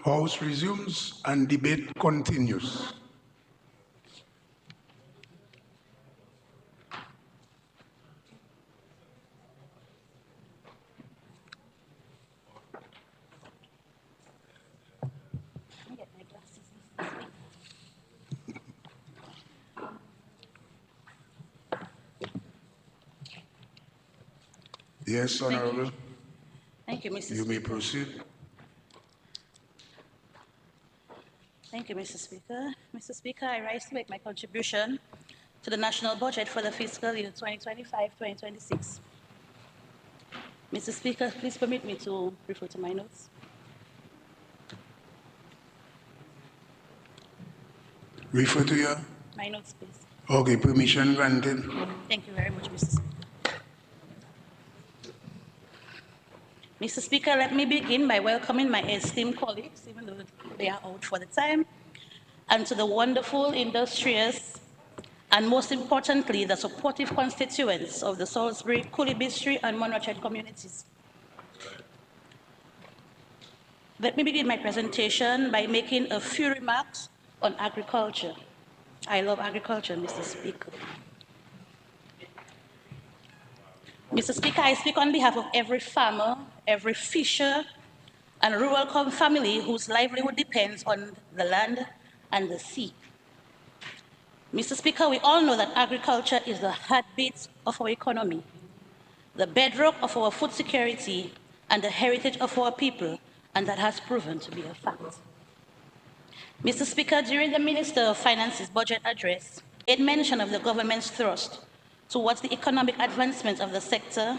House resumes and debate continues. Yes, Honorable. Thank you, Mr. You may Speaker. proceed. Thank you, Mr. Speaker. Mr. Speaker, I rise to make my contribution to the national budget for the fiscal year 2025-2026. Mr. Speaker, please permit me to refer to my notes. Refer to your. My notes, please. Okay, permission granted. Thank you very much, Mr. Speaker. Mr. Speaker, let me begin by welcoming my esteemed colleagues, even though they are out for the time, and to the wonderful, industrious, and most importantly, the supportive constituents of the Salsbury, Kulibistri, and Monrachet communities. Let me begin my presentation by making a few remarks on agriculture. I love agriculture, Mr. Speaker. Mr. Speaker, I speak on behalf of every farmer, every fisher, and rural family whose livelihood depends on the land and the sea. Mr. Speaker, we all know that agriculture is the heartbeat of our economy, the bedrock of our food security, and the heritage of our people, and that has proven to be a fact. Mr. Speaker, during the Minister of Finance's budget address, it mentioned of the government's thrust towards the economic advancement of the sector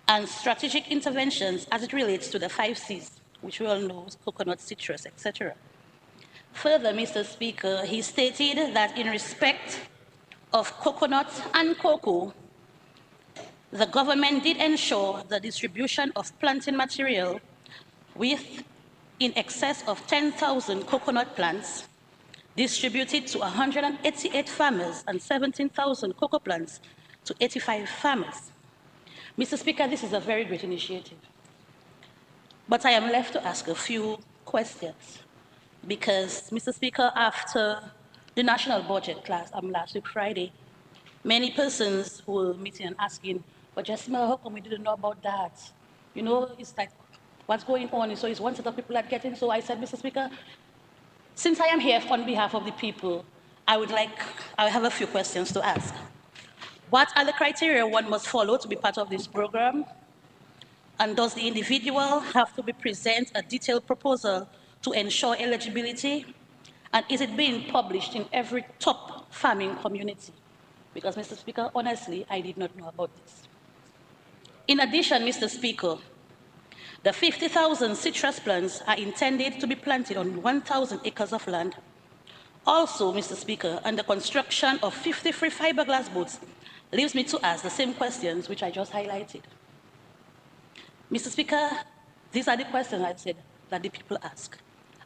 and strategic interventions as it relates to the 5 Cs, which we all know, coconut, citrus, etc. Further, Mr. Speaker, he stated that in respect of coconut and cocoa, the government did ensure the distribution of planting material with in excess of 10,000 coconut plants distributed to 188 farmers and 17,000 cocoa plants to 85 farmers. Mr. Speaker, this is a very great initiative. But I am left to ask a few questions because, Mr. Speaker, after the national budget last week Friday, many persons were meeting and asking, but Jasmine, how come we didn't know about that? You know, it's like, what's going on? So it's one set of people that getting. So I said, Mr. Speaker, since I am here on behalf of the people, I have a few questions to ask. What are the criteria one must follow to be part of this program? And does the individual have to present a detailed proposal to ensure eligibility? And is it being published in every top farming community? Because, Mr. Speaker, honestly, I did not know about this. In addition, Mr. Speaker, the 50,000 citrus plants are intended to be planted on 1,000 acres of land. Also, Mr. Speaker, and the construction of 53 fiberglass boats leaves me to ask the same questions which I just highlighted. Mr. Speaker, these are the questions I said that the people ask.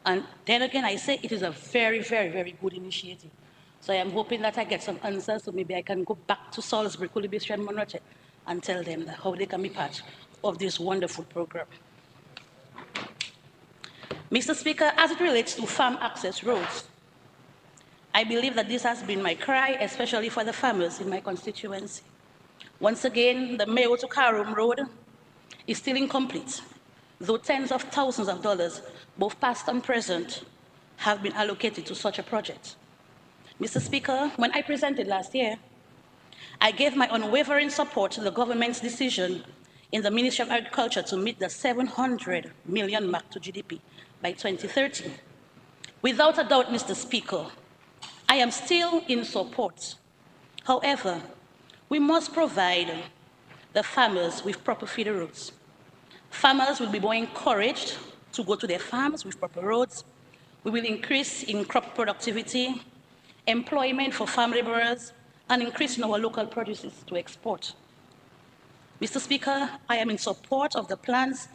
And then again, I say it is a very, very, very good initiative. So I am hoping that I get some answers, so maybe I can go back to Salsbury, Kulibistri, and Monrachet and tell them how they can be part of this wonderful program. Mr. Speaker, as it relates to farm access roads, I believe that this has been my cry, especially for the farmers in my constituency. Once again, the Mayo to Karum Road is still incomplete, though tens of thousands of dollars, both past and present, have been allocated to such a project. Mr. Speaker, when I presented last year, I gave my unwavering support to the government's decision in the Ministry of Agriculture to meet the 700 million mark to GDP by 2030. Without a doubt, Mr. Speaker, I am still in support. However, we must provide the farmers with proper feeder roads. Farmers will be more encouraged to go to their farms with proper roads. We will increase in crop productivity, employment for farm laborers, and increase in our local produces to export. Mr. Speaker, I am in support of the plans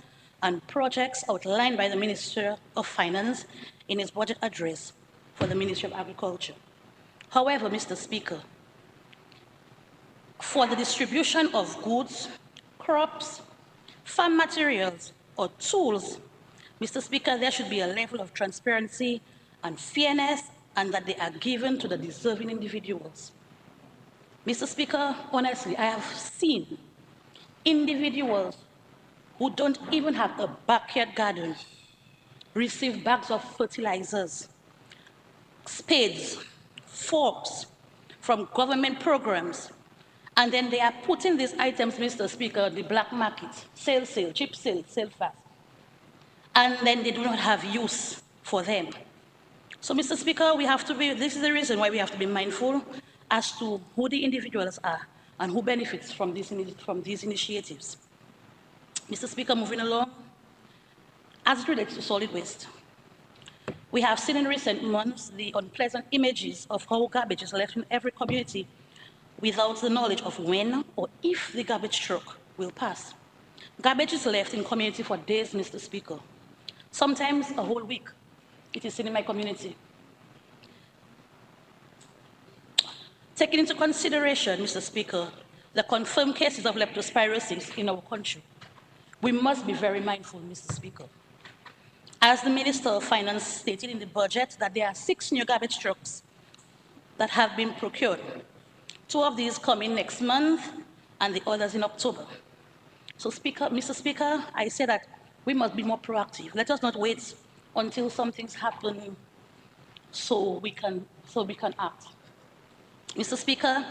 and projects outlined by the Minister of Finance in his budget address for the Ministry of Agriculture. However, Mr. Speaker, for the distribution of goods, crops, farm materials, or tools Mr. Speaker, there should be a level of transparency and fairness, and that they are given to the deserving individuals. Mr. Speaker, honestly, I have seen individuals who don't even have a backyard garden receive bags of fertilizers, spades, forks from government programs, and then they are putting these items, Mr. Speaker, on the black market, sale, cheap sale, sell fast, and then they do not have use for them. So, Mr. Speaker, this is the reason why we have to be mindful as to who the individuals are and who benefits from these initiatives. Mr. Speaker, moving along, as it relates to solid waste, we have seen in recent months the unpleasant images of how garbage is left in every community without the knowledge of when or if the garbage truck will pass. Garbage is left in community for days, Mr. Speaker, sometimes a whole week. It is seen in my community. Taking into consideration, Mr. Speaker, the confirmed cases of leptospirosis in our country, we must be very mindful, Mr. Speaker. As the Minister of Finance stated in the budget that there are 6 new garbage trucks that have been procured. 2 of these come in next month and the others in October. So, Mr. Speaker, I say that we must be more proactive. Let us not wait until something's happened so we can act. Mr. Speaker,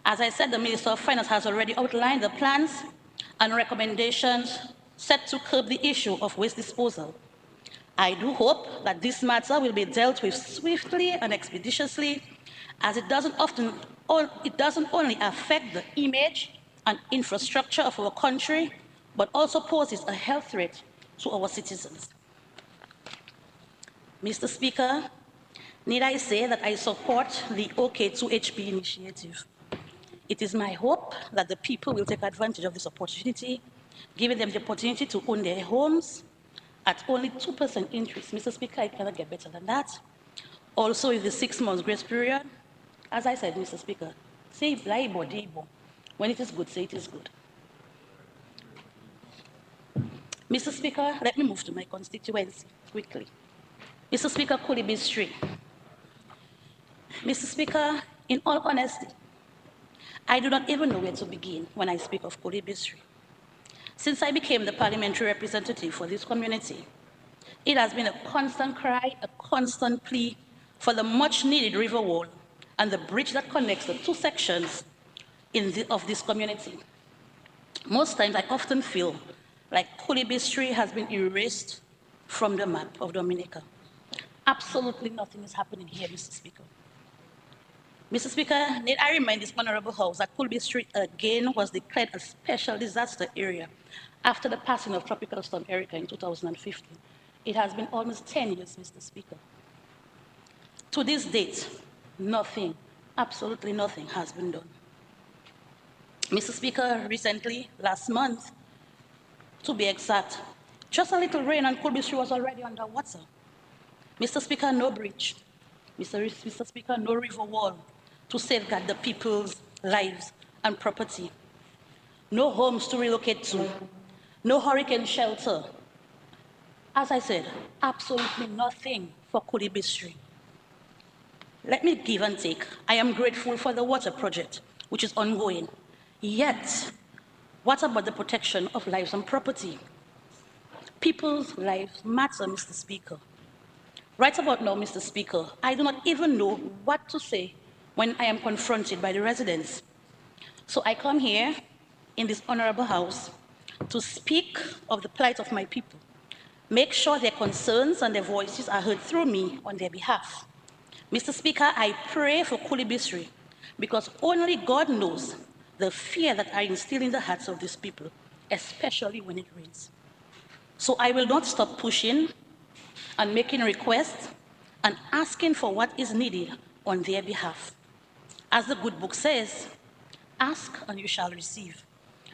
as I said, the Minister of Finance has already outlined the plans and recommendations set to curb the issue of waste disposal. I do hope that this matter will be dealt with swiftly and expeditiously, as it doesn't only affect the image and infrastructure of our country, but also poses a health threat to our citizens. Mr. Speaker, need I say that I support the OK2HP initiative. It is my hope that the people will take advantage of this opportunity, giving them the opportunity to own their homes at only 2% interest. Mr. Speaker, I cannot get better than that. Also, with the 6 months grace period, as I said, Mr. Speaker, say blaibo debo. When it is good, say it is good. Mr. Speaker, let me move to my constituency quickly. Mr. Speaker, Kulibistri. Mr. Speaker, in all honesty, I do not even know where to begin when I speak of Kulibistri. Since I became the parliamentary representative for this community, it has been a constant cry, a constant plea for the much-needed river wall and the bridge that connects the 2 sections of this community. Most times, I often feel like Kulibistri has been erased from the map of Dominica. Absolutely nothing is happening here, Mr. Speaker. Mr. Speaker, need I remind this honorable House that Kulibistri again was declared a special disaster area after the passing of Tropical Storm Erica in 2015. It has been almost 10 years, Mr. Speaker. To this date, nothing, absolutely nothing has been done. Mr. Speaker, recently, last month, to be exact, just a little rain and Kulibistri was already underwater. Mr. Speaker, no bridge. Mr. Speaker, no river wall to safeguard the people's lives and property. No homes to relocate to. No hurricane shelter. As I said, absolutely nothing for Kulibistri. Let me give and take. I am grateful for the water project, which is ongoing. Yet, what about the protection of lives and property? People's lives matter, Mr. Speaker. Right about now, Mr. Speaker, I do not even know what to say when I am confronted by the residents. So I come here in this honorable House to speak of the plight of my people, make sure their concerns and their voices are heard through me on their behalf. Mr. Speaker, I pray for Kulibistri because only God knows the fear that I instill in the hearts of these people, especially when it rains. So I will not stop pushing and making requests and asking for what is needed on their behalf. As the good book says, ask and you shall receive.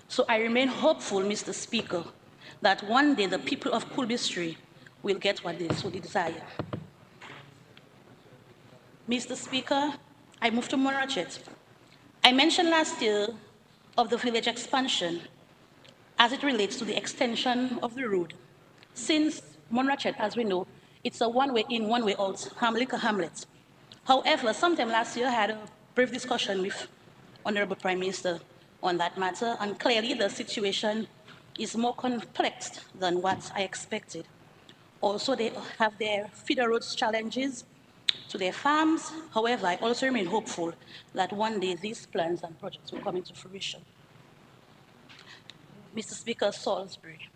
So I remain hopeful, Mr. Speaker, that one day the people of Kulibistri will get what they so desire. Mr. Speaker, I move to Morachet. I mentioned last year of the village expansion as it relates to the extension of the road. Since Monrachet, as we know, it's a one-way in, one-way out, liquor hamlet. However, sometime last year, I had a brief discussion with Honorable Prime Minister on that matter, and clearly the situation is more complex than what I expected. Also, they have their feeder roads challenges to their farms. However, I also remain hopeful that one day these plans and projects will come into fruition. Mr. Speaker, Salsbury.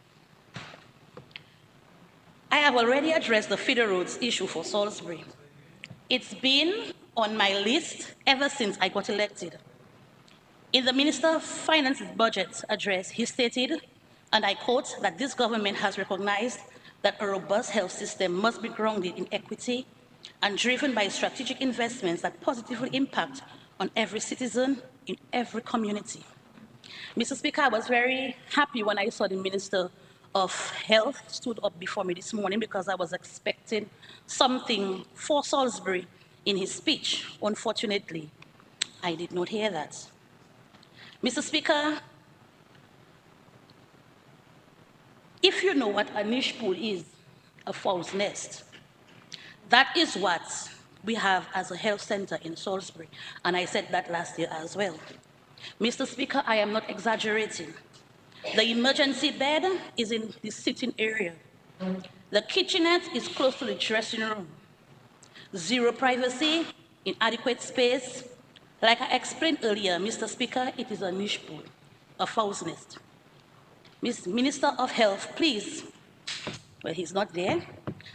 I have already addressed the feeder roads issue for Salsbury. It's been on my list ever since I got elected. In the Minister of Finance's budget address, he stated, and I quote, that this government has recognized that a robust health system must be grounded in equity and driven by strategic investments that positively impact on every citizen in every community. Mr. Speaker, I was very happy when I saw the Minister of Health stood up before me this morning because I was expecting something for Salsbury in his speech. Unfortunately, I did not hear that. Mr. Speaker, if you know what a niche pool is, a false nest, that is what we have as a health center in Salsbury, and I said that last year as well. Mr. Speaker, I am not exaggerating. The emergency bed is in the sitting area. The kitchenette is close to the dressing room. Zero privacy, inadequate space. Like I explained earlier, Mr. Speaker, it is a niche pool, a false nest. Minister of Health, please, well, he's not there.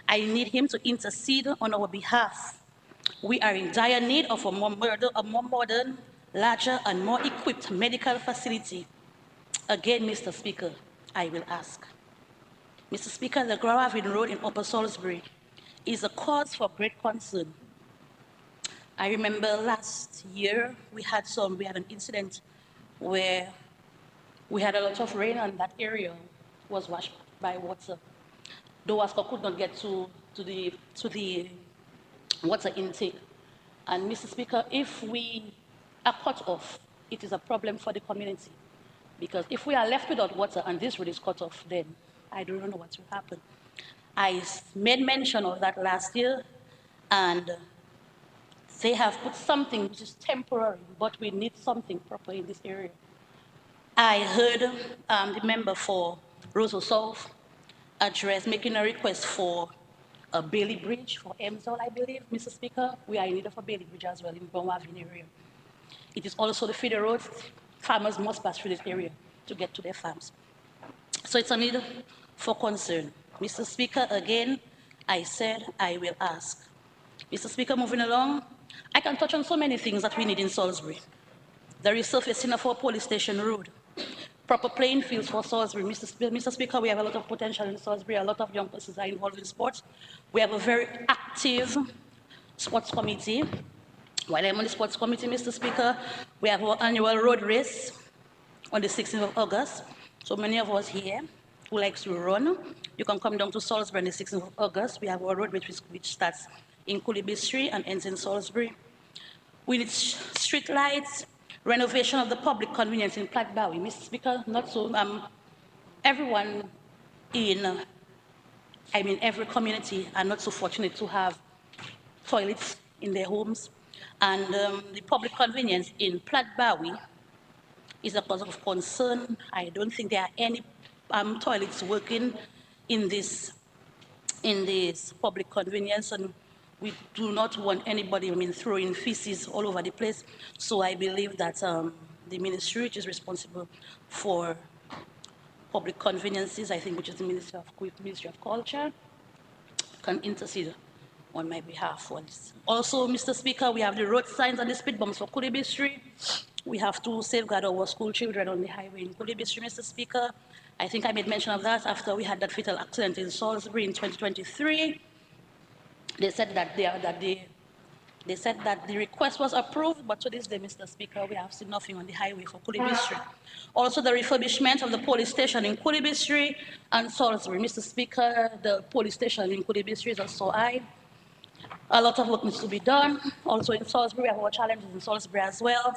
I need him to intercede on our behalf. We are in dire need of a more modern, larger, and more equipped medical facility. Again, Mr. Speaker, I will ask. Mr. Speaker, the Gravin Road in Upper Salsbury is a cause for great concern. I remember last year we had an incident where we had a lot of rain and that area was washed by water. The Wasco could not get to the water intake. And Mr. Speaker, if we are cut off, it is a problem for the community. Because if we are left without water and this road is cut off, then I don't know what will happen. I made mention of that last year, and they have put something which is temporary, but we need something proper in this area. I heard the member for Roseau South address making a request for a Bailey Bridge for Emsall, I believe, Mr. Speaker. We are in need of a Bailey Bridge as well in Bonwavin area. It is also the feeder road. Farmers must pass through this area to get to their farms. So it's a need for concern. Mr. Speaker, again, I said I will ask. Mr. Speaker, moving along, I can touch on so many things that we need in Salsbury. The resurfacing of our police station road, proper playing fields for Salsbury. Mr. Speaker, we have a lot of potential in Salsbury. A lot of young persons are involved in sports. We have a very active sports committee. While I'm on the sports committee, Mr. Speaker, we have our annual road race on the 16th of August. So many of us here who likes to run, you can come down to Salsbury on the 16th of August. We have our road race which starts in Coolibee Street and ends in Salsbury. We need street lights, renovation of the public convenience in Plattbowie. Mr. Speaker, not so, everyone in, every community are not so fortunate to have toilets in their homes. And the public convenience in Plattbowie is a cause of concern. I don't think there are any toilets working in this public convenience, and we do not want anybody throwing feces all over the place. So I believe that the ministry which is responsible for public conveniences, I think, which is the Ministry of Culture, can intercede on my behalf once. Also, Mr. Speaker, we have the road signs and the speed bumps for Coolibee Street. We have to safeguard our school children on the highway in Coolibee Street, Mr. Speaker. I think I made mention of that after we had that fatal accident in Salsbury in 2023. They said that the request was approved, but to this day, Mr. Speaker, we have seen nothing on the highway for Coolibee Street. Also, the refurbishment of the police station in Coolibee Street and Salsbury. Mr. Speaker, the police station in Coolibee Street is also high. A lot of work needs to be done. Also in Salsbury, we have our challenges in Salsbury as well.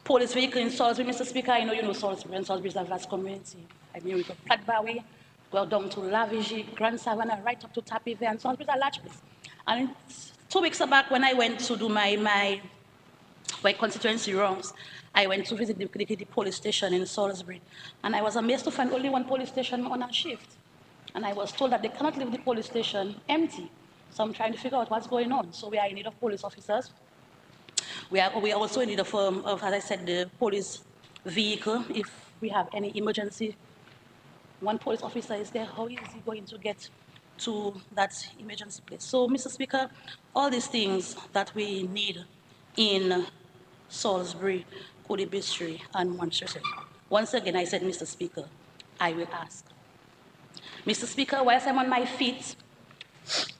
Police vehicle in Salsbury, Mr. Speaker, I know you know Salsbury, and Salsbury is a vast community. We've got Plattbowie, go down to Lavigie, Grand Savannah, right up to Tapive, and Salisbury is a large place. And 2 weeks back, when I went to do my constituency rounds, I went to visit the police station in Salsbury, and I was amazed to find only one police station on a shift. And I was told that they cannot leave the police station empty. So I'm trying to figure out what's going on. So we are in need of police officers. We are also in need of, as I said, the police vehicle. If we have any emergency, one police officer is there, how is he going to get to that emergency place? So, Mr. Speaker, all these things that we need in Salisbury, Kudibisri, and Manchester. Once again, I said, Mr. Speaker, I will ask. Mr. Speaker, whilst I'm on my feet,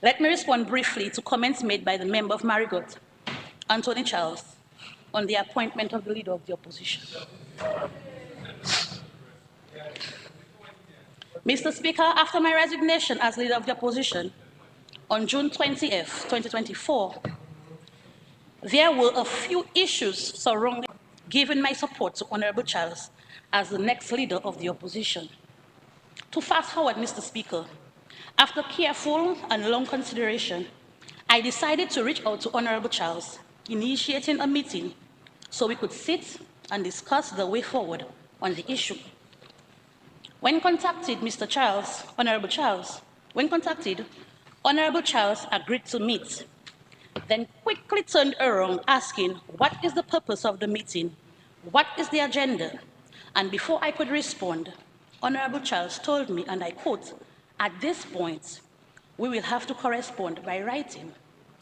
let me respond briefly to comments made by the member of Marigot, Anthony Charles, on the appointment of the leader of the opposition. Mr. Speaker, after my resignation as leader of the opposition on June 20th, 2024, there were a few issues surrounding giving my support to Honorable Charles as the next leader of the opposition. To fast forward, Mr. Speaker, after careful and long consideration, I decided to reach out to Honorable Charles, initiating a meeting so we could sit and discuss the way forward on the issue. When contacted, Honorable Charles agreed to meet, then quickly turned around asking, what is the purpose of the meeting? What is the agenda? And before I could respond, Honorable Charles told me, and I quote, at this point, we will have to correspond by writing,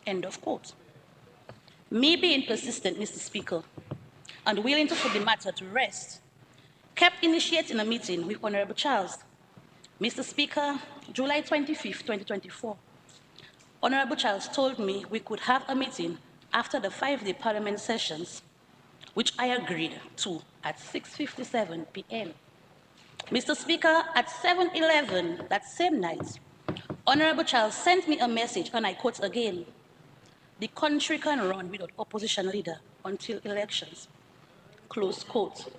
end of quote. Me being persistent, Mr. Speaker, and willing to put the matter to rest, kept initiating a meeting with Honorable Charles. Mr. Speaker, July 25th, 2024, Honorable Charles told me we could have a meeting after the 5-day Parliament sessions, which I agreed to at 6:57 p.m. Mr. Speaker, at 7:11 that same night, Honorable Charles sent me a message, and I quote again, the country can run without opposition leader until elections, close quote.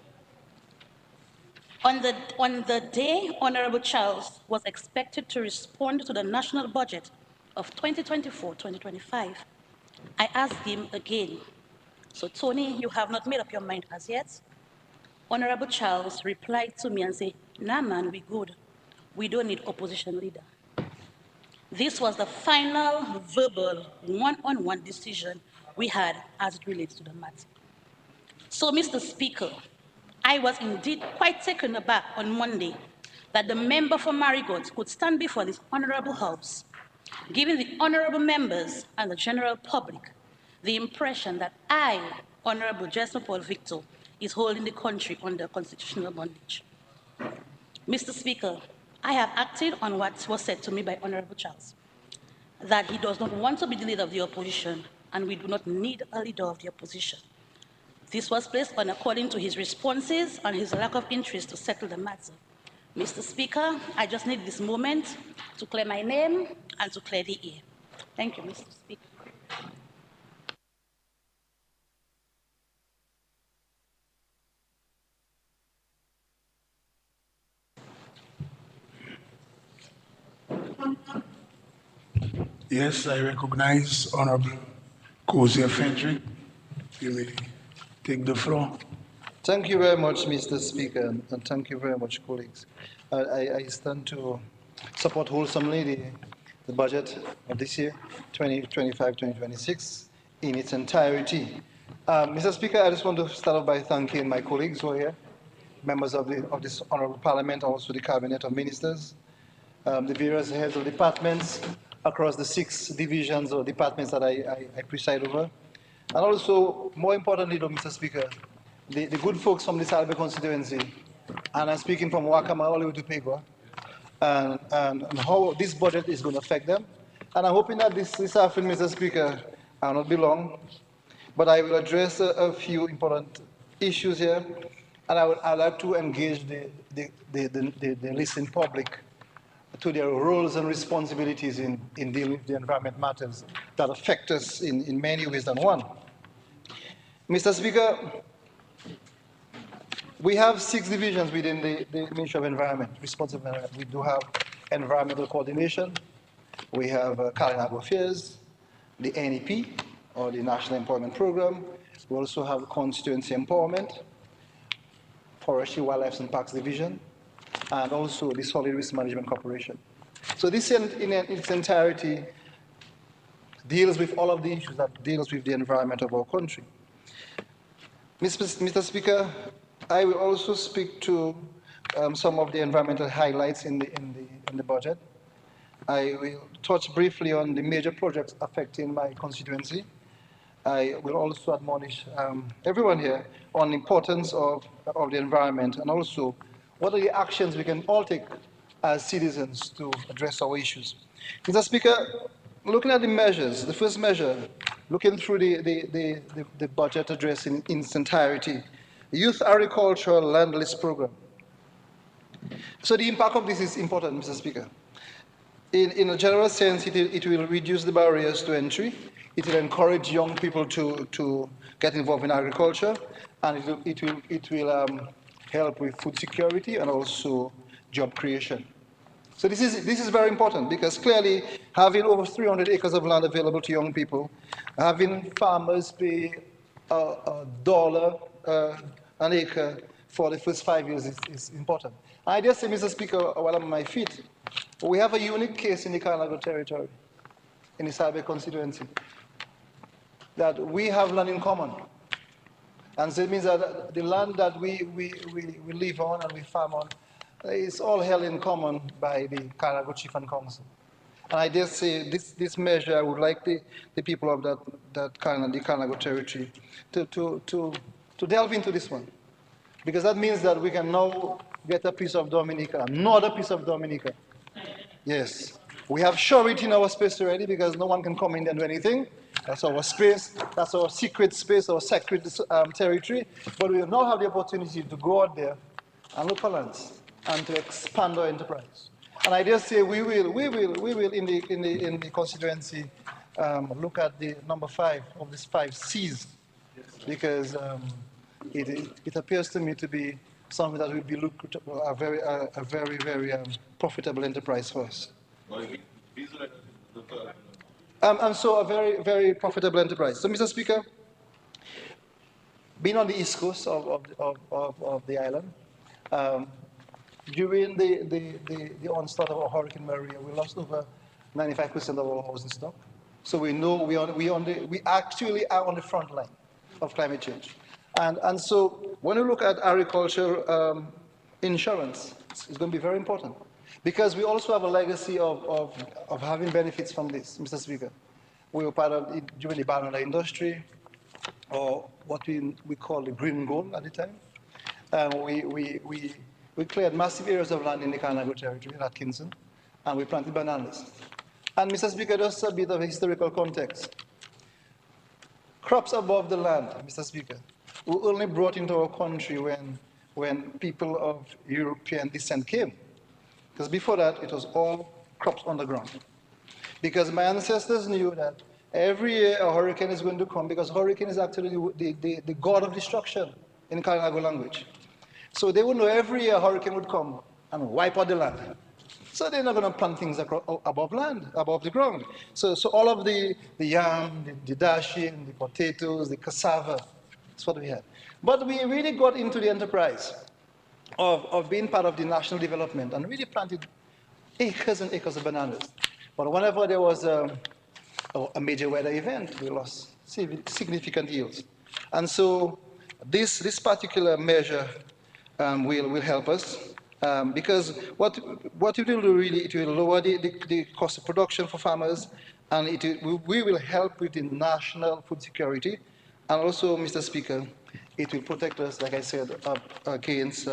On the day Honorable Charles was expected to respond to the national budget of 2024-2025, I asked him again, so Tony, you have not made up your mind as yet? Honorable Charles replied to me and said, nah man, we good. We don't need opposition leader. This was the final verbal one-on-one decision we had as it relates to the matter. So, Mr. Speaker, I was indeed quite taken aback on Monday that the member for Marigot could stand before this honorable house, giving the honorable members and the general public the impression that I, Honorable Jesper Paul Victor, is holding the country under constitutional bondage. Mr. Speaker, I have acted on what was said to me by Honorable Charles, that he does not want to be the leader of the opposition, and we do not need a leader of the opposition. This was placed on according to his responses and his lack of interest to settle the matter. Mr. Speaker, I just need this moment to clear my name and to clear the air. Thank you, Mr. Speaker. Yes, I recognize Honorable Kozia Frederick. You may take the floor. Thank you very much, Mr. Speaker, and thank you very much, colleagues. I stand to support wholesomely the budget of this year, 2025-2026, in its entirety. Mr. Speaker, I just want to start off by thanking my colleagues who are here, members of this Honourable Parliament, also the Cabinet of Ministers, the various heads of departments across the 6 divisions or departments that I preside over. And also, more importantly, though, Mr. Speaker, the good folks from the Salsbury constituency, and I'm speaking from Wakama all the way to Pegua, and how this budget is going to affect them. And I'm hoping that this afternoon, Mr. Speaker, I will not be long, but I will address a few important issues here, and I'd like to engage the listening public to their roles and responsibilities in dealing with the environment matters that affect us in many ways than one. Mr. Speaker, We have 6 divisions within the Ministry of Environment, responsible environment. We do have environmental coordination, we have Carinago Affairs, the NEP, or the National Employment Program. We also have Constituency Empowerment, Forestry, Wildlife and Parks Division, and also the Solid Waste Management Corporation. So this in its entirety deals with all of the issues that deals with the environment of our country. Mr. Speaker, I will also speak to some of the environmental highlights in the budget. I will touch briefly on the major projects affecting my constituency. I will also admonish everyone here on the importance of the environment and also what are the actions we can all take as citizens to address our issues. Mr. Speaker, looking at the measures, the first measure, looking through the budget address in its entirety, Youth Agricultural Land Lease Program. So the impact of this is important, Mr. Speaker. In a general sense, it will reduce the barriers to entry. It will encourage young people to get involved in agriculture, and it will help with food security and also job creation. So this is very important because clearly having over 300 acres of land available to young people, having farmers pay $1 an acre for the first 5 years is important. I just say, Mr. Speaker, while I'm on my feet, we have a unique case in the Carinago territory, in the Salsbury constituency, that we have land in common. And so it means that the land that we live on and we farm on is all held in common by the Carinago Chief and Council. And I dare say this measure, I would like the people of the Carinago territory to delve into this one. Because that means that we can now get a piece of Dominica, another piece of Dominica. Yes. We have surety in our space already because no one can come in and do anything. That's our space, that's our secret space, our sacred territory. But we will now have the opportunity to go out there and look for lands and to expand our enterprise. And I dare say we will in the constituency look at the number 5 of these 5 C's, because it appears to me to be something that will be a very profitable enterprise for us. And so a very profitable enterprise. So, Mr. Speaker, being on the east coast of the island, during the onslaught of Hurricane Maria, we lost over 95% of our housing stock. So we know we actually are on the front line of climate change. And so when you look at agriculture insurance, it's going to be very important. Because we also have a legacy of having benefits from this, Mr. Speaker. We were part of it during the banana industry, or what we call the green gold at the time. We cleared massive areas of land in the Carinago territory at Atkinson, and we planted bananas. And Mr. Speaker, just a bit of historical context. Crops above the land, Mr. Speaker, were only brought into our country when people of European descent came. Because before that, it was all crops on the ground. Because my ancestors knew that every year a hurricane is going to come, because hurricane is actually the god of destruction in Carinago language. So they would know every year a hurricane would come and wipe out the land. So they're not going to plant things above the ground. So all of the yam, the dashing, the potatoes, the cassava, that's what we had. But we really got into the enterprise of being part of the national development and really planted acres and acres of bananas. But whenever there was a major weather event, we lost significant yields. And so this particular measure will help us because what it will do really, it will lower the cost of production for farmers, and we will help with the national food security. And also, Mr. Speaker, it will protect us, like I said, against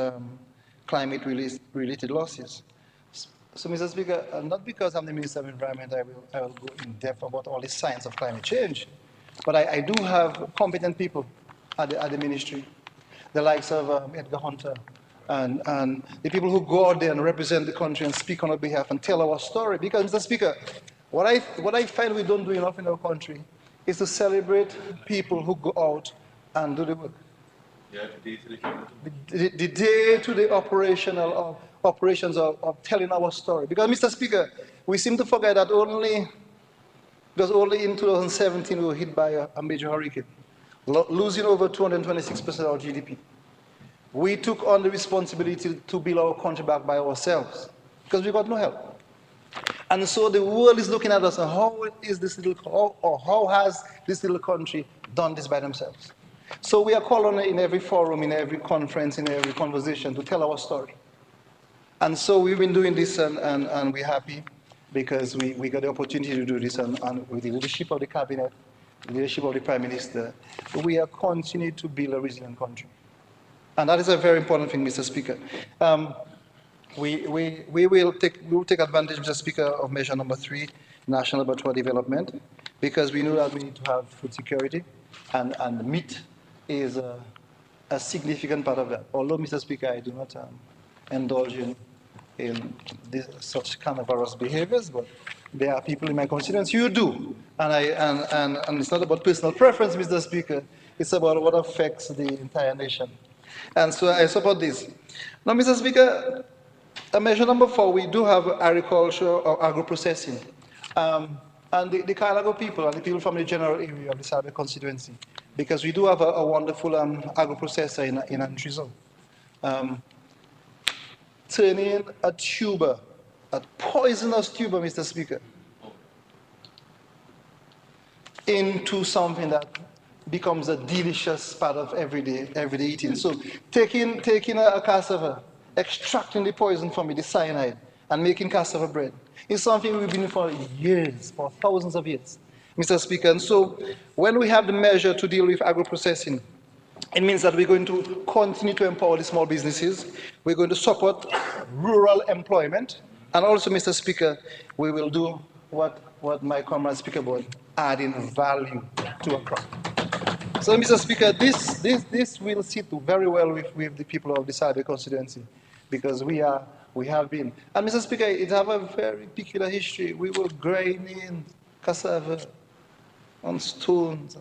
climate-related losses. So, Mr. Speaker, not because I'm the Minister of Environment, I will go in depth about all the science of climate change, but I do have competent people at the ministry, the likes of Edgar Hunter, and the people who go out there and represent the country and speak on our behalf and tell our story. Because, Mr. Speaker, what I find we don't do enough in our country is to celebrate people who go out and do the work. The day-to-day operations of telling our story. Because, Mr. Speaker, we seem to forget that because only in 2017 we were hit by a major hurricane, losing over 226% of our GDP. We took on the responsibility to build our country back by ourselves because we got no help. And so the world is looking at us and how has this little country done this by themselves? So we are called on in every forum, in every conference, in every conversation to tell our story. And so we've been doing this and we're happy because we got the opportunity to do this and with the leadership of the cabinet, the leadership of the Prime Minister, we are continuing to build a resilient country. And that is a very important thing, Mr. Speaker. We will take advantage, Mr. Speaker, of measure number 3, national laboratory development, because we know that we need to have food security, and meat is a significant part of that. Although, Mr. Speaker, I do not indulge in such carnivorous behaviors, but there are people in my constituency who do. And it's not about personal preference, Mr. Speaker, it's about what affects the entire nation. And so I support this. Now, Mr. Speaker, measure number 4, we do have agriculture or agro-processing. And the Kalago people and the people from the general area of the Salsbury constituency, because we do have a wonderful agro-processor in Antrizo. Turning a tuber, a poisonous tuber, Mr. Speaker, into something that becomes a delicious part of everyday eating. So taking a cassava, extracting the poison from it, the cyanide, and making cassava bread is something we've been doing for years, for thousands of years, Mr. Speaker. And so when we have the measure to deal with agro-processing, it means that we're going to continue to empower the small businesses. We're going to support rural employment. And also, Mr. Speaker, we will do what my comrade speaker about, adding value to a crop. So, Mr. Speaker, this will sit very well with the people of the Salsbury constituency, because we have been. And, Mr. Speaker, it has a very peculiar history. We were grinding cassava on stones,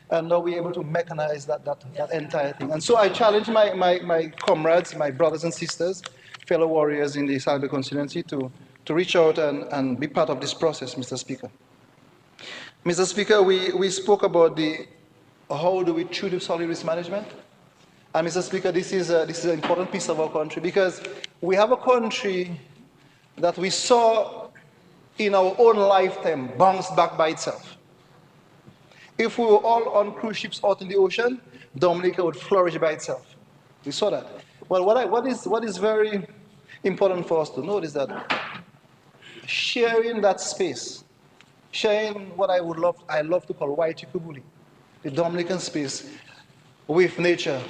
and now we're able to mechanize that entire thing. And so I challenge my comrades, my brothers and sisters, fellow warriors in the Salsbury constituency to reach out and be part of this process, Mr. Speaker. Mr. Speaker, we spoke about how do we treat solid waste management. And Mr. Speaker, this is an important piece of our country, because we have a country that we saw in our own lifetime bounce back by itself. If we were all on cruise ships out in the ocean, Dominica would flourish by itself. We saw that. Well, what is very important for us to note is that sharing that space, sharing what I love to call Waitukubuli, the Dominican space with nature,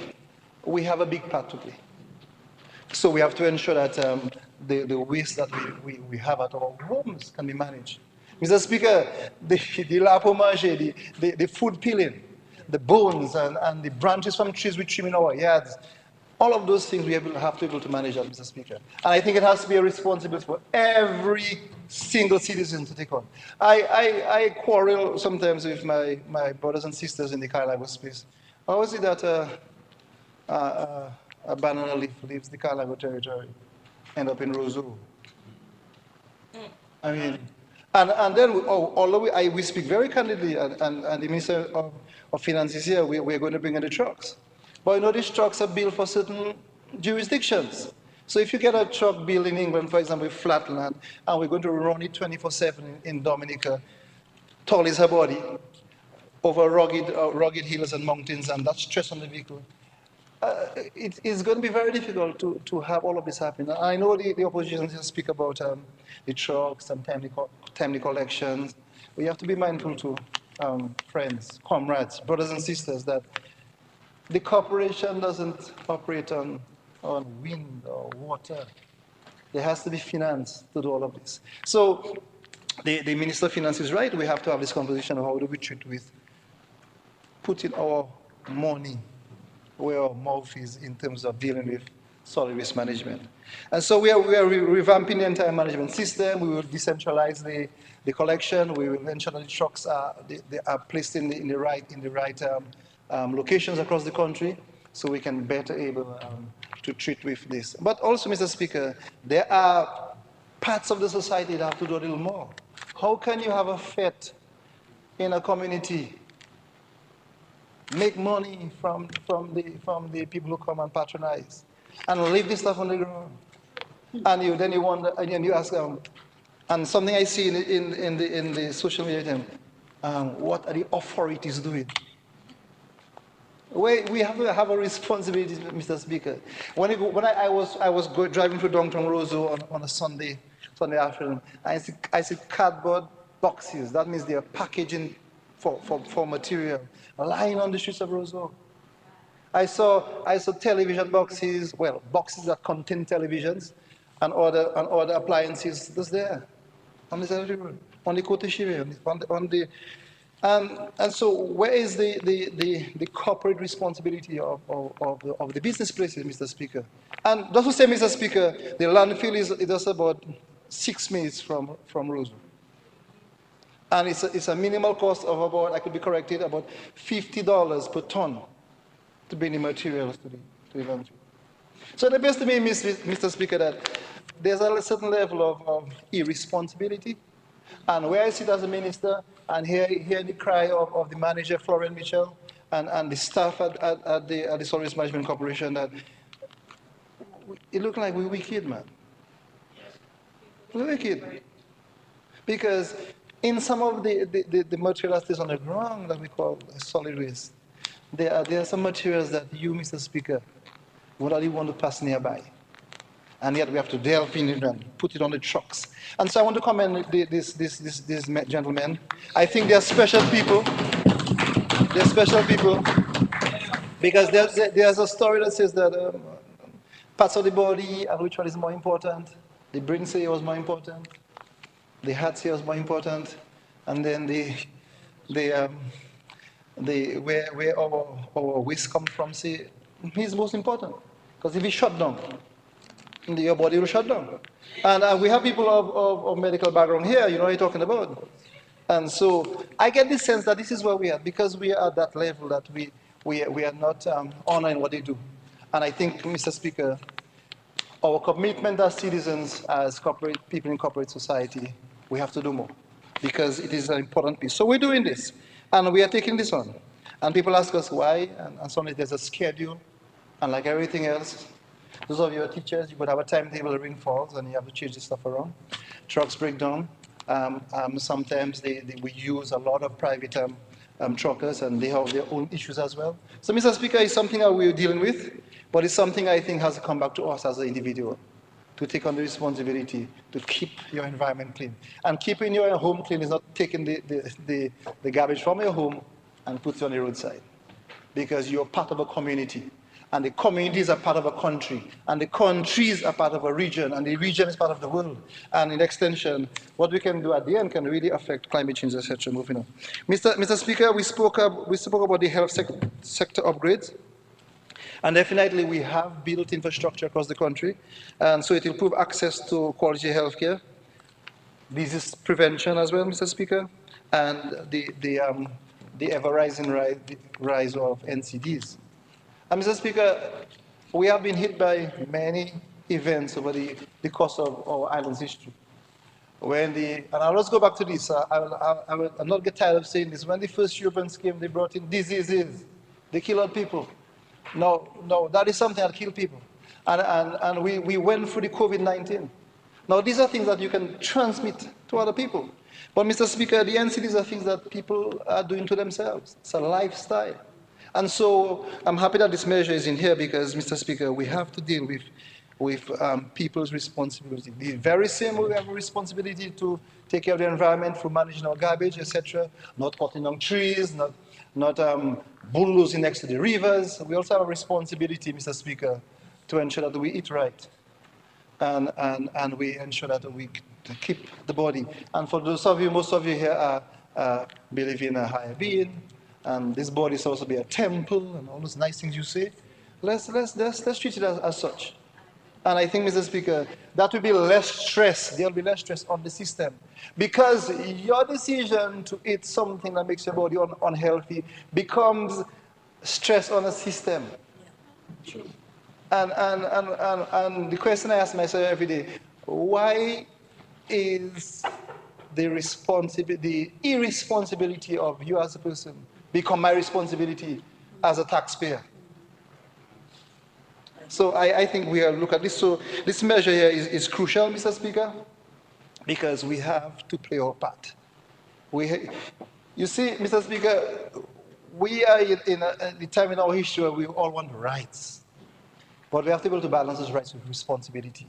we have a big part to play. So we have to ensure that the waste that we have at our homes can be managed. Mr. Speaker, the la pommage, the food peeling, the bones and the branches from trees we trim in our yards, all of those things we have to be able to manage that, Mr. Speaker. And I think it has to be a responsibility for every single citizen to take on. I quarrel sometimes with my brothers and sisters in the Kalago space. How is it that a banana leaf leaves the Kalago territory, end up in Roseau? I mean, and then, although we speak very candidly, and the Minister of Finance is here, we're going to bring in the trucks. But you know, these trucks are built for certain jurisdictions. So if you get a truck built in England, for example, flatland, and we're going to run it 24/7 in Dominica, tall is her body, over rugged hills and mountains, and that stress on the vehicle, it's going to be very difficult to have all of this happen. I know the opposition speak about the trucks and timely collections. We have to be mindful to friends, comrades, brothers and sisters, that the corporation doesn't operate on wind or water. There has to be finance to do all of this. So the Minister of Finance is right. We have to have this conversation of how do we treat with putting our money where our mouth is in terms of dealing with solid waste management. And so we are revamping the entire management system. We will decentralize the collection. We will ensure that the trucks are placed in the right locations across the country so we can better able to treat with this. But also, Mr. Speaker, there are parts of the society that have to do a little more. How can you have a fete in a community, make money from the people who come and patronize, and leave this stuff on the ground? And then you wonder, and then you ask them, and something I see in the social media, what are the authorities doing? We have to have a responsibility, Mr. Speaker. When I was driving through downtown Roseau on a Sunday afternoon, I see cardboard boxes. That means they are packaging for material lying on the streets of Roseau. I saw television boxes, well, boxes that contain televisions and other appliances that's there on the side of the road, on the Côte Chiré, and so where is the corporate responsibility of the business places, Mr. Speaker? And just to say, Mr. Speaker, the landfill is just about 6 minutes from Roseau. And it's a minimal cost of about, I could be corrected, about $50 per ton to bring the materials to the landfill. So it appears to me, Mr. Speaker, that there's a certain level of irresponsibility. And where I sit as a minister and hear the cry of the manager, Florence Mitchell, and the staff at the Solid Waste Management Corporation, that it looks like we're wicked, man. We're wicked. Because in some of the material that is on the ground that we call solid waste, there are some materials that you, Mr. Speaker, would not even want to pass nearby. And yet we have to delve in it and put it on the trucks. And so I want to commend these gentlemen. I think they are special people. They're special people because there's a story that says that parts of the body and which one is more important. The brain say it was more important. The heart say it was more important. And then where our waste comes from say is most important. Because if it's shut down, your body will shut down. And we have people of medical background here, you know what you're talking about. And so I get the sense that this is where we are, because we are at that level that we are not honoring what they do. And I think, Mr. Speaker, our commitment as citizens, as corporate people in corporate society, we have to do more, because it is an important piece. So we're doing this, and we are taking this on. And people ask us why, and suddenly there's a schedule, and like everything else, those of you who are teachers, you would have a timetable, the rain falls, and you have to change the stuff around. Trucks break down. Sometimes we use a lot of private truckers, and they have their own issues as well. So, Mr. Speaker, it's something that we're dealing with, but it's something I think has to come back to us as an individual, to take on the responsibility to keep your environment clean. And keeping your home clean is not taking the garbage from your home and put it on the roadside, because you're part of a community. And the communities are part of a country, and the countries are part of a region, and the region is part of the world. And in extension, what we can do at the end can really affect climate change, etc. Moving on. Mr. Speaker, we spoke about the health sector upgrades. And definitely we have built infrastructure across the country, and so it will improve access to quality healthcare, disease prevention as well, Mr. Speaker, and the ever-rising rise of NCDs. And Mr. Speaker, we have been hit by many events over the course of our island's history. And I'll just go back to this. I'll not get tired of saying this. When the first Europeans came, they brought in diseases. They killed people. No, that is something that killed people. And we went through the COVID-19. Now, these are things that you can transmit to other people. But, Mr. Speaker, the NCDs are things that people are doing to themselves. It's a lifestyle. And so I'm happy that this measure is in here because, Mr. Speaker, we have to deal with people's responsibility. The very same way we have a responsibility to take care of the environment through managing our garbage, etc., not cutting down trees, not bulldozing next to the rivers. We also have a responsibility, Mr. Speaker, to ensure that we eat right and we ensure that we keep the body. And for those of you, most of you here believe in a higher being, and this body is supposed to be a temple, and all those nice things you say. Let's treat it as such. And I think, Mr. Speaker, that will be less stress. There will be less stress on the system. Because your decision to eat something that makes your body unhealthy becomes stress on the system. And the question I ask myself every day, why is the irresponsibility of you as a person become my responsibility as a taxpayer? So I think we have to look at this. So this measure here is crucial, Mr. Speaker, because we have to play our part. You see, Mr. Speaker, we are in the time in our history where we all want rights. But we have to be able to balance those rights with responsibility.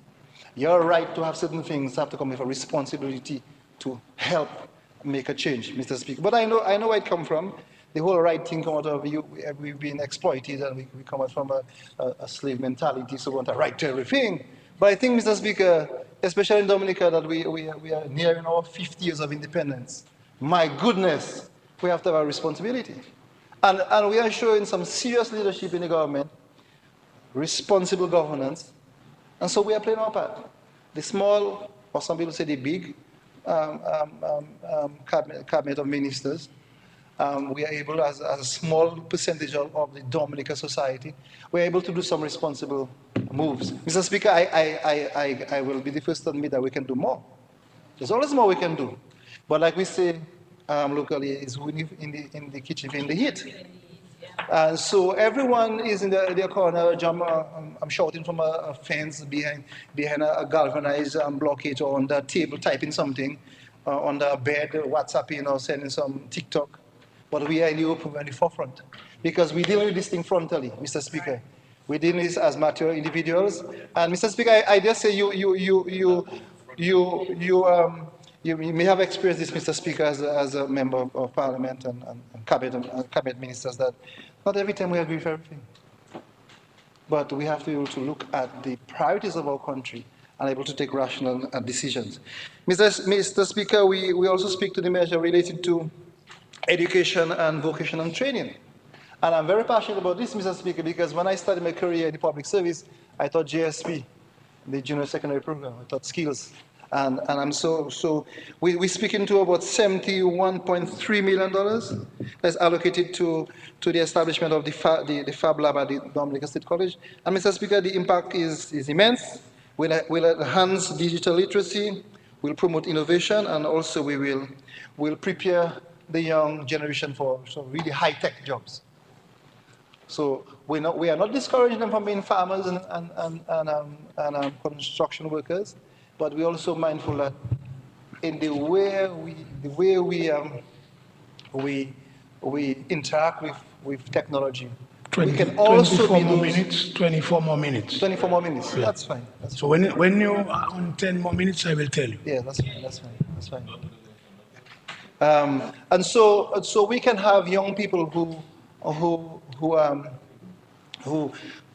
Your right to have certain things have to come with a responsibility to help make a change, Mr. Speaker. But I know where it comes from. The whole right thing come out of you. We've been exploited, and we come out from a slave mentality, so we want a right to everything. But I think, Mr. Speaker, especially in Dominica, that we are nearing our 50 years of independence. My goodness, we have to have a responsibility. And we are showing some serious leadership in the government, responsible governance, and so we are playing our part. The small, or some people say the big, cabinet of ministers, we are able, as a small percentage of the Dominica society, we're able to do some responsible moves. Mr. Speaker, I will be the first to admit that we can do more. There's always more we can do. But like we say locally, it's in the kitchen, in the heat. So everyone is in their corner. I'm shouting from a fence behind a galvanized blockade, or on the table typing something, on the bed WhatsApping or sending some TikTok. But we are in the open, we're in the forefront, because we deal with this thing frontally, Mr. Speaker. We deal with this as mature individuals. And Mr. Speaker, I dare say you may have experienced this, Mr. Speaker, as a member of Parliament and cabinet ministers, that not every time we agree with everything. But we have to be able to look at the priorities of our country and able to take rational decisions. Mr. Speaker, we also speak to the measure related to education and vocational training. And I'm very passionate about this, Mr. Speaker, because when I started my career in the public service, I taught JSP, the junior secondary program. I taught skills. And we're speaking to about $71.3 million that's allocated to the establishment of the Fab Lab at the Dominica State College. And Mr. Speaker, the impact is immense. We'll enhance digital literacy, we'll promote innovation, and also we'll prepare the young generation for some really high-tech jobs. So we are not discouraging them from being farmers and construction workers, but we're also mindful that in the way we interact with technology, we can also 24 be more those, minutes, 24 more minutes. 24 more minutes. Yeah. That's fine. So when you are on 10 more minutes, I will tell you. Yeah, that's fine. And so we can have young people who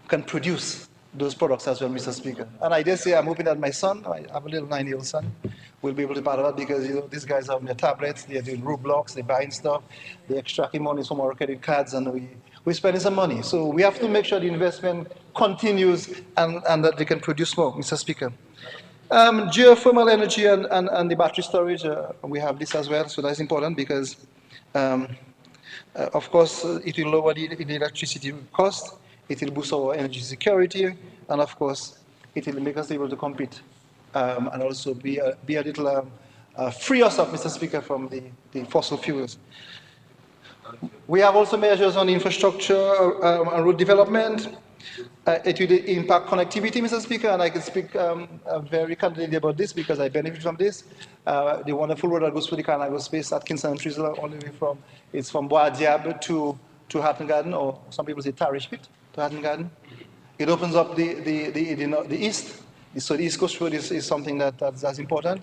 can produce those products as well, Mr. Speaker. And I dare say, I'm hoping that my son, I have a little 9-year-old son, will be able to be part of that, because these guys have their tablets, they're doing Roblox, they're buying stuff, they're extracting money from our credit cards, and we're spending some money. So we have to make sure the investment continues and that they can produce more, Mr. Speaker. Geothermal energy and the battery storage, we have this as well, so that's important because, of course, it will lower the electricity cost, it will boost our energy security, and of course, it will make us able to compete and also be a little free us up, Mr. Speaker, from the fossil fuels. We have also measures on infrastructure and road development. It will impact connectivity, Mr. Speaker, and I can speak very candidly about this because I benefit from this. The wonderful road that goes through the Carnago space at Kingston and Trizla, all the way it's from Bois Diable to Hatton Garden, or some people say Tarish Pit to Hatton Garden. It opens up the east. So the East Coast Road is something that's important.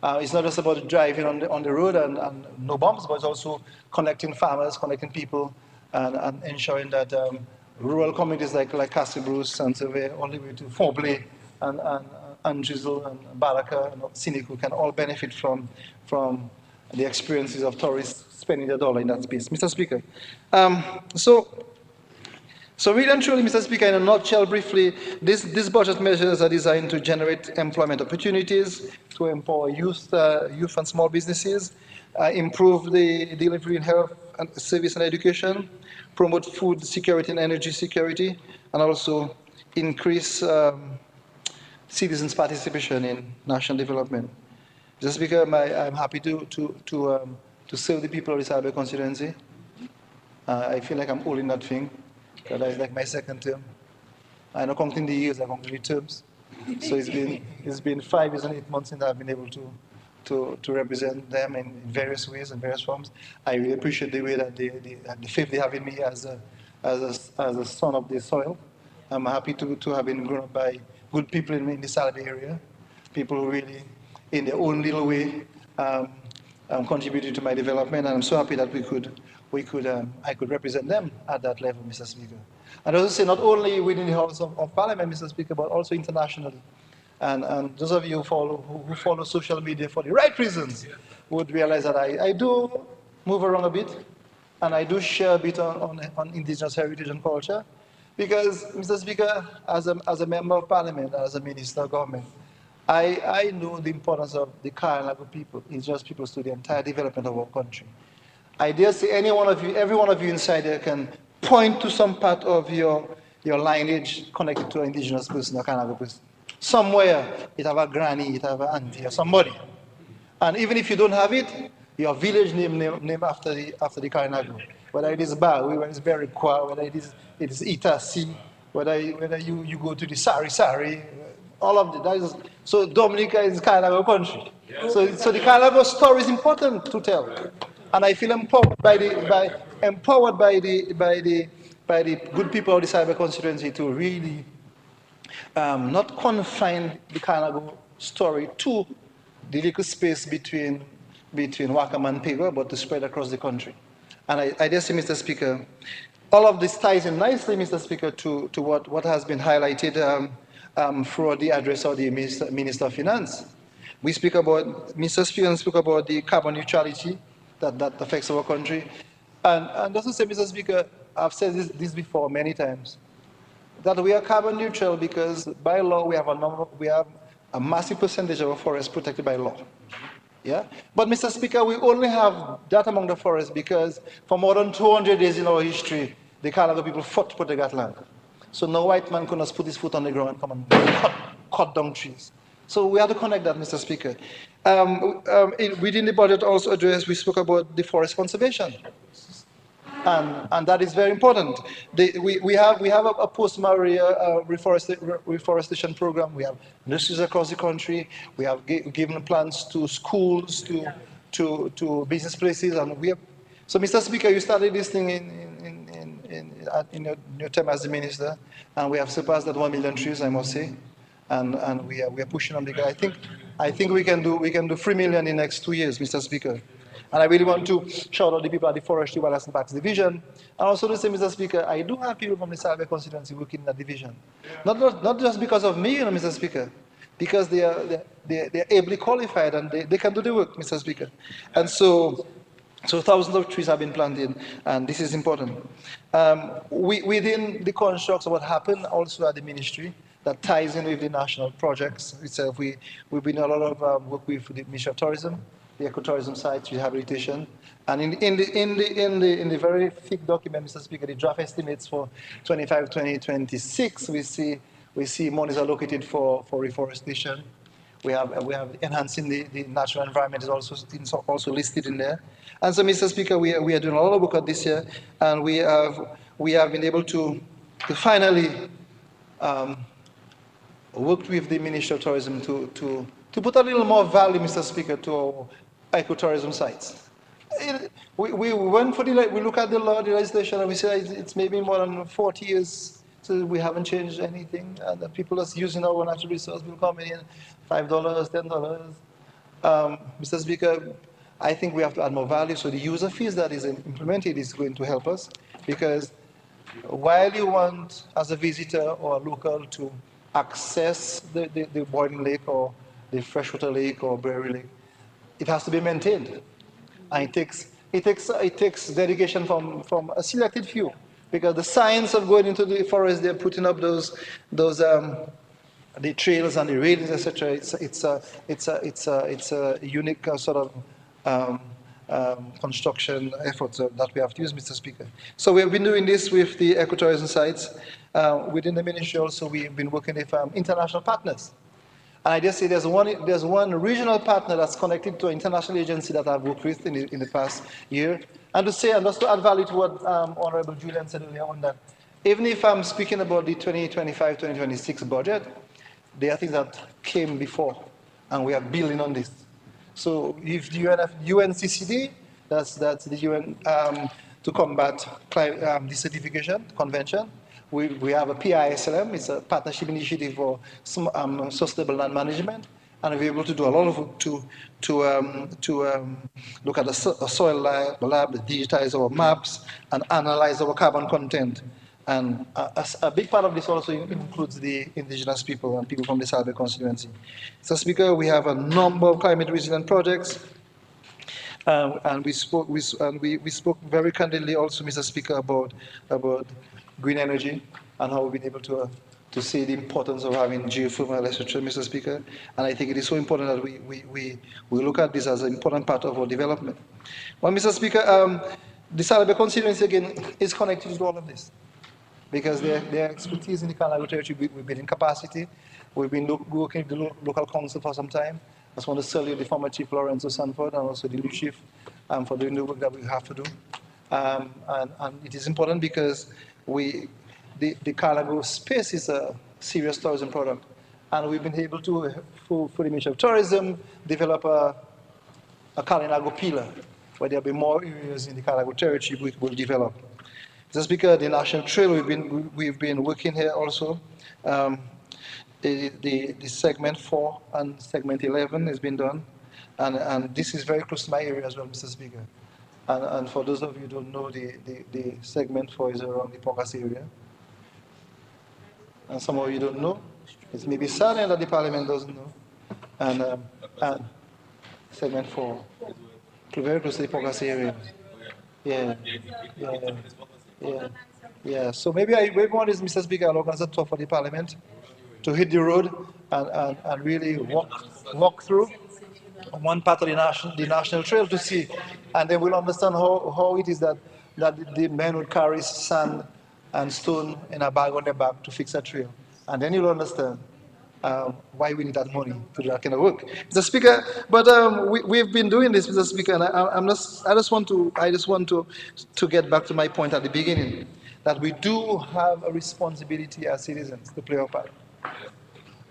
It's not just about driving on the road and no bumps, but it's also connecting farmers, connecting people, and ensuring that rural communities like Castle Bruce, Saint-Sever, all the way to Forblay and Drizzle and Baraka and Siniku can all benefit from the experiences of tourists spending their dollar in that space. Mr. Speaker, so really and truly, Mr. Speaker, in a nutshell, briefly, these budget measures are designed to generate employment opportunities, to empower youth and small businesses, improve the delivery in health service and education, promote food security and energy security, and also increase citizens' participation in national development. Just because I'm happy to serve the people of the Salsbury constituency. I feel like I'm old in that thing, because that's like my second term. I know counting the years, I count the terms. So it's been 5 years and 8 months since I've been able to represent them in various ways and various forms. I really appreciate the way that the faith they have in me as a son of the soil. I'm happy to have been grown up by good people in the Salsbury area, people who really, in their own little way, contributed to my development, and I'm so happy that I could represent them at that level, Mr. Speaker. And also say not only within the House of Parliament, Mr. Speaker, but also internationally. And those of you who follow social media for the right reasons would realize that I do move around a bit, and I do share a bit on indigenous heritage and culture, because, Mr. Speaker, as a member of Parliament, as a minister of government, I know the importance of the Karanago people, indigenous peoples, to the entire development of our country. I dare say every one of you inside there can point to some part of your lineage connected to an indigenous person, a Karanago person. Somewhere, it have a granny, it have an auntie, or somebody. And even if you don't have it, your village name after the Karanago. Whether it is Bawi, whether it's Berikwa, whether it is Itasi, whether you go to the Sari, all of that is, so Dominica is Karanago country. So the Karanago story is important to tell. And I feel empowered by the good people of the Salsbury constituency to really not confine the Karanago story to the little space between Wakam and Pego, but to spread across the country. And I dare say, Mr. Speaker, all of this ties in nicely, Mr. Speaker, to what has been highlighted through the address of the Minister of Finance. Mr. Speaker spoke about the carbon neutrality that affects our country. And just to say, Mr. Speaker, I've said this before many times, that we are carbon neutral because by law we have a massive percentage of our forests protected by law. Yeah? But Mr. Speaker, we only have that among the forests because for more than 200 years in our history, the Karanago people fought to protect that land. So no white man could not put his foot on the ground and come and cut down trees. So we have to connect that, Mr. Speaker. Within the budget also address, we spoke about the forest conservation. And that is very important. We have a post-Maria reforestation program. We have nurseries across the country. We have given plans to schools, to business places, and we have. So, Mr. Speaker, you started this thing in your term as the minister, and we have surpassed that 1 million trees, I must say, and we are pushing on the guy. I think we can do 3 million in the next 2 years, Mr. Speaker. And I really want to shout out the people at the Forestry Wildlife and Parks Division. And also to say, Mr. Speaker, I do have people from the Salsbury constituency working in that division. Not just because of me, Mr. Speaker, because they are ably qualified and they can do the work, Mr. Speaker. And so thousands of trees have been planted, and this is important. Within the constructs of what happened also at the ministry, that ties in with the national projects itself, we've been doing a lot of work with the Ministry of Tourism, the ecotourism sites, rehabilitation, and in the very thick document, Mr. Speaker, the draft estimates for 25-2026, we see monies allocated for reforestation. We have enhancing the natural environment is also listed in there. And so, Mr. Speaker, we are doing a lot of work this year, and we have been able to finally work with the Ministry of Tourism to put a little more value, Mr. Speaker, to our ecotourism sites. We went for we look at the law, the legislation, and we say it's maybe more than 40 years, so we haven't changed anything, and the people that's using our natural resource will come in $5, $10. Mr. Speaker, I think we have to add more value, so the user fees that is implemented is going to help us, because while you want, as a visitor or a local, to access the boiling lake or the freshwater lake or Brewery Lake, it has to be maintained, and it takes dedication from a selected few, because the science of going into the forest, they're putting up the trails and the railings, etc. It's a unique sort of construction efforts that we have to use, Mr. Speaker. So we have been doing this with the ecotourism sites. Within the ministry also, we've been working with international partners. And I just say there's one regional partner that's connected to an international agency that I've worked with in the past year. And to say, and just to add value to what Honorable Julian said earlier on, that even if I'm speaking about the 2025-2026 budget, there are things that came before, and we are building on this. So if the UNCCD, that's the UN to combat desertification convention. We have a PISLM, it's a partnership initiative for sustainable land management, and we're able to do a lot of work to look at the soil lab, digitize our maps, and analyze our carbon content. And a big part of this also includes the indigenous people and people from the Salsbury constituency. So, Speaker, we have a number of climate resilient projects. And we spoke very candidly also, Mr. Speaker, about green energy and how we've been able to see the importance of having geothermal, etc., Mr. Speaker. And I think it is so important that we look at this as an important part of our development. Well, Mr. Speaker, the Salsbury constituency again is connected to all of this, because their expertise in the Carnago territory, we've been in capacity. We've been working with the local council for some time. I just want to salute the former Chief Lorenzo Sanford and also the new chief for doing the work that we have to do. And it is important because the Carnago space is a serious tourism product. And we've been able to, for the Ministry of Tourism, develop a Carnago pillar, where there'll be more areas in the Carnago territory which will develop. Just because the National Trail, we've been working here also. The segment 4 and segment 11 has been done, and this is very close to my area as well, Mr. Speaker. And for those of you who don't know, the segment 4 is around the Pocas area. And some of you don't know. It's maybe sad that the Parliament doesn't know. And segment 4, very close to the Pocas area. Yeah. So maybe one is, Mr. Speaker, I'll organize a tour for the Parliament to hit the road and really walk through one part of the national trail to see, and then we'll understand how it is that the men would carry sand and stone in a bag on their back to fix a trail, and then you'll understand why we need that money to do that kind of work, Mr. Speaker. But we've been doing this, Mr. Speaker, and I just want to get back to my point at the beginning, that we do have a responsibility as citizens to play our part.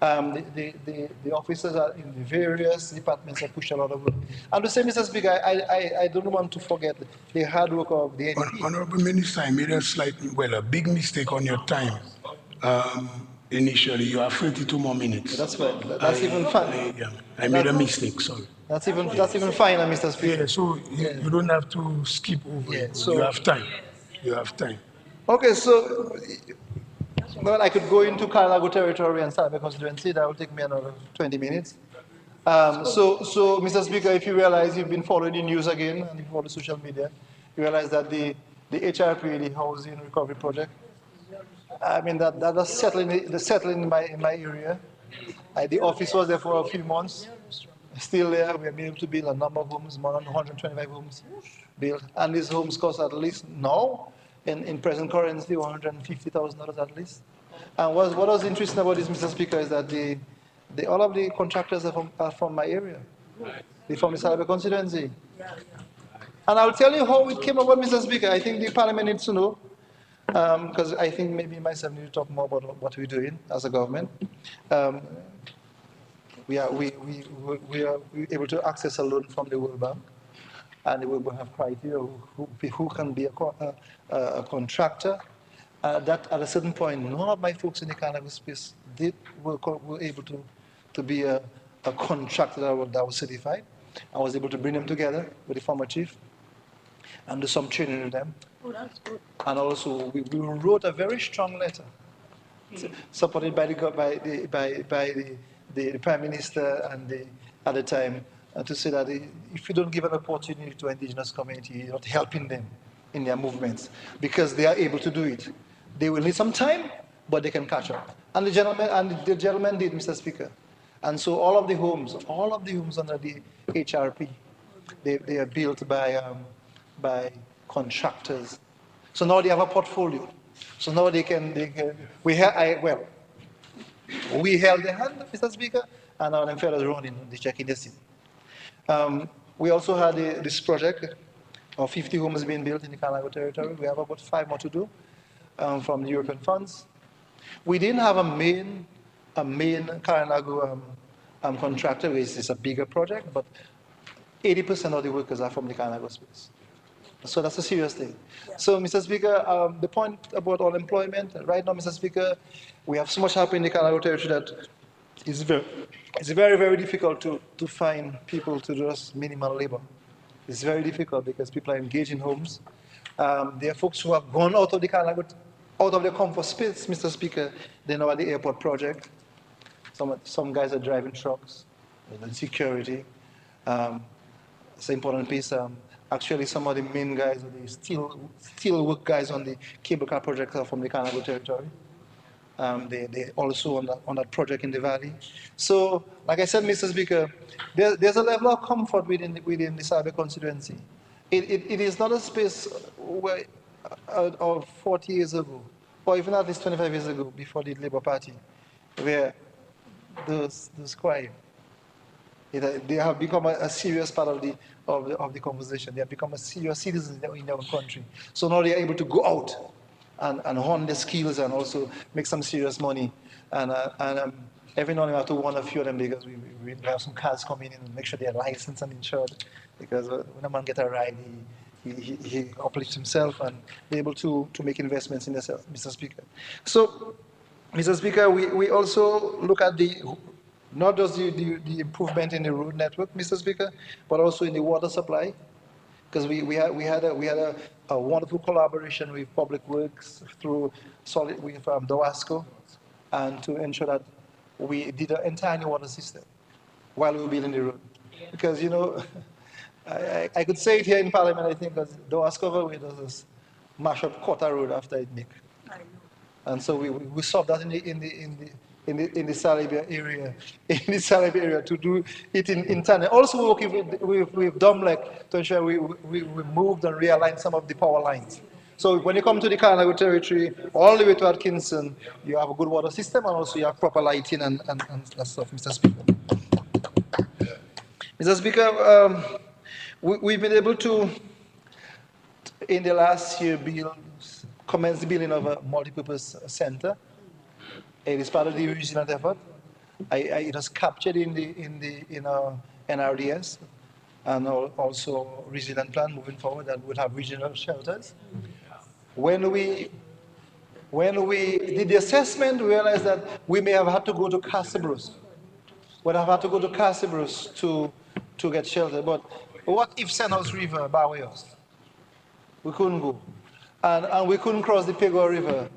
The officers are in the various departments have pushed a lot of work. And to say, Mr. Speaker, I don't want to forget the hard work of the NDP. Honorable Minister, I made a big mistake on your time. Initially, you have 32 more minutes. That's fine. That's even fine. I made a mistake, sorry. That's even fine, Mr. Speaker. Yeah, so you don't have to skip over. Yeah, so you have time. You have time. Okay, so well, I could go into Carnago territory and Salsbury constituency. That will take me another 20 minutes. So, Mr. Speaker, if you realize you've been following the news again and you follow social media, you realize that the HRP, the Housing Recovery Project, I mean that is settling in my area. The office was there for a few months. Still there, we have been able to build a number of homes, more than 125 homes built, and these homes cost at least now, in present currency, $150,000 at least. And what was interesting about this, Mr. Speaker, is that all of the contractors are from my area. They're from the Salsbury constituency. And I'll tell you how it came about, Mr. Speaker. I think the Parliament needs to know, because I think maybe myself need to talk more about what we're doing as a government. We are able to access a loan from the World Bank, and the World Bank have criteria who can be a contractor. That at a certain point, none of my folks in the Carnago space were able to be a contractor that was certified. I was able to bring them together with the former chief and do some training with them. Oh, that's good. And also, we wrote a very strong letter, supported by the Prime Minister and at the time, to say that if you don't give an opportunity to indigenous community, you're not helping them in their movements, because they are able to do it. They will need some time, but they can catch up. And the gentleman did, Mr. Speaker. And so all of the homes under the HRP they are built by contractors. So now they have a portfolio. So now they can we held the hand, Mr. Speaker, and now them fellows running, they checking the city. We also had this project of 50 homes being built in the Carnago territory. We have about 5 more to do from the European funds. We didn't have a main Carnago contractor, which is a bigger project, but 80% of the workers are from the Carnago space. So that's a serious thing. So, Mr. Speaker, the point about unemployment, right now, Mr. Speaker, we have so much happening in the Carnago territory that it's very, very difficult to find people to do just minimal labor. It's very difficult because people are engaged in homes. There are folks who have gone out of the Carnago, out of their comfort space, Mr. Speaker. They're now at the airport project. Some guys are driving trucks, and security. It's an important piece. Actually, some of the main guys, the steel work guys on the cable car project are from the Carnago territory. They also on that project in the valley. So, like I said, Mr. Speaker, there's a level of comfort within the Salsbury constituency. It is not a space where, of 40 years ago, or even at least 25 years ago, before the Labour Party, where those quiet. They have become a serious part of the conversation. They have become a serious citizen in their own country. So now they are able to go out and hone their skills and also make some serious money. And every now and then we have to warn a few of them because we have some cars coming in and make sure they are licensed and insured. Because when a man gets a ride, he uplifts himself and be able to make investments in himself, Mr. Speaker. So, Mr. Speaker, we also look at not just the improvement in the road network, Mr. Speaker, but also in the water supply, because we had a wonderful collaboration with Public Works with DOASCO, and to ensure that we did an entire new water system while we were building the road. Because, you know, I could say it here in Parliament, I think, because DOASCO does this mash up Quarter Road after it nick. And so we solved that in the Salsbury area, to do it in tandem. Also working with DOMLEC to ensure we moved and realigned some of the power lines. So when you come to the Carnago territory, all the way to Atkinson, you have a good water system and also you have proper lighting and that stuff, Mr. Speaker. Mr. Speaker, we've been able to, in the last year, commence the building of a multipurpose center. It is part of the regional effort. It was captured in our NRDS and also regional plan moving forward that would have regional shelters. When we did the assessment, we realized that we may have had to go to Castlebrus. We'd have had to go to Castlebrus to get shelter. But what if Senhouse River barred us? We couldn't go. And we couldn't cross the Pegor River.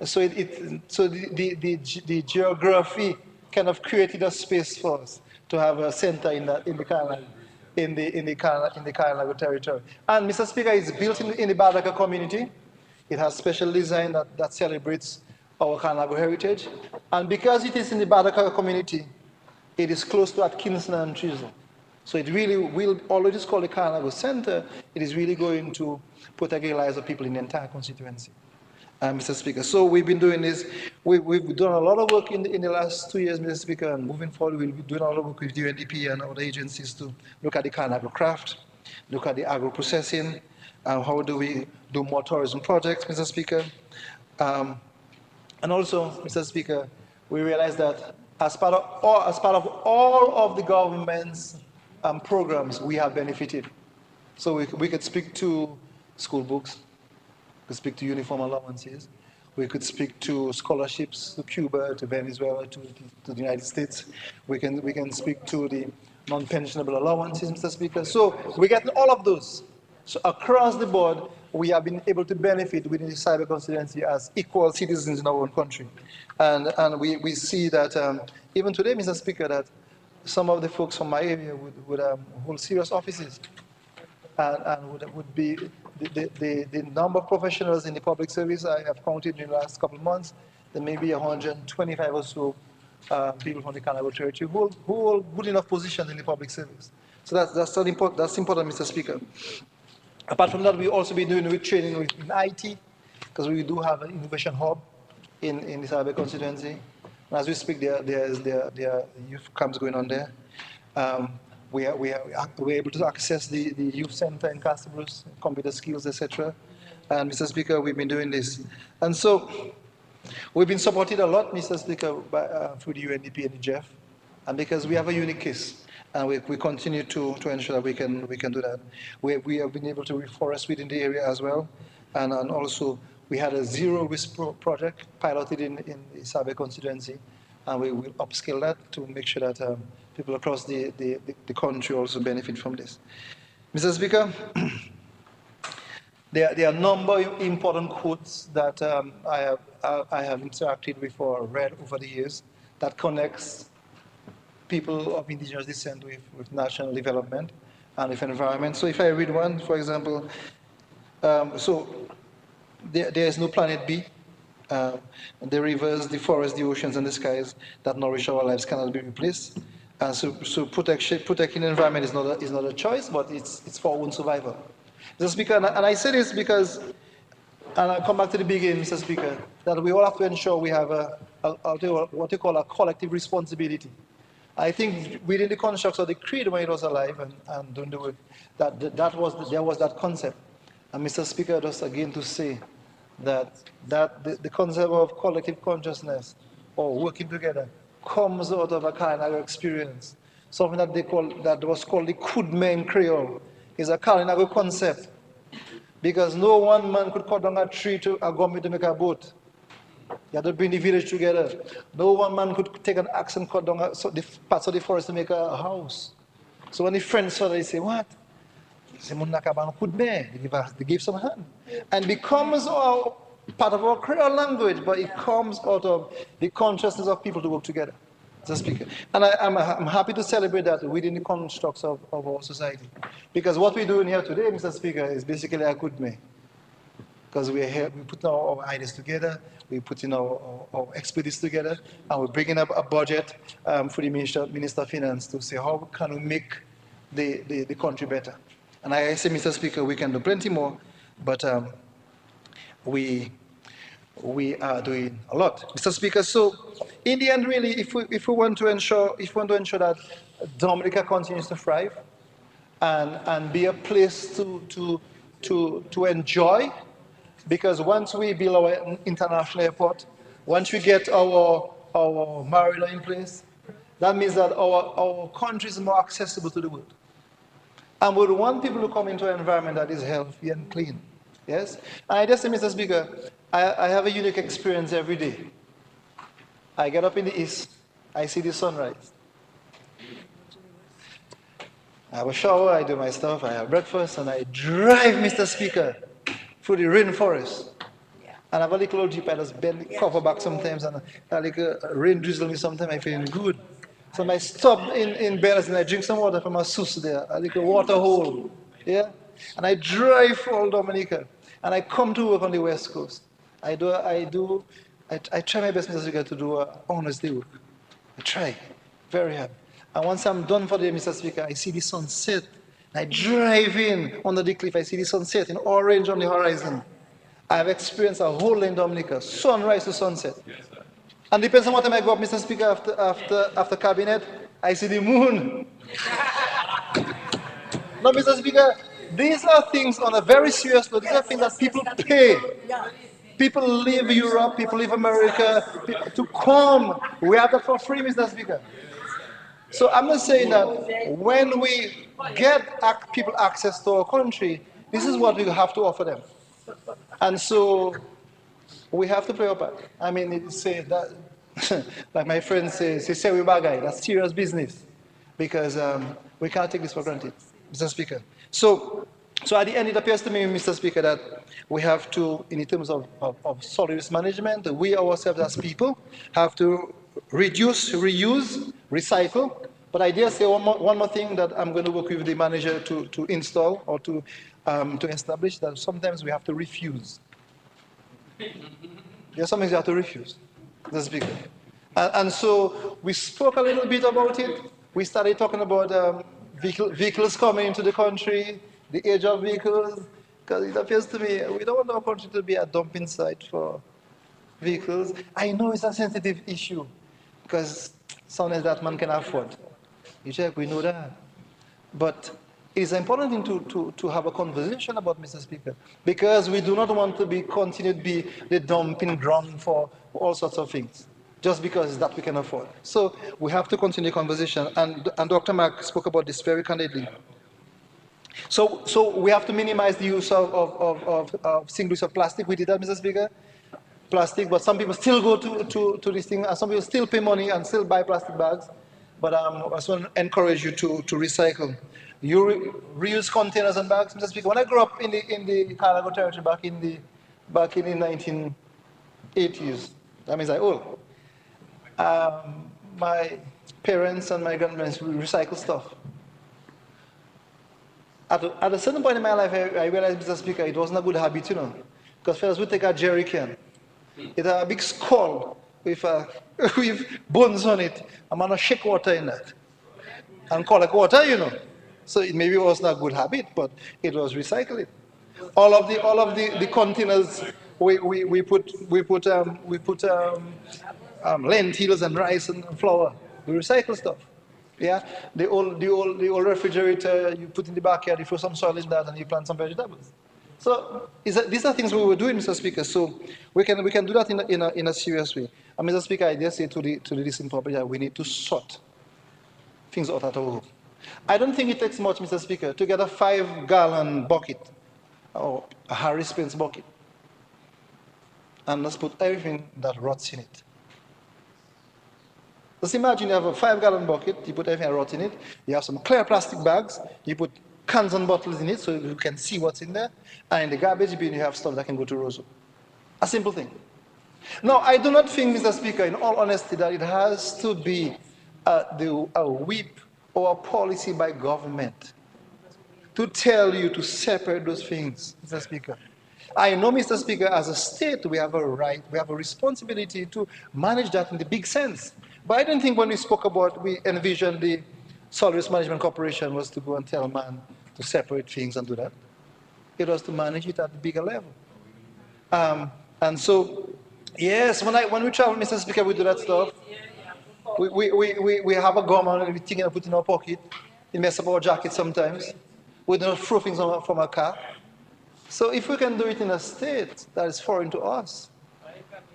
So the geography kind of created a space for us to have a center in the Carnago territory. And Mr. Speaker, it's built in the Badaka community. It has special design that celebrates our Carnago heritage. And because it is in the Badaka community, it is close to Atkinson and Chisel. So it really will, although it is called the Carnago Center, it is really going to protect the lives of people in the entire constituency. Mr. Speaker. So we've been doing this. We've done a lot of work in the last 2 years, Mr. Speaker, and moving forward, we'll be doing a lot of work with UNDP and other agencies to look at the Carnago craft, look at the agro-processing, how do we do more tourism projects, Mr. Speaker. And also, Mr. Speaker, we realize that as part of all of the government's programs, we have benefited. So we could speak to school books, we could speak to uniform allowances, we could speak to scholarships to Cuba, to Venezuela, to the United States. We can speak to the non-pensionable allowances, Mr. Speaker. So we get all of those. So across the board, we have been able to benefit within the Salsbury constituency as equal citizens in our own country. And we see that even today, Mr. Speaker, that some of the folks from my area would hold serious offices and would be the number of professionals in the public service I have counted in the last couple of months. There may be 125 or so people from the Carnago territory who hold good enough positions in the public service. So that's important, Mr. Speaker. Apart from that, we also be doing with training in IT, because we do have an innovation hub in the Salsbury constituency. And as we speak, there are youth camps going on there. We're able to access the youth center in Castlebrooks, computer skills, etc. And Mr. Speaker, we've been doing this. And so we've been supported a lot, Mr. Speaker, through the UNDP and the Jeff, and because we have a unique case. And we continue to ensure that we can do that. We have been able to reforest within the area as well. And also, we had a zero risk project piloted in the Salsbury constituency. And we will upscale that to make sure that people across the country also benefit from this. Mr. Speaker, there are a number of important quotes that I have interacted with or read over the years that connects people of indigenous descent with national development and with environment. So if I read one, for example, so there is no planet B. The rivers, the forests, the oceans, and the skies that nourish our lives cannot be replaced. So protecting the environment is not a choice, but it's for our own survival. Mr. Speaker, and I say this because, and I'll come back to the beginning, Mr. Speaker, that we all have to ensure we have what you call a collective responsibility. I think within the constructs of the creed when it was alive and don't do it, there was that concept. And Mr. Speaker, just again to say that the concept of collective consciousness or working together comes out of a Kalinago experience. Something that was called the Kudme in Creole is a Kalinago concept. Because no one man could cut down a tree to a gummy to make a boat. You had to bring the village together. No one man could take an axe and cut down the parts of the forest to make a house. So when the friends saw that, they say, what? They say, they give some hand. And becomes part of our Creole language, but it comes out of the consciousness of people to work together. Mr. Speaker. And I'm happy to celebrate that within the constructs of our society. Because what we're doing here today, Mr. Speaker, is basically a good me. Because we're here, we put our ideas together, we put in our expertise together, and we're bringing up a budget for the Minister of Finance to say how can we make the country better. And I say, Mr. Speaker, we can do plenty more, but we are doing a lot, Mr. Speaker. So, in the end, really, if we want to ensure that Dominica continues to thrive and be a place to enjoy. Because once we build our international airport, once we get our marina in place, that means that our country is more accessible to the world. And we want people to come into an environment that is healthy and clean. Yes? And I just say, Mr. Speaker, I have a unique experience every day. I get up in the east, I see the sunrise. I have a shower, I do my stuff, I have breakfast, and I drive, Mr. Speaker, through the rainforest. And I have a little old jeep, I just bend the cover back sometimes, and a little rain drizzle me sometimes, I feel good. So I stop in Bellas and I drink some water from a source there, a little water hole. Yeah? And I drive through all Dominica, and I come to work on the West Coast. I try my best, Mr. Speaker, to do honest work. I try, very hard. And once I'm done for the day, Mr. Speaker, I see the sunset. I drive in under the cliff, I see the sunset in orange on the horizon. I've experienced a whole in Dominica, sunrise to sunset. Yes, and depends on what time I go up, Mr. Speaker, after cabinet, I see the moon. No, Mr. Speaker, these are things on a very serious note. These are things that people pay. People leave Europe, people leave America to come. We have that for free, Mr. Speaker. So I'm not saying that when we get people access to our country, this is what we have to offer them. And so we have to play our part. I mean, it's say that, like my friend says, say we bagay, that's serious business. Because we can't take this for granted, Mr. Speaker. So at the end, it appears to me, Mr. Speaker, that we have to, in terms of solid waste management, we ourselves as people have to reduce, reuse, recycle. But I dare say one more thing that I'm going to work with the manager to install or to establish, that sometimes we have to refuse. There's something you have to refuse, Mr. Speaker. And so we spoke a little bit about it. We started talking about vehicles coming into the country, the age of vehicles, because it appears to me we don't want our country to be a dumping site for vehicles. I know it's a sensitive issue because something that man can afford. You check, we know that. But it is important thing to have a conversation about, Mr. Speaker, because we do not want to continue to be the dumping ground for all sorts of things, just because that we can afford. So we have to continue the conversation, and Dr. Mark spoke about this very candidly. So we have to minimize the use of single-use of plastic. We did that, Mr. Speaker. Plastic, but some people still go to this thing, and some people still pay money and still buy plastic bags. But I just want to encourage you to recycle. You reuse containers and bags, Mr. Speaker. When I grew up in the Carlago territory back in the 1980s, that means I old. My parents and my grandparents would recycle stuff. At a certain point in my life, I realized, Mr. Speaker, it wasn't a good habit, you know, because fellas would take a jerry can. It had a big skull with bones on it. I'm gonna shake water in that and collect water, you know. So it maybe was not a good habit, but it was recycling. All of the containers we put lentils and rice and flour. We recycle stuff. Yeah, the old refrigerator you put in the backyard, you throw some soil in that, and you plant some vegetables. So these are things we were doing, Mr. Speaker. So we can do that in a serious way. And Mr. Speaker, I dare say to the listening public that we need to sort things out at our home. I don't think it takes much, Mr. Speaker, to get a 5-gallon bucket or a Harris Spence bucket, and let's put everything that rots in it. Just imagine you have a 5-gallon bucket, you put everything that rots in it, you have some clear plastic bags, you put cans and bottles in it so you can see what's in there, and in the garbage bin you have stuff that can go to Roseau. A simple thing. Now, I do not think, Mr. Speaker, in all honesty, that it has to be a whip or a policy by government to tell you to separate those things, Mr. Speaker. I know, Mr. Speaker, as a state, we have a right, we have a responsibility to manage that in the big sense. But I don't think when we spoke about, we envisioned the Solid Waste Management Corporation was to go and tell man to separate things and do that. It was to manage it at the bigger level. And so, yes, when we travel, Mr. Speaker, we do that stuff. We have a gum and everything and put in our pocket. We mess up our jacket sometimes. We don't throw things from our car. So if we can do it in a state that is foreign to us,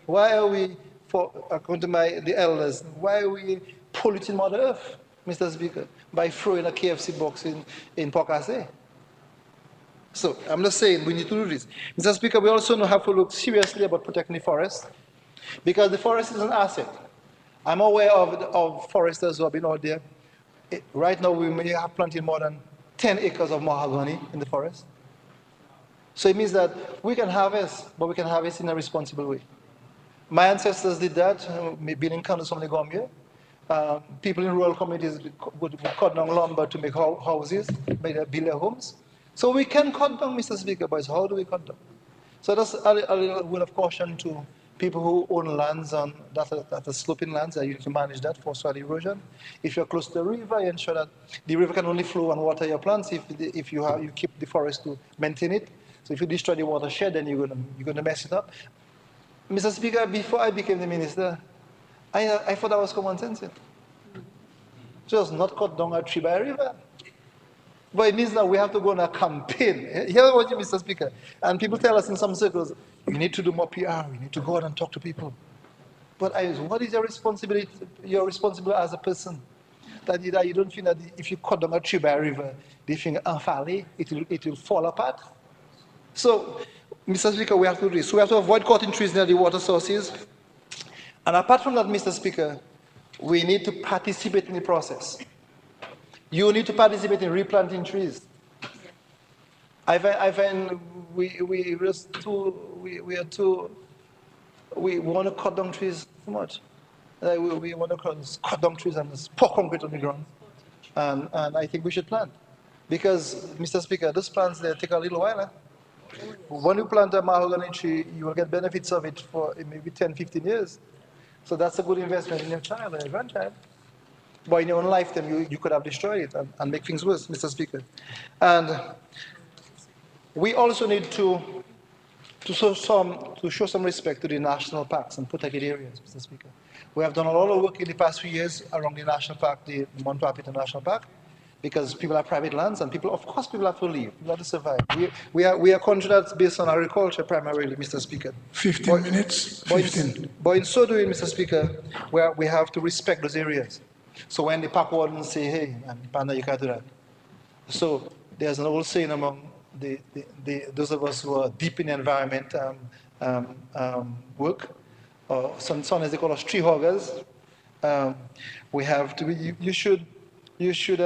why are we, according to the elders, why are we polluting Mother Earth, Mr. Speaker, by throwing a KFC box in Pocasset? So I'm just saying we need to do this. Mr. Speaker, we also have to look seriously about protecting the forest, because the forest is an asset. I'm aware of foresters who have been out there. Right now we may have planted more than 10 acres of mahogany in the forest. So it means that we can harvest, but we can harvest in a responsible way. My ancestors did that, building canoes from the Gambia. People in rural communities would cut down lumber to make houses, build their homes. So we can cut down, Mr. Speaker, but how do we cut down? So that's a little word of caution to people who own lands that are sloping lands. You need to manage that for soil erosion. If you're close to the river, you ensure that the river can only flow and water your plants if you keep the forest to maintain it. So if you destroy the watershed, then you're going to mess it up. Mr. Speaker, before I became the minister, I thought that was common sense. Just not cut down a tree by a river. But it means that we have to go on a campaign. Here's what you, Mr. Speaker. And people tell us in some circles, you need to do more PR, you need to go out and talk to people. But what is your responsibility? You're responsible as a person. That you don't think that if you cut down a tree by a river, they think, it will fall apart. So, Mr. Speaker, we have to do this. We have to avoid cutting trees near the water sources. And apart from that, Mr. Speaker, we need to participate in the process. You need to participate in replanting trees. I find we want to cut down trees too much. We want to cut down trees and just pour concrete on the ground. And I think we should plant. Because, Mr. Speaker, those plants, they take a little while. When you plant a mahogany tree, you will get benefits of it for maybe 10, 15 years. So that's a good investment in your child or your grandchild. But in your own lifetime, you could have destroyed it and make things worse, Mr. Speaker. And we also need to show some respect to the national parks and protected areas, Mr. Speaker. We have done a lot of work in the past few years around the national park, the Mount Wapita National Park, because people have private lands and people, of course, people have to live, people have to survive. We are a country that's based on agriculture primarily, Mr. Speaker. 15 minutes, 15. But in so doing, Mr. Speaker, we have to respect those areas. So when the park wardens say, hey, Panda, you can't do that. So there's an old saying among those of us who are deep in the environment work, or sometimes they call us tree hoggers. We have to be, you should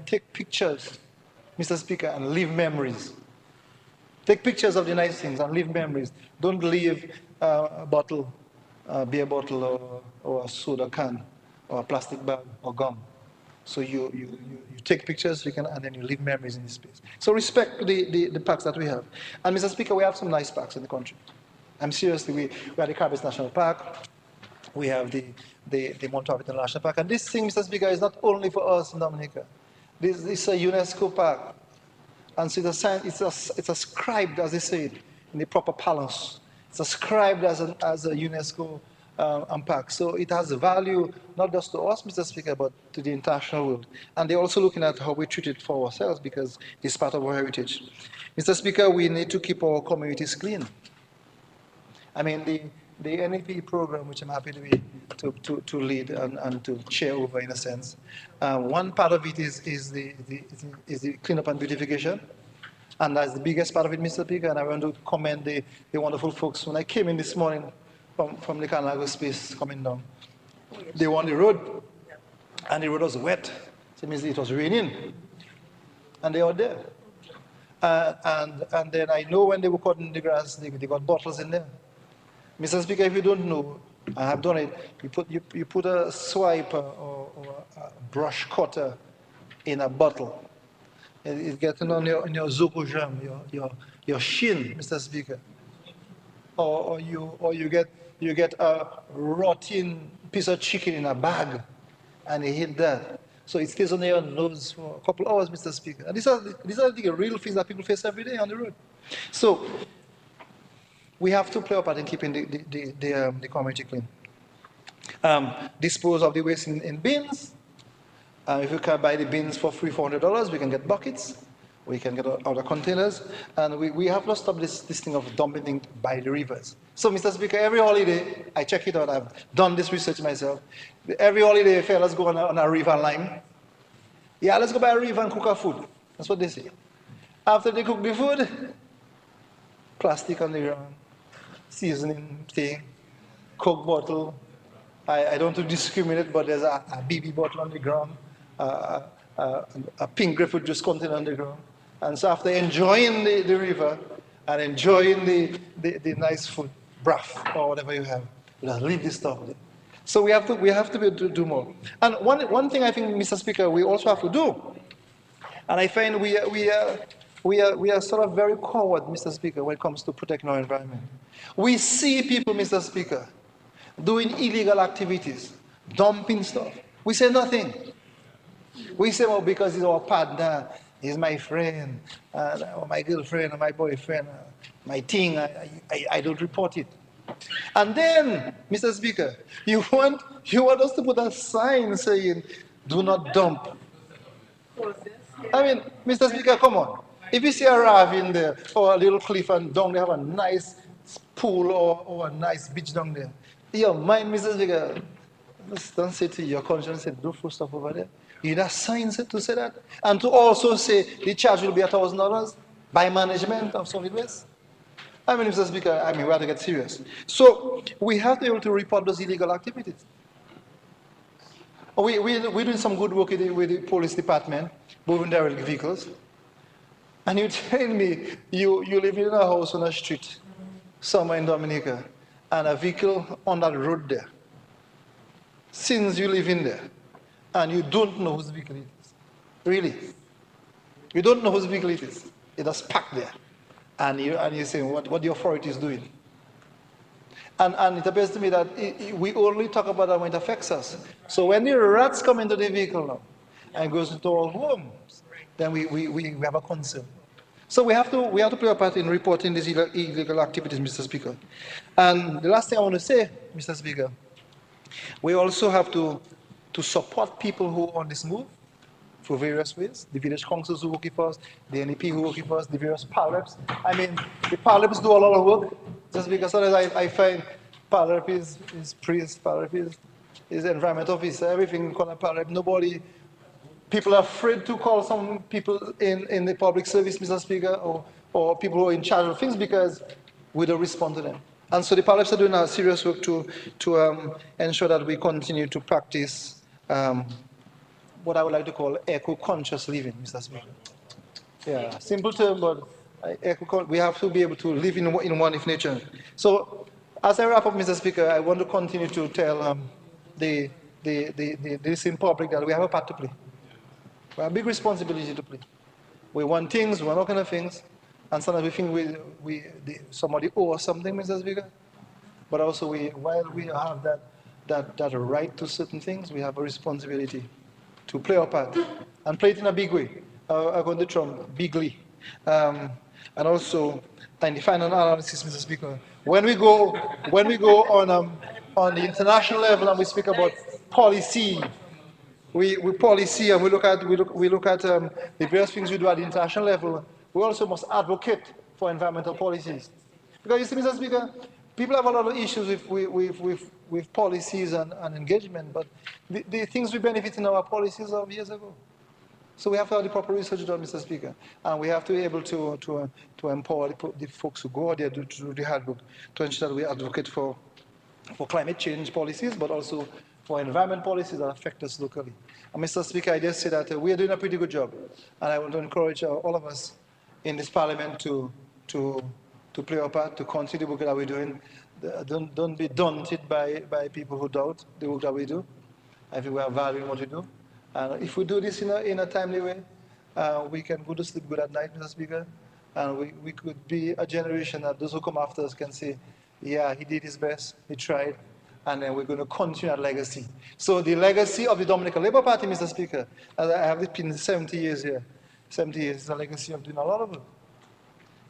take pictures, Mr. Speaker, and leave memories. Take pictures of the nice things and leave memories. Don't leave a bottle, a beer bottle or a soda can or a plastic bag or gum. So you take pictures, and then you leave memories in this space. So respect the parks that we have. And Mr. Speaker, we have some nice parks in the country. I'm seriously, we have the Caribbean National Park, we have the Mount Wapita National Park. And this thing, Mr. Speaker, is not only for us in Dominica. This is a UNESCO park. And so it's ascribed, as they say, in the proper parlance. It's ascribed as a UNESCO park. So it has value not just to us, Mr. Speaker, but to the international world. And they're also looking at how we treat it for ourselves because it's part of our heritage. Mr. Speaker, we need to keep our communities clean. I mean, the NEP program, which I'm happy to lead and to chair over in a sense, one part of it is the cleanup and beautification. And that's the biggest part of it, Mr. Speaker, and I want to commend the wonderful folks. When I came in this morning from the Canalago space coming down, they were on the road, and the road was wet. So it means it was raining, and they were there. And then I know when they were cutting the grass, they got bottles in there. Mr. Speaker, if you don't know, I have done it, you put a swiper or a brush cutter in a bottle. It's getting on your zoko jam, your shin, Mr. Speaker. Or you get a rotten piece of chicken in a bag, and you hit that. So it stays on your nose for a couple of hours, Mr. Speaker. And these are the real things that people face every day on the road. So we have to play a part in keeping the community clean. Dispose of the waste in bins. If you can buy the bins for free, $400, we can get buckets. We can get other containers. And we have to stop this thing of dumping by the rivers. So, Mr. Speaker, every holiday, I check it out. I've done this research myself. Every holiday, fellas go on a river line. Yeah, let's go by a river and cook our food. That's what they say. After they cook the food, plastic on the ground, seasoning thing, Coke bottle. I don't want to discriminate, but there's a BB bottle on the ground, a pink grapefruit juice container on the ground. And so after enjoying the river and enjoying the nice food, broth or whatever you have, you just leave this stuff there. So we have to be able to do more. And one thing I think, Mr. Speaker, we also have to do, and I find we are sort of very coward, Mr. Speaker, when it comes to protecting our environment. We see people, Mr. Speaker, doing illegal activities, dumping stuff. We say nothing. We say, well, because he's our partner, he's my friend, or my girlfriend, or my boyfriend, my thing, I don't report it. And then, Mr. Speaker, you want us to put a sign saying, do not dump. I mean, Mr. Speaker, come on. If you see a ravine there, or a little cliff, and down there have a nice pool or a nice beach down there, your mind, Mr. Speaker, don't say to your conscience, say, don't throw stuff over there. You need a sign to say that. And to also say the charge will be $1,000 by management of solid waste. I mean, Mr. Speaker, we have to get serious. So we have to be able to report those illegal activities. We're doing some good work with the police department, moving derelict vehicles. And you tell me you live in a house on a street somewhere in Dominica, and a vehicle on that road there. Since you live in there, and you don't know whose vehicle it is. Really. You don't know whose vehicle it is. It is parked there. And you're saying, what the authority is doing. And it appears to me that we only talk about that when it affects us. So when the rats come into the vehicle now and goes into our homes, then we have a concern. So we have to play a part in reporting these illegal activities, Mr. Speaker. And the last thing I want to say, Mr. Speaker, we also have to support people who are on this move for various ways. The village councils who work for us, the NEP who work for us, the various PALREPs. I mean, the PALREPs do a lot of work, just because sometimes I find PALREP is priest, PALREP is environment officer, everything called a PALREP. Nobody, people are afraid to call some people in the public service, Mr. Speaker, or people who are in charge of things because we don't respond to them. And so the PALREPs are doing a serious work to ensure that we continue to practice what I would like to call eco-conscious living, Mr. Speaker. Yeah, simple term, but we have to be able to live in one with nature. So, as I wrap up, Mr. Speaker, I want to continue to tell the listening public that we have a part to play. We have a big responsibility to play. We want things, we want all kind of things, and sometimes we think somebody owes something, Mr. Speaker. But also, while we have that right to certain things, we have a responsibility to play our part and play it in a big way. I'm going to Trump bigly. And also, in the final analysis, Mr. Speaker, when we go on the international level and we speak about policy, we policy and we look at the various things we do at the international level. We also must advocate for environmental policies, because you see, Mr. Speaker, people have a lot of issues with policies and engagement, but the things we benefit in our policies of years ago. So we have to have the proper research done, Mr. Speaker, and we have to be able to empower the folks who go out there to do the hard work to ensure that we advocate for climate change policies, but also for environment policies that affect us locally. And Mr. Speaker, I just say that we are doing a pretty good job, and I want to encourage all of us in this Parliament to play our part, to continue the work that we're doing. Don't be daunted by people who doubt the work that we do. I think we are valuing what we do. And if we do this in a timely way, we can go to sleep good at night, Mr. Speaker. And we could be a generation that those who come after us can say, yeah, he did his best, he tried, and then we're going to continue that legacy. So the legacy of the Dominican Labour Party, Mr. Speaker, as I have been 70 years here, 70 years is a legacy of doing a lot of work.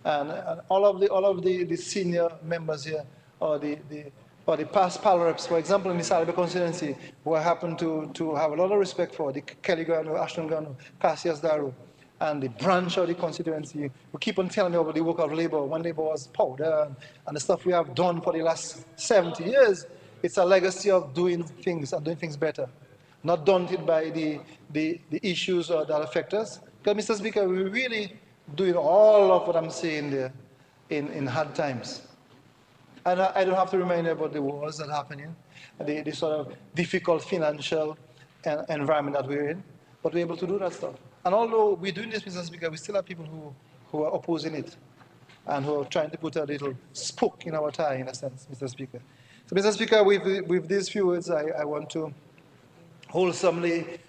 And all of the senior members here, or the past PALREPs, for example, in the Salsbury Constituency, who I happen to have a lot of respect for, the Kelly Grano, Ashton Grano, Cassius Darrow, and the branch of the constituency, who keep on telling me about the work of Labour, when Labour was powder, and the stuff we have done for the last 70 years. It's a legacy of doing things and doing things better, not daunted by the issues that affect us. Because, Mr. Speaker, we're really doing all of what I'm saying there in hard times. And I don't have to remind you about the wars that are happening, the sort of difficult financial environment that we're in, but we're able to do that stuff. And although we're doing this, Mr. Speaker, we still have people who are opposing it and who are trying to put a little spook in our tie, in a sense, Mr. Speaker. So, Mr. Speaker, with these few words, I want to wholesomely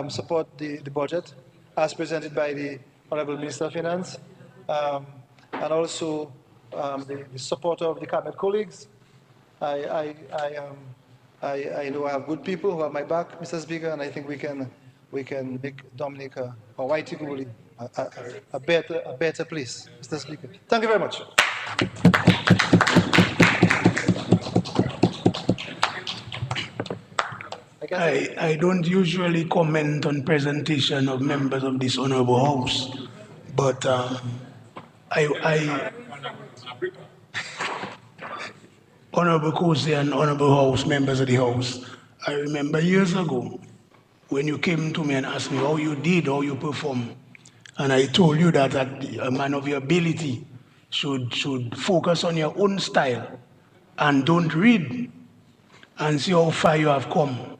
support the budget as presented by the Honourable Minister of Finance, and also the support of the cabinet colleagues. I know I have good people who have my back, Mr. Speaker, and I think we can make Dominic or Whitey a better place, Mr. Speaker. Thank you very much. I don't usually comment on presentation of members of this honorable house, but Honorable Kosi and honorable house members of the house, I remember years ago when you came to me and asked me how you did, how you performed, and I told you that a man of your ability should focus on your own style and don't read and see how far you have come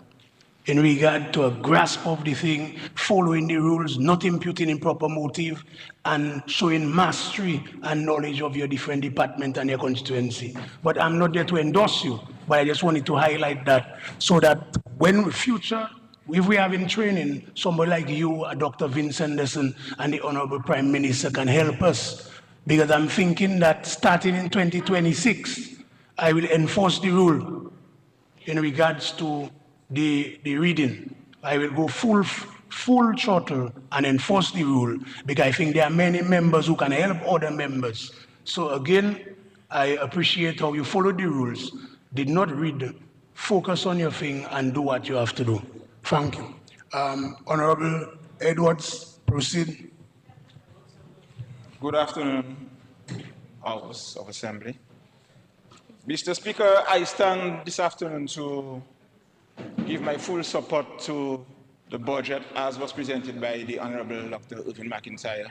in regard to a grasp of the thing, following the rules, not imputing improper motive, and showing mastery and knowledge of your different department and your constituency. But I'm not there to endorse you, but I just wanted to highlight that so that when future, if we have in training, somebody like you, Dr. Vince Henderson, and the Honorable Prime Minister can help us, because I'm thinking that starting in 2026, I will enforce the rule in regards to the reading. I will go full throttle and enforce the rule because I think there are many members who can help other members. So again, I appreciate how you follow the rules, did not read, focus on your thing and do what you have to do. Thank you. Honorable Edwards, proceed. Good afternoon, House of Assembly. Mr. Speaker, I stand this afternoon to give my full support to the budget as was presented by the Honorable Dr. Irvin McIntyre.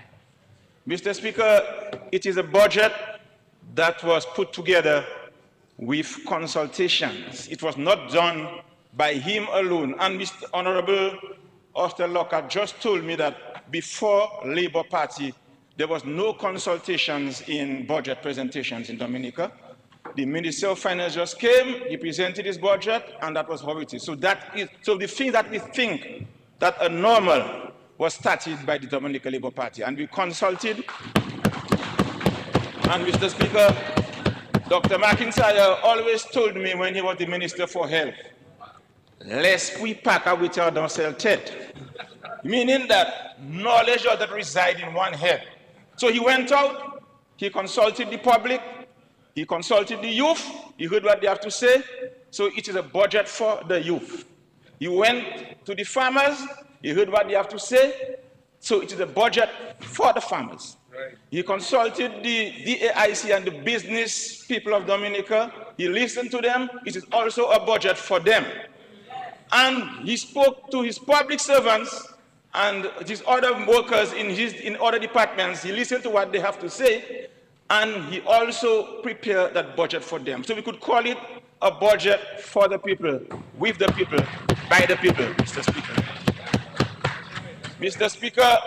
Mr. Speaker, it is a budget that was put together with consultations. It was not done by him alone. And Mr. Honorable Oster Lockhart just told me that before Labour Party, there was no consultations in budget presentations in Dominica. The Minister of Finance just came, he presented his budget, and that was how it is. So the thing that we think that are normal was started by the Dominica Labour Party, and we consulted. And Mr. Speaker, Dr. McIntyre always told me when he was the Minister for Health, lest we pack out with our don't sell tete, meaning that knowledge doesn't reside in one head. So he went out, he consulted the public, he consulted the youth, he heard what they have to say, so it is a budget for the youth. He went to the farmers, he heard what they have to say, so it is a budget for the farmers. Right. He consulted the DAIC and the business people of Dominica, he listened to them, it is also a budget for them. And he spoke to his public servants and his other workers in other departments, he listened to what they have to say, and he also prepared that budget for them. So we could call it a budget for the people, with the people, by the people, Mr. Speaker. Mr. Speaker,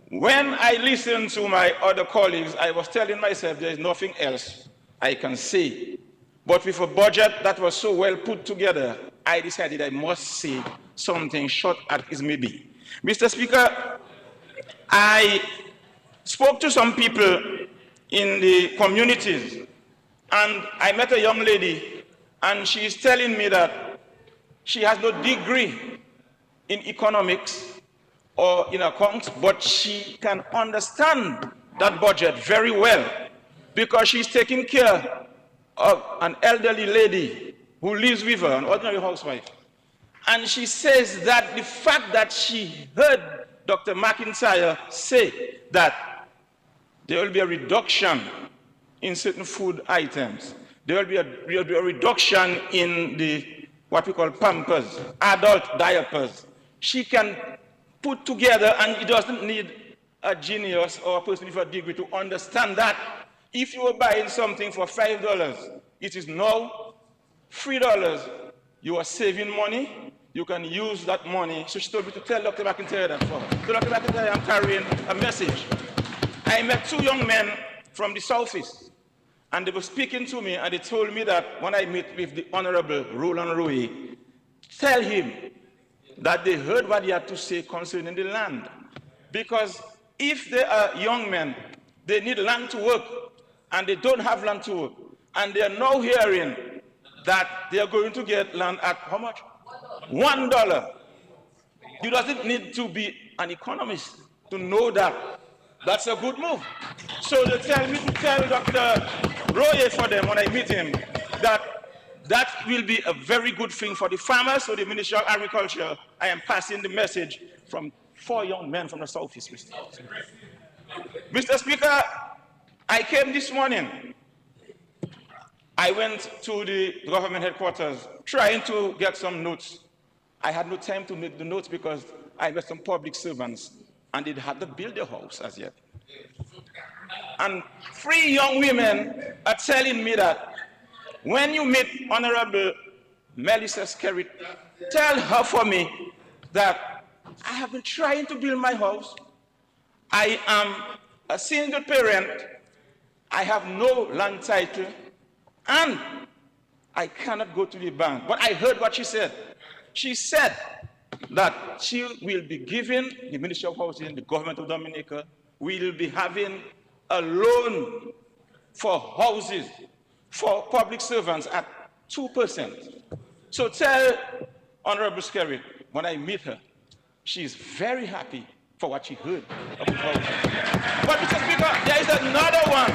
when I listened to my other colleagues, I was telling myself there is nothing else I can say. But with a budget that was so well put together, I decided I must say something short as it may be. Mr. Speaker, I spoke to some people in the communities, and I met a young lady, and she is telling me that she has no degree in economics or in accounts, but she can understand that budget very well because she's taking care of an elderly lady who lives with her, an ordinary housewife. And she says that the fact that she heard Dr. McIntyre say that there will be a reduction in certain food items, there will be a reduction in the what we call Pampers, adult diapers, she can put together, and it doesn't need a genius or a person with a degree to understand that if you were buying something for $5, it is now $3. You are saving money. You can use that money. So she told me to tell Dr. McIntyre that for her. So Dr. McIntyre, I'm carrying a message. I met two young men from the Southeast, and they were speaking to me, and they told me that when I meet with the Honorable Roland Rui, tell him that they heard what he had to say concerning the land. Because if they are young men, they need land to work, and they don't have land to work, and they are now hearing that they are going to get land at how much? $1. You doesn't need to be an economist to know that that's a good move. So they tell me to tell Dr. Roye for them when I meet him that that will be a very good thing for the farmers. So the Ministry of Agriculture, I am passing the message from 4 young men from the Southeast. Mr. Speaker, I came this morning. I went to the government headquarters trying to get some notes. I had no time to make the notes because I met some public servants and they had to build their house as yet. And 3 young women are telling me that when you meet Honorable Melissa Skerrit, tell her for me that I have been trying to build my house. I am a single parent. I have no land title, and I cannot go to the bank. But I heard what she said. She said that she will be giving the Ministry of Housing, the government of Dominica, will be having a loan for houses for public servants at 2%. So tell Honorable Skerrit, when I meet her, she is very happy for what she heard of the vote. But Mr. Speaker, there is another one.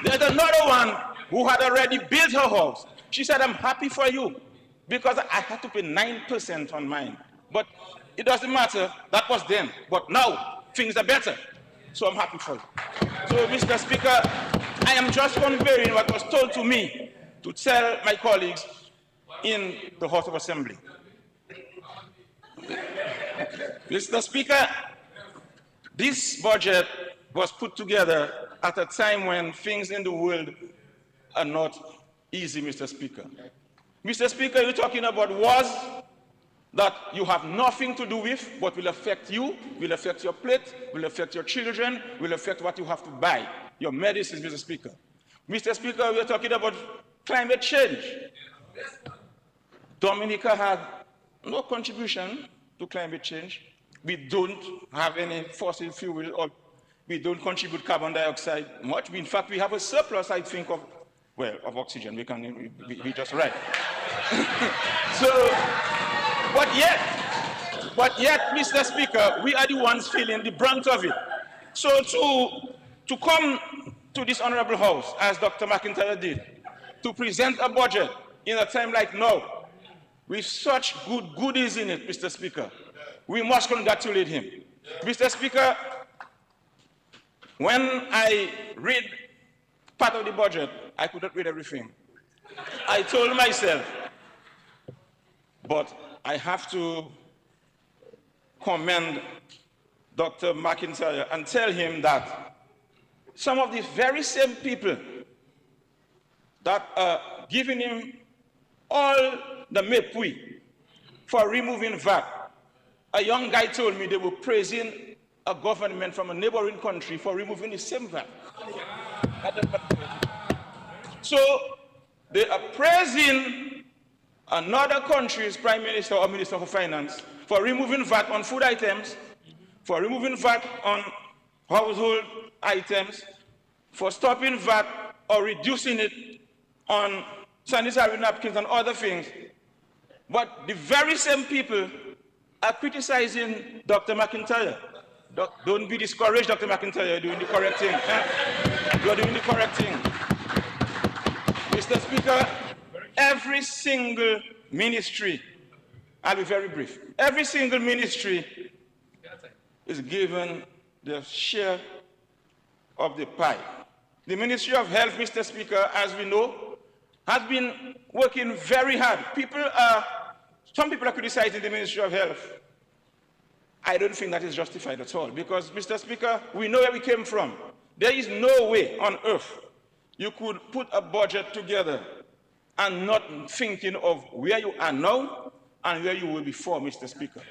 There's another one who had already built her house. She said, I'm happy for you because I had to pay 9% on mine. But it doesn't matter, that was then. But now, things are better. So I'm happy for you. So, Mr. Speaker, I am just conveying what was told to me to tell my colleagues in the House of Assembly. Mr. Speaker, this budget was put together at a time when things in the world are not easy, Mr. Speaker. Mr. Speaker, you're talking about wars that you have nothing to do with, but will affect you, will affect your plate, will affect your children, will affect what you have to buy, your medicines, Mr. Speaker. Mr. Speaker, we're talking about climate change. Dominica had no contribution to climate change. We don't have any fossil fuel, or we don't contribute carbon dioxide much. In fact, we have a surplus, I think, of oxygen. We just right. So, but yet, Mr. Speaker, we are the ones feeling the brunt of it. So to come to this honorable house, as Dr. McIntyre did, to present a budget in a time like now, with such good goodies in it, Mr. Speaker, we must congratulate him. Mr. Speaker, when I read part of the budget, I couldn't read everything. I told myself, but I have to commend Dr. McIntyre and tell him that some of these very same people that are giving him all the mepui for removing VAT. A young guy told me they were praising a government from a neighboring country for removing the same VAT. So they are praising another country's prime minister or minister for finance for removing VAT on food items, for removing VAT on household items, for stopping VAT or reducing it on sanitary napkins and other things. But the very same people are criticizing Dr. McIntyre. Don't be discouraged, Dr. McIntyre, you're doing the correct thing. You're doing the correct thing. Mr. Speaker, every single ministry, I'll be very brief, every single ministry is given their share of the pie. The Ministry of Health, Mr. Speaker, as we know, has been working very hard. Some people are criticizing the Ministry of Health. I don't think that is justified at all, because, Mr. Speaker, we know where we came from. There is no way on earth you could put a budget together and not thinking of where you are now and where you were before, Mr. Speaker.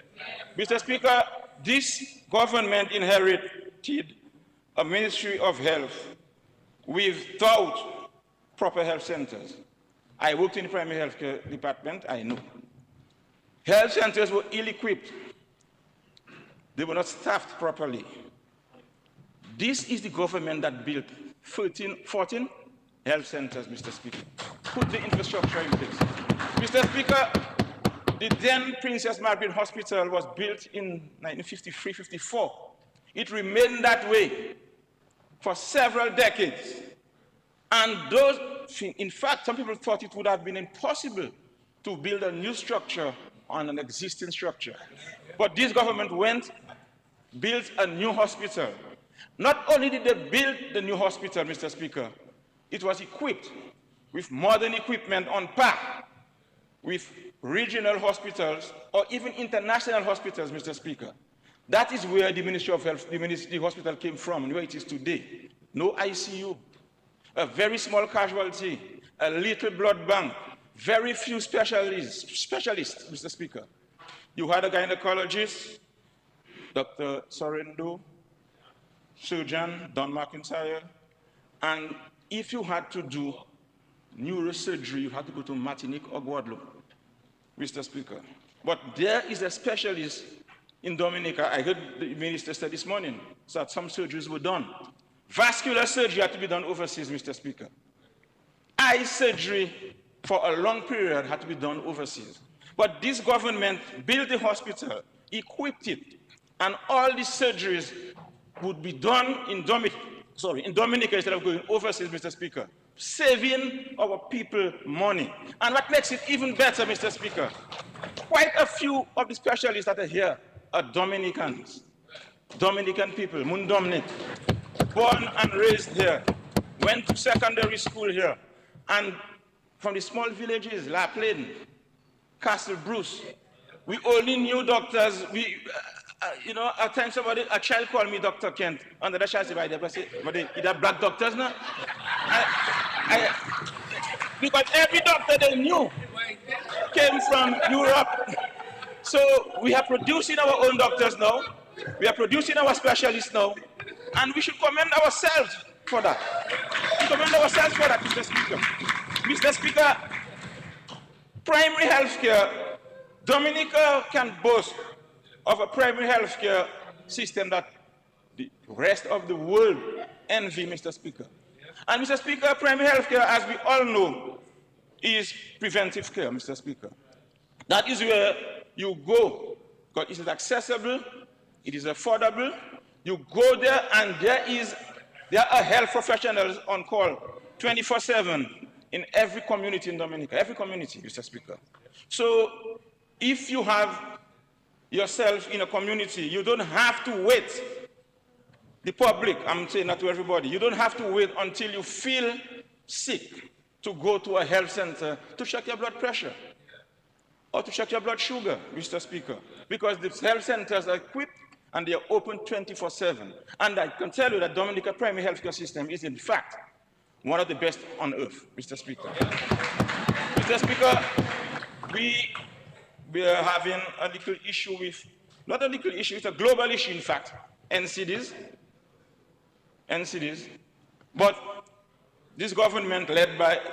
Mr. Speaker, this government inherited a Ministry of Health without proper health centers. I worked in the primary health care department, I know. Health centers were ill-equipped. They were not staffed properly. This is the government that built 14 health centers, Mr. Speaker. Put the infrastructure in place. Mr. Speaker, the then Princess Margaret Hospital was built in 1953-54. It remained that way for several decades. And in fact, some people thought it would have been impossible to build a new structure on an existing structure. But this government built a new hospital. Not only did they build the new hospital, Mr. Speaker, it was equipped with modern equipment on par with regional hospitals or even international hospitals, Mr. Speaker. That is where the Ministry of Health, the hospital came from and where it is today. No ICU, a very small casualty, a little blood bank, very few specialists, Mr. Speaker. You had a gynecologist, Dr. Sorrento, surgeon, Don McIntyre, and if you had to do neurosurgery, you had to go to Martinique or Guadeloupe, Mr. Speaker. But there is a specialist in Dominica. I heard the minister said this morning that some surgeries were done. Vascular surgery had to be done overseas, Mr. Speaker. eye surgery for a long period had to be done overseas. But this government built the hospital, equipped it, and all these surgeries would be done in Dominica instead of going overseas, Mr. Speaker, saving our people money. And what makes it even better, Mr. Speaker, quite a few of the specialists that are here are Dominicans, Dominican people, Mundomnik, born and raised here, went to secondary school here, and from the small villages, La Plaine, Castle Bruce, we only knew doctors. At times a child called me Dr. Kent, and the child said, "But they're black doctors now." Because every doctor they knew came from Europe. So we are producing our own doctors now. We are producing our specialists now, and we should commend ourselves for that. We commend ourselves for that, Mr. Speaker. Mr. Speaker, primary health care, Dominica can boast of a primary health care system that the rest of the world envy, Mr. Speaker. And Mr. Speaker, primary health care, as we all know, is preventive care, Mr. Speaker. That is where you go, because it is accessible, it is affordable. You go there, and there are health professionals on call 24/7 in every community in Dominica, every community, Mr. Speaker. So if you have yourself in a community, you don't have to wait. The public, I'm saying that to everybody, you don't have to wait until you feel sick to go to a health center to check your blood pressure or to check your blood sugar, Mr. Speaker, because the health centers are equipped and they are open 24/7. And I can tell you that Dominica primary healthcare system is in fact one of the best on earth, Mr. Speaker. Mr. Speaker, we are having a little issue with, not a little issue, it's a global issue, in fact, NCDs. But this government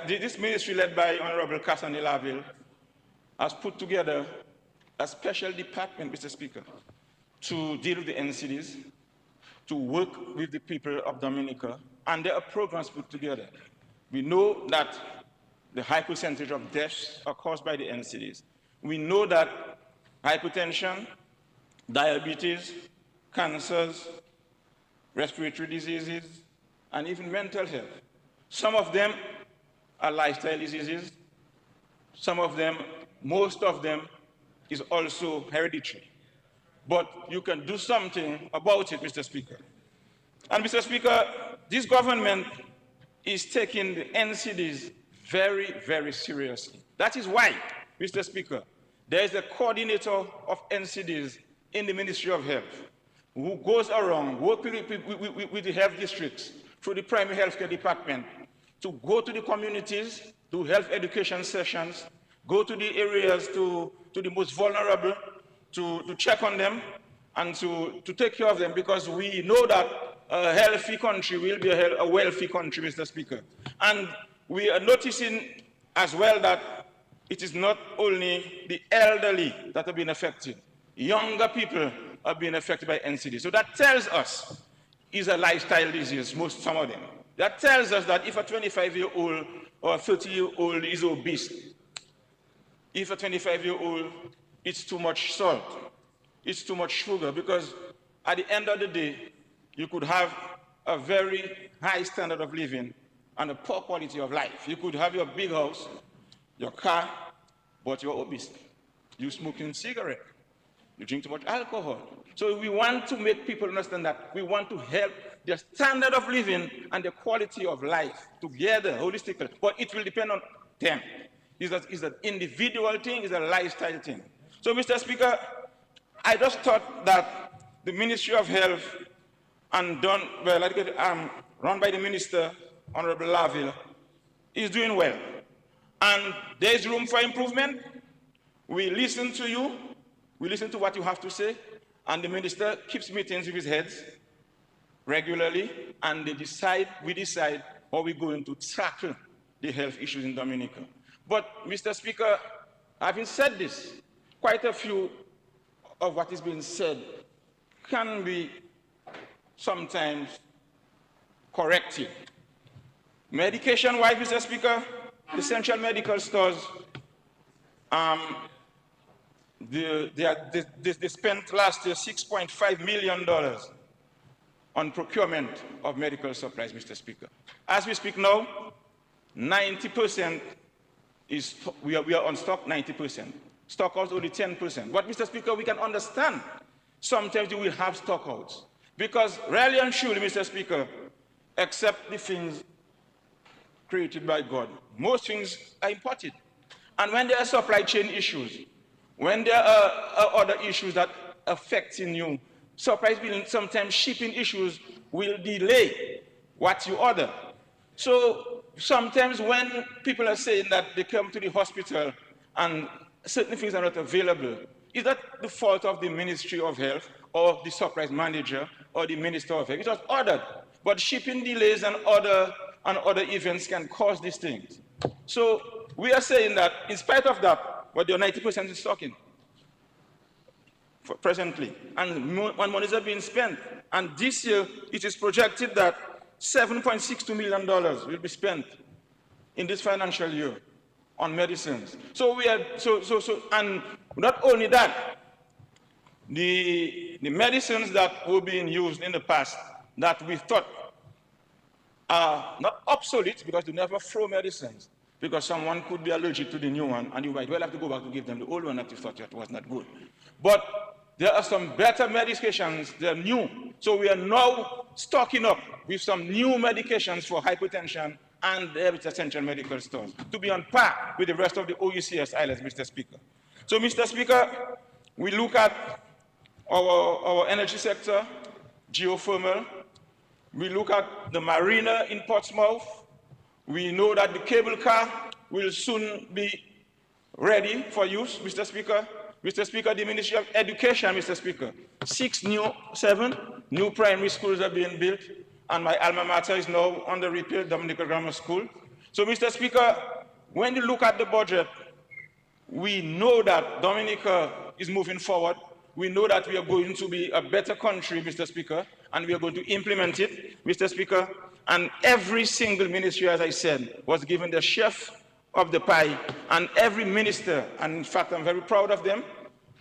this ministry led by Honorable Cassandra Laville has put together a special department, Mr. Speaker, to deal with the NCDs, to work with the people of Dominica, and there are programs put together. We know that the high percentage of deaths are caused by the NCDs. We know that hypertension, diabetes, cancers, respiratory diseases, and even mental health. Some of them are lifestyle diseases. Some of them, most of them, is also hereditary. But you can do something about it, Mr. Speaker. And Mr. Speaker, this government is taking the NCDs very, very seriously. That is why, Mr. Speaker, there is a coordinator of NCDs in the Ministry of Health who goes around, working with the health districts through the primary healthcare department to go to the communities, do health education sessions, go to the areas, to the most vulnerable, to check on them and to take care of them, because we know that a healthy country will be a wealthy country, Mr. Speaker. And we are noticing as well that it is not only the elderly that are being affected. Younger people are being affected by NCD. So that tells us it's a lifestyle disease, some of them. That tells us that if a 25-year-old or a 30-year-old is obese, if a 25-year-old eats too much salt, eats too much sugar, because at the end of the day, you could have a very high standard of living and a poor quality of life. You could have your big house, your car, but you're obese. You're smoking cigarette. You drink too much alcohol. So we want to make people understand that we want to help their standard of living and the quality of life together, holistically. But it will depend on them. It's an individual thing, it's a lifestyle thing. So, Mr. Speaker, I just thought that the Ministry of Health and run by the Minister, Honorable Laville, is doing well. And there is room for improvement. We listen to you. We listen to what you have to say. And the Minister keeps meetings with his heads regularly. And we decide how we're going to tackle the health issues in Dominica. But, Mr. Speaker, having said this, quite a few of what is being said can be sometimes corrected. Medication-wise, Mr. Speaker, the Central Medical Stores, they spent last year $6.5 million on procurement of medical supplies, Mr. Speaker. As we speak now, 90% is, we are on stock 90%. Stockouts only 10%. But Mr. Speaker, we can understand sometimes you will have stockouts. Because really and truly, Mr. Speaker, except the things created by God, most things are imported. And when there are supply chain issues, when there are other issues that are affecting you, supplies will sometimes shipping issues will delay what you order. So sometimes when people are saying that they come to the hospital and certain things are not available, is that the fault of the Ministry of Health or the supplies manager or the Minister of Health? It was ordered, but shipping delays and other events can cause these things. So we are saying that in spite of that, but there are 90% in stocking presently, and monies are being spent. And this year, it is projected that $7.62 million will be spent in this financial year on medicines. So we are and not only that, the medicines that were being used in the past that we thought are not obsolete, because you never throw medicines, because someone could be allergic to the new one, and you might well have to go back to give them the old one that you thought was not good. But there are some better medications, they're new. So we are now stocking up with some new medications for hypertension and the Central Medical Stores to be on par with the rest of the OECS islands, Mr. Speaker. So, Mr. Speaker, we look at our energy sector, geothermal. We look at the marina in Portsmouth. We know that the cable car will soon be ready for use, Mr. Speaker. Mr. Speaker, the Ministry of Education, Mr. Speaker, 7 new primary schools are being built, and my alma mater is now under repair, Dominica Grammar School. So, Mr. Speaker, when you look at the budget, we know that Dominica is moving forward. We know that we are going to be a better country, Mr. Speaker, and we are going to implement it, Mr. Speaker. And every single ministry, as I said, was given the chef of the pie, and every minister, and in fact, I'm very proud of them,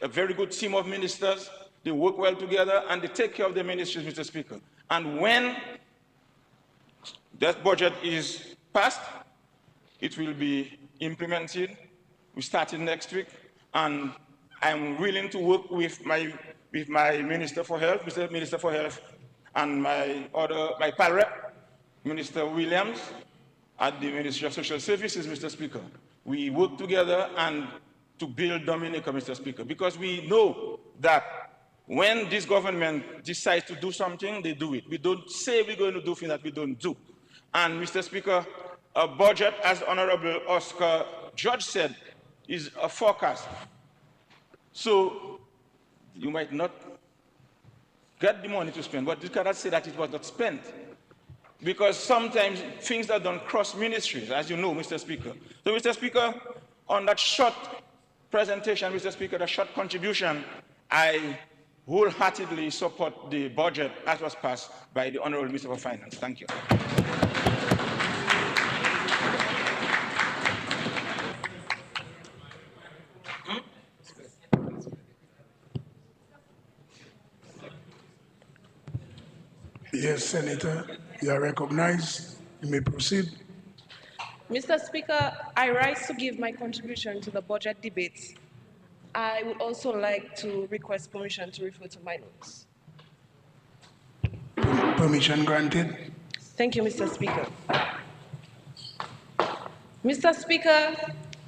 a very good team of ministers. They work well together, and they take care of their ministries, Mr. Speaker. And when that budget is passed, it will be implemented. We started next week, and I'm willing to work with my Minister for Health, Mr. Minister for Health, and my pal rep, Minister Williams, at the Ministry of Social Services, Mr. Speaker. We work together and to build Dominica, Mr. Speaker, because we know that when this government decides to do something, they do it. We don't say we're going to do things that we don't do. And, Mr. Speaker, a budget, as Honorable Oscar Judge said, is a forecast. So you might not get the money to spend, but you cannot say that it was not spent. Because sometimes things are done cross ministries, as you know, Mr. Speaker. So, Mr. Speaker, on that short presentation, Mr. Speaker, the short contribution, I wholeheartedly support the budget as was passed by the Honorable Minister for Finance. Thank you. Yes, Senator, you are recognized. You may proceed. Mr. Speaker, I rise to give my contribution to the budget debates. I would also like to request permission to refer to my notes. Permission granted. Thank you, Mr. Speaker. Mr. Speaker,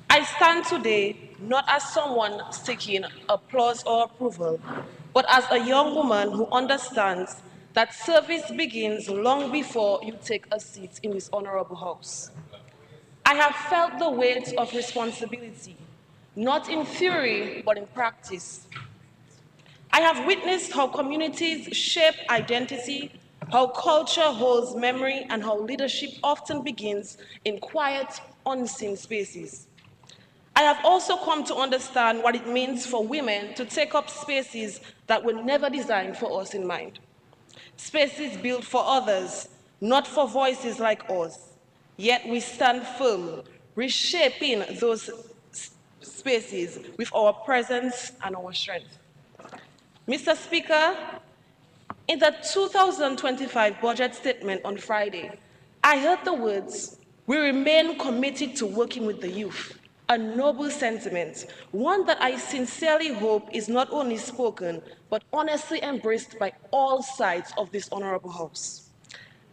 I stand today not as someone seeking applause or approval, but as a young woman who understands that service begins long before you take a seat in this honorable house. I have felt the weight of responsibility, not in theory, but in practice. I have witnessed how communities shape identity, how culture holds memory, and how leadership often begins in quiet, unseen spaces. I have also come to understand what it means for women to take up spaces that were never designed for us in mind. Spaces built for others, not for voices like us. Yet we stand firm, reshaping those spaces with our presence and our strength. Mr. Speaker, in the 2025 budget statement on Friday, I heard the words, "We remain committed to working with the youth," a noble sentiment, one that I sincerely hope is not only spoken, but honestly embraced by all sides of this honorable House.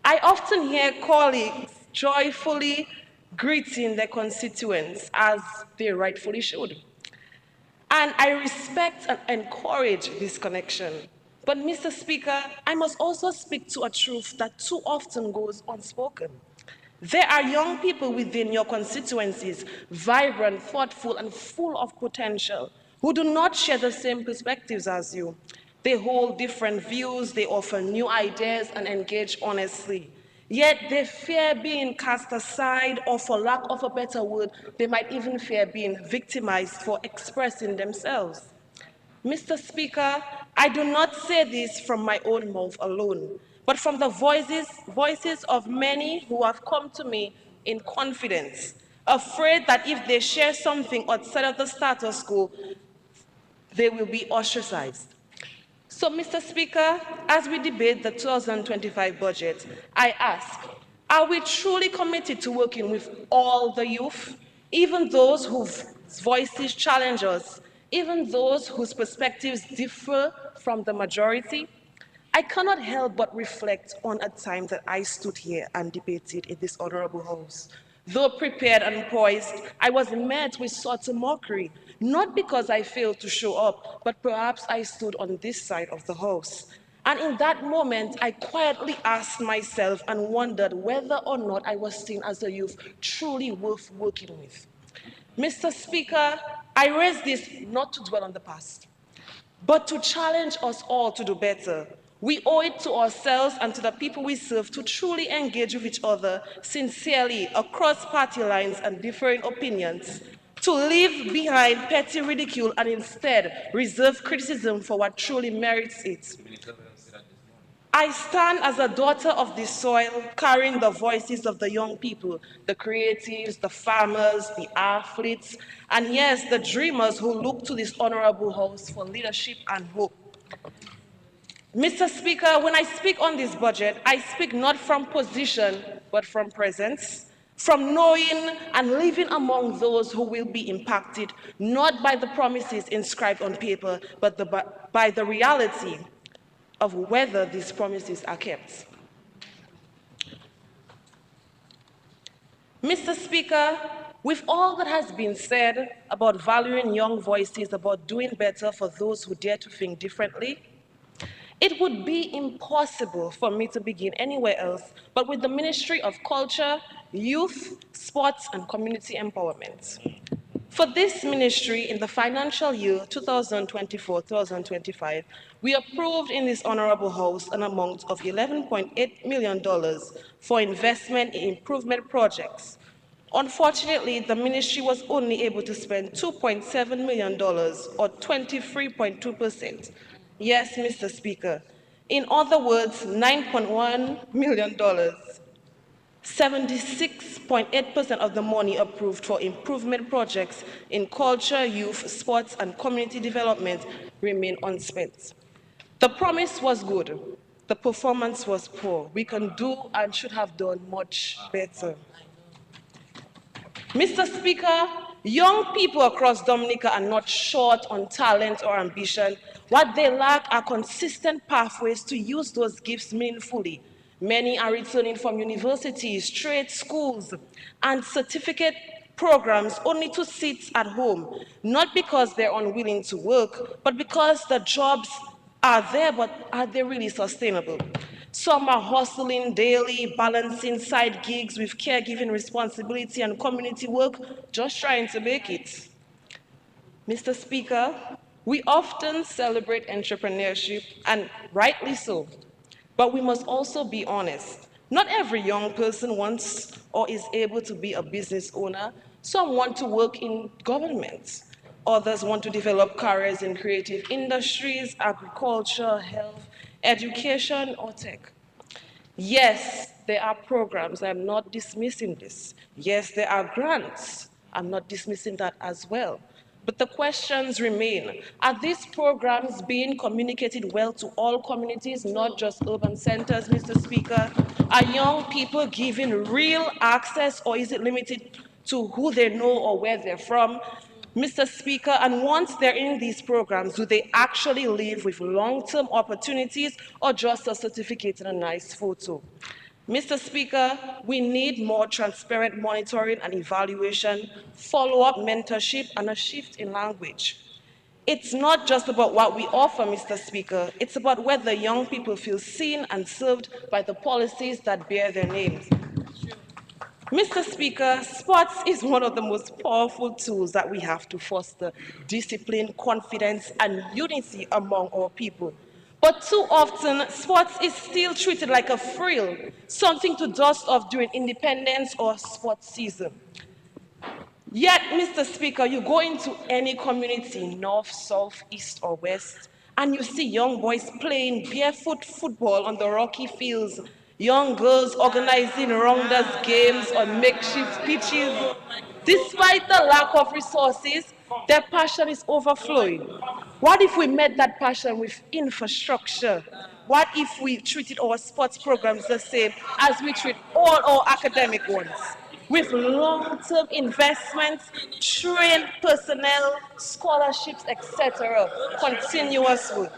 I often hear colleagues joyfully greeting their constituents, as they rightfully should. And I respect and encourage this connection. But Mr. Speaker, I must also speak to a truth that too often goes unspoken. There are young people within your constituencies, vibrant, thoughtful, and full of potential, who do not share the same perspectives as you. They hold different views, they offer new ideas, and engage honestly. Yet they fear being cast aside, or for lack of a better word, they might even fear being victimized for expressing themselves. Mr. Speaker, I do not say this from my own mouth alone, but from the voices of many who have come to me in confidence, afraid that if they share something outside of the status quo, they will be ostracized. So, Mr. Speaker, as we debate the 2025 budget, I ask, are we truly committed to working with all the youth, even those whose voices challenge us, even those whose perspectives differ from the majority? I cannot help but reflect on a time that I stood here and debated in this honorable House. Though prepared and poised, I was met with sort of mockery, not because I failed to show up, but perhaps I stood on this side of the House. And in that moment, I quietly asked myself and wondered whether or not I was seen as a youth truly worth working with. Mr. Speaker, I raise this not to dwell on the past, but to challenge us all to do better. We owe it to ourselves and to the people we serve to truly engage with each other sincerely across party lines and differing opinions, to leave behind petty ridicule and instead reserve criticism for what truly merits it. I stand as a daughter of this soil, carrying the voices of the young people, the creatives, the farmers, the athletes, and yes, the dreamers who look to this honorable House for leadership and hope. Mr. Speaker, when I speak on this budget, I speak not from position, but from presence, from knowing and living among those who will be impacted, not by the promises inscribed on paper, but by the reality of whether these promises are kept. Mr. Speaker, with all that has been said about valuing young voices, about doing better for those who dare to think differently, it would be impossible for me to begin anywhere else but with the Ministry of Culture, Youth, Sports, and Community Empowerment. For this ministry, in the financial year 2024-2025, we approved in this honorable House an amount of $11.8 million for investment in improvement projects. Unfortunately, the ministry was only able to spend $2.7 million, or 23.2%. Yes, Mr. Speaker. In other words, $9.1 million. 76.8% of the money approved for improvement projects in culture, youth, sports, and community development remain unspent. The promise was good. The performance was poor. We can do and should have done much better. Mr. Speaker, young people across Dominica are not short on talent or ambition. What they lack are consistent pathways to use those gifts meaningfully. Many are returning from universities, trade schools, and certificate programs only to sit at home, not because they're unwilling to work, but because the jobs are there, but are they really sustainable? Some are hustling daily, balancing side gigs with caregiving responsibility and community work, just trying to make it. Mr. Speaker, we often celebrate entrepreneurship, and rightly so, but we must also be honest. Not every young person wants or is able to be a business owner. Some want to work in government. Others want to develop careers in creative industries, agriculture, health, education, or tech. Yes, there are programs. I'm not dismissing this. Yes, there are grants. I'm not dismissing that as well. But the questions remain. Are these programs being communicated well to all communities, not just urban centers, Mr. Speaker? Are young people given real access, or is it limited to who they know or where they're from? Mr. Speaker, and once they're in these programs, do they actually live with long-term opportunities or just a certificate and a nice photo? Mr. Speaker, we need more transparent monitoring and evaluation, follow-up mentorship, and a shift in language. It's not just about what we offer, Mr. Speaker. It's about whether young people feel seen and served by the policies that bear their names. Mr. Speaker, sports is one of the most powerful tools that we have to foster discipline, confidence, and unity among our people. But too often, sports is still treated like a frill, something to dust off during independence or sports season. Yet, Mr. Speaker, you go into any community, north, south, east, or west, and you see young boys playing barefoot football on the rocky fields, young girls organizing rounders games on makeshift pitches. Despite the lack of resources, their passion is overflowing. What if we met that passion with infrastructure? What if we treated our sports programs the same as we treat all our academic ones? With long-term investments, trained personnel, scholarships, etc., continuously.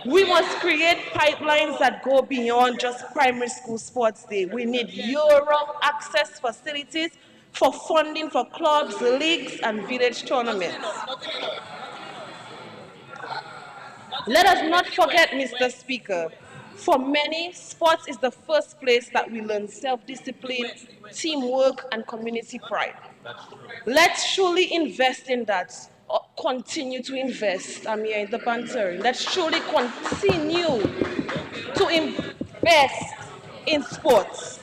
We must create pipelines that go beyond just primary school sports day. We need year-round access facilities for funding for clubs, leagues, and village tournaments. Let us not forget, Mr. Speaker, for many, sports is the first place that we learn self-discipline, teamwork, and community pride. Let's truly invest in that, or continue to invest. I'm here in the banter. Let's truly continue to invest in sports,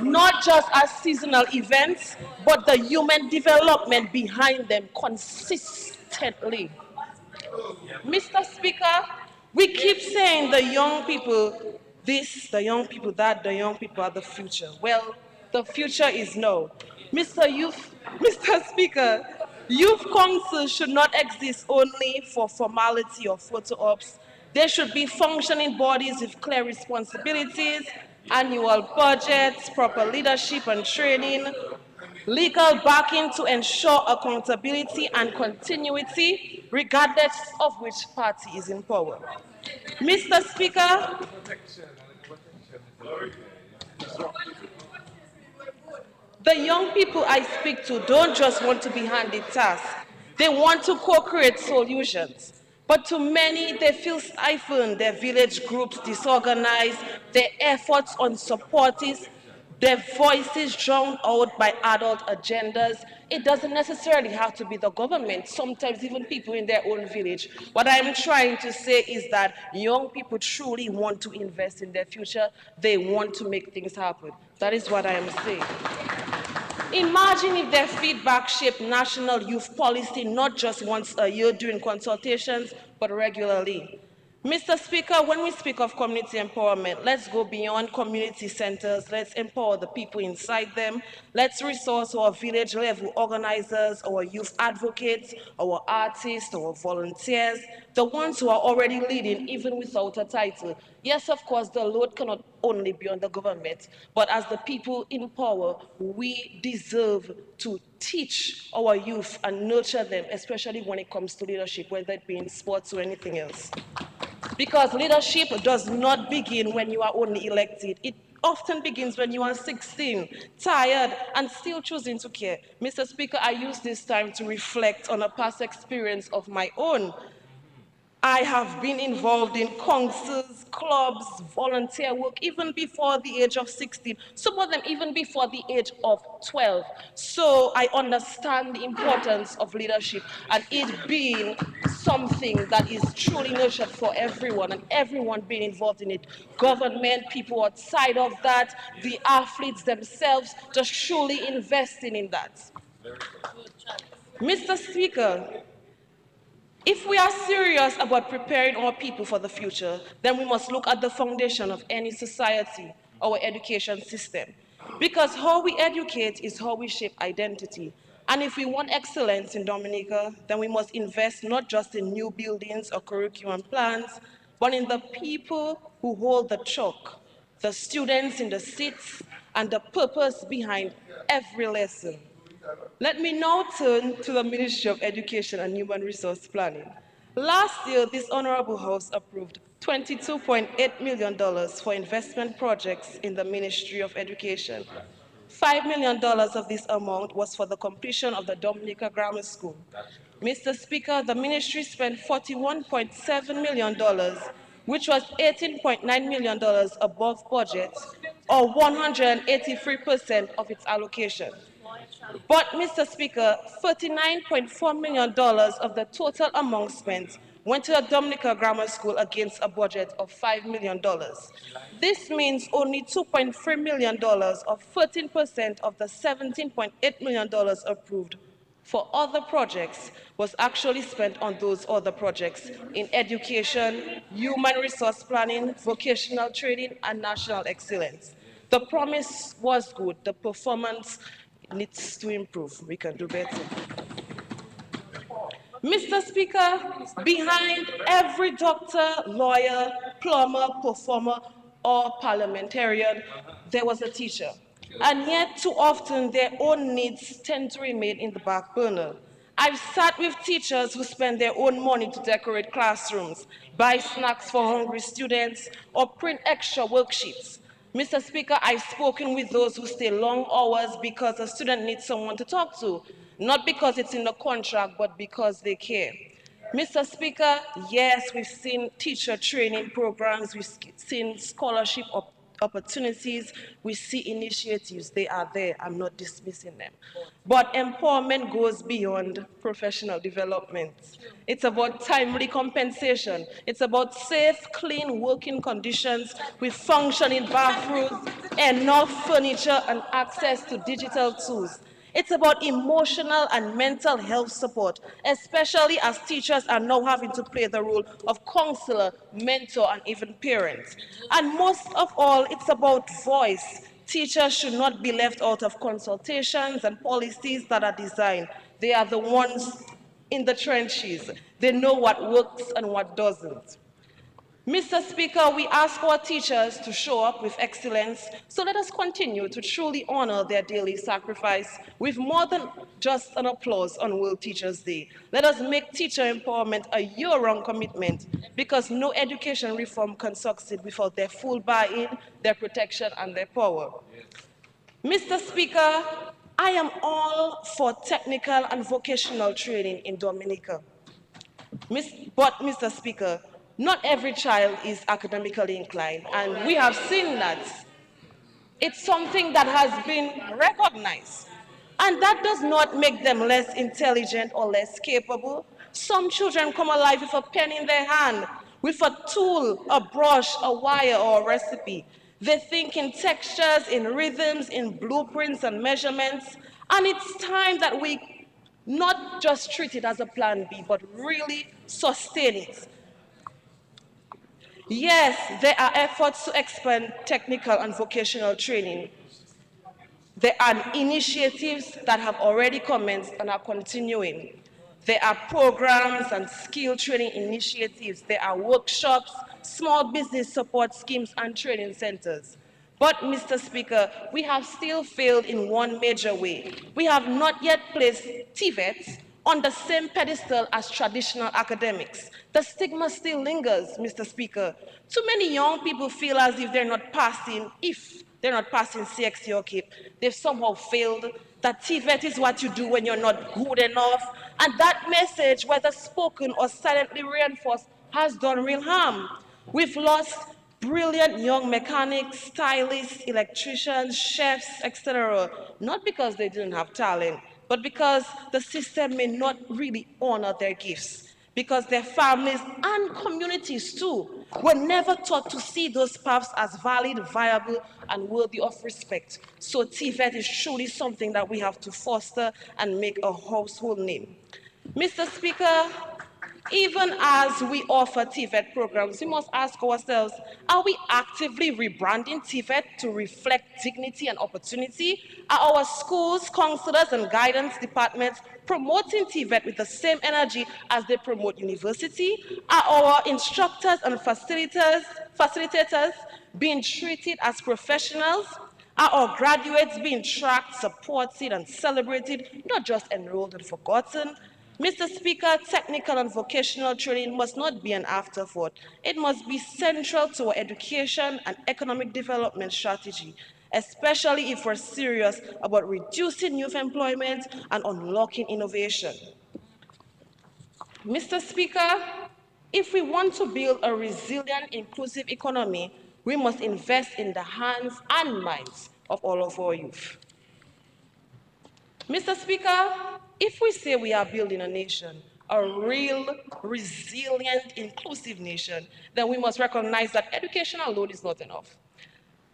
not just as seasonal events, but the human development behind them consistently. Mr. Speaker, we keep saying the young people this, the young people that, the young people are the future. Well, the future is now. Mr. Speaker, youth councils should not exist only for formality or photo ops. They should be functioning bodies with clear responsibilities, annual budgets, proper leadership and training, legal backing to ensure accountability and continuity, regardless of which party is in power. Mr. Speaker, the young people I speak to don't just want to be handed tasks. They want to co-create solutions. But to many, they feel stifled, their village groups disorganized, their efforts unsupported, their voices drowned out by adult agendas. It doesn't necessarily have to be the government, sometimes even people in their own village. What I'm trying to say is that young people truly want to invest in their future. They want to make things happen. That is what I am saying. Imagine if their feedback shaped national youth policy not just once a year during consultations, but regularly. Mr. Speaker, when we speak of community empowerment, let's go beyond community centers. Let's empower the people inside them. Let's resource our village level organizers, our youth advocates, our artists, our volunteers, the ones who are already leading even without a title. Yes, of course, the load cannot only be on the government, but as the people in power, we deserve to teach our youth and nurture them, especially when it comes to leadership, whether it be in sports or anything else. Because leadership does not begin when you are only elected. It often begins when you are 16, tired, and still choosing to care. Mr. Speaker, I use this time to reflect on a past experience of my own. I have been involved in councils, clubs, volunteer work, even before the age of 16, some of them even before the age of 12. So I understand the importance of leadership and it being something that is truly nurtured for everyone and everyone being involved in it. Government, people outside of that, the athletes themselves, just truly investing in that. Mr. Speaker, If we are serious about preparing our people for the future, then we must look at the foundation of any society, our education system. Because how we educate is how we shape identity. And if we want excellence in Dominica, then we must invest not just in new buildings or curriculum plans, but in the people who hold the chalk, the students in the seats, and the purpose behind every lesson. Let me now turn to the Ministry of Education and Human Resource Planning. Last year, this Honorable House approved $22.8 million for investment projects in the Ministry of Education. $5 million of this amount was for the completion of the Dominica Grammar School. Mr. Speaker, the ministry spent $41.7 million, which was $18.9 million above budget, or 183% of its allocation. But, Mr. Speaker, $39.4 million of the total amount spent went to the Dominica Grammar School against a budget of $5 million. This means only $2.3 million, or 13% of the $17.8 million approved for other projects, was actually spent on those other projects in education, human resource planning, vocational training, and national excellence. The promise was good. The performance needs to improve. We can do better. Mr. Speaker, behind every doctor, lawyer, plumber, performer, or parliamentarian, there was a teacher. And yet, too often, their own needs tend to remain in the back burner. I've sat with teachers who spend their own money to decorate classrooms, buy snacks for hungry students, or print extra worksheets. Mr. Speaker, I've spoken with those who stay long hours because a student needs someone to talk to, not because it's in the contract, but because they care. Mr. Speaker, yes, we've seen teacher training programs, we've seen scholarship opportunities, we see initiatives, they are there, I'm not dismissing them. But empowerment goes beyond professional development. It's about timely compensation. It's about safe, clean working conditions with functioning bathrooms, enough furniture, and access to digital tools. It's about emotional and mental health support, especially as teachers are now having to play the role of counselor, mentor, and even parent. And most of all, it's about voice. Teachers should not be left out of consultations and policies that are designed. They are the ones in the trenches. They know what works and what doesn't. Mr. Speaker, we ask our teachers to show up with excellence, so let us continue to truly honor their daily sacrifice with more than just an applause on World Teachers' Day. Let us make teacher empowerment a year-round commitment, because no education reform can succeed without their full buy-in, their protection, and their power. Mr. Speaker, I am all for technical and vocational training in Dominica. But, Mr. Speaker, not every child is academically inclined, and we have seen that. It's something that has been recognized. And that does not make them less intelligent or less capable. Some children come alive with a pen in their hand, with a tool, a brush, a wire, or a recipe. They think in textures, in rhythms, in blueprints and measurements. And it's time that we not just treat it as a plan B, but really sustain it. Yes, there are efforts to expand technical and vocational training. There are initiatives that have already commenced and are continuing. There are programs and skill training initiatives. There are workshops, small business support schemes, and training centers. But, Mr. Speaker, we have still failed in one major way. We have not yet placed TVET on the same pedestal as traditional academics. The stigma still lingers, Mr. Speaker. Too many young people feel as if they're not passing CXC or CAPE. They've somehow failed, that TVET is what you do when you're not good enough. And that message, whether spoken or silently reinforced, has done real harm. We've lost brilliant young mechanics, stylists, electricians, chefs, etc., not because they didn't have talent, but because the system may not really honor their gifts, because their families and communities too were never taught to see those paths as valid, viable, and worthy of respect. So TVET is truly something that we have to foster and make a household name. Mr. Speaker, Even as we offer TVET programs, we must ask ourselves, are we actively rebranding TVET to reflect dignity and opportunity? Are our schools, counselors, and guidance departments promoting TVET with the same energy as they promote university? Are our instructors and facilitators being treated as professionals? Are our graduates being tracked, supported, and celebrated, not just enrolled and forgotten? Mr. Speaker, technical and vocational training must not be an afterthought. It must be central to our education and economic development strategy, especially if we're serious about reducing youth employment and unlocking innovation. Mr. Speaker, if we want to build a resilient, inclusive economy, we must invest in the hands and minds of all of our youth. Mr. Speaker, if we say we are building a nation, a real, resilient, inclusive nation, then we must recognize that education alone is not enough.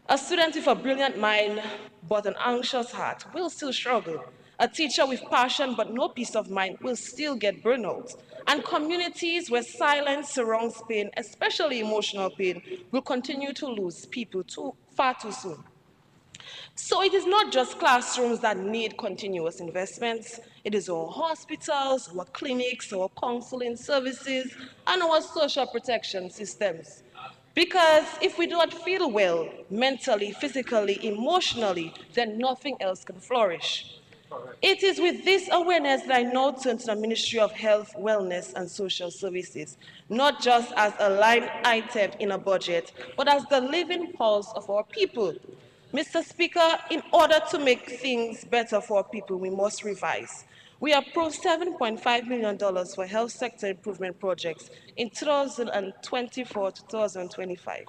A student with a brilliant mind but an anxious heart will still struggle. A teacher with passion but no peace of mind will still get burnout. And communities where silence surrounds pain, especially emotional pain, will continue to lose people far too soon. So it is not just classrooms that need continuous investments. It is our hospitals, our clinics, our counseling services, and our social protection systems. Because if we don't feel well, mentally, physically, emotionally, then nothing else can flourish. It is with this awareness that I now turn to the Ministry of Health, Wellness, and Social Services, not just as a line item in a budget, but as the living pulse of our people. Mr. Speaker, in order to make things better for our people, we must revise. We approved $7.5 million for health sector improvement projects in 2024-2025.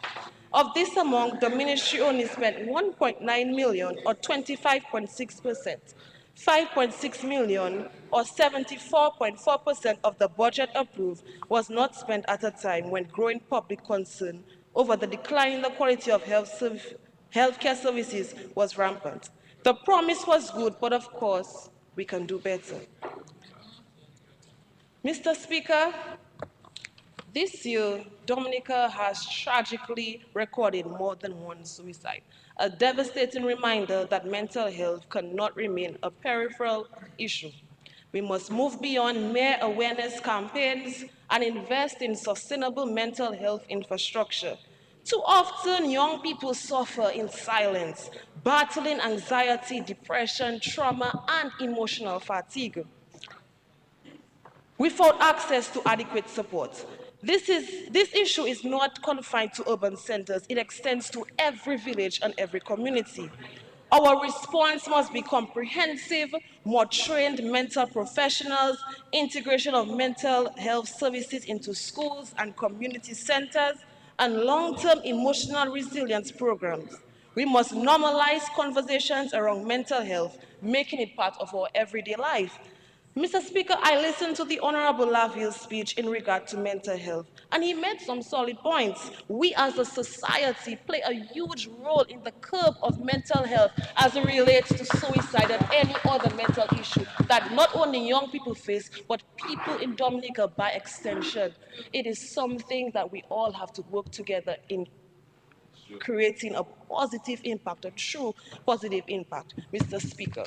Of this amount, the ministry only spent $1.9 million or 25.6%. 5.6 million or 74.4% of the budget approved was not spent at a time when growing public concern over the decline in the quality of healthcare services was rampant. The promise was good, but of course, we can do better. Mr. Speaker, this year, Dominica has tragically recorded more than one suicide, a devastating reminder that mental health cannot remain a peripheral issue. We must move beyond mere awareness campaigns and invest in sustainable mental health infrastructure. Too often, young people suffer in silence, battling anxiety, depression, trauma, and emotional fatigue without access to adequate support. This issue is not confined to urban centers. It extends to every village and every community. Our response must be comprehensive, more trained mental professionals, integration of mental health services into schools and community centers, and long-term emotional resilience programs. We must normalize conversations around mental health, making it part of our everyday life. Mr. Speaker, I listened to the Honorable Laville's speech in regard to mental health, and he made some solid points. We as a society play a huge role in the curb of mental health as it relates to suicide and any other mental issue that not only young people face, but people in Dominica by extension. It is something that we all have to work together in creating a positive impact, a true positive impact. Mr. Speaker.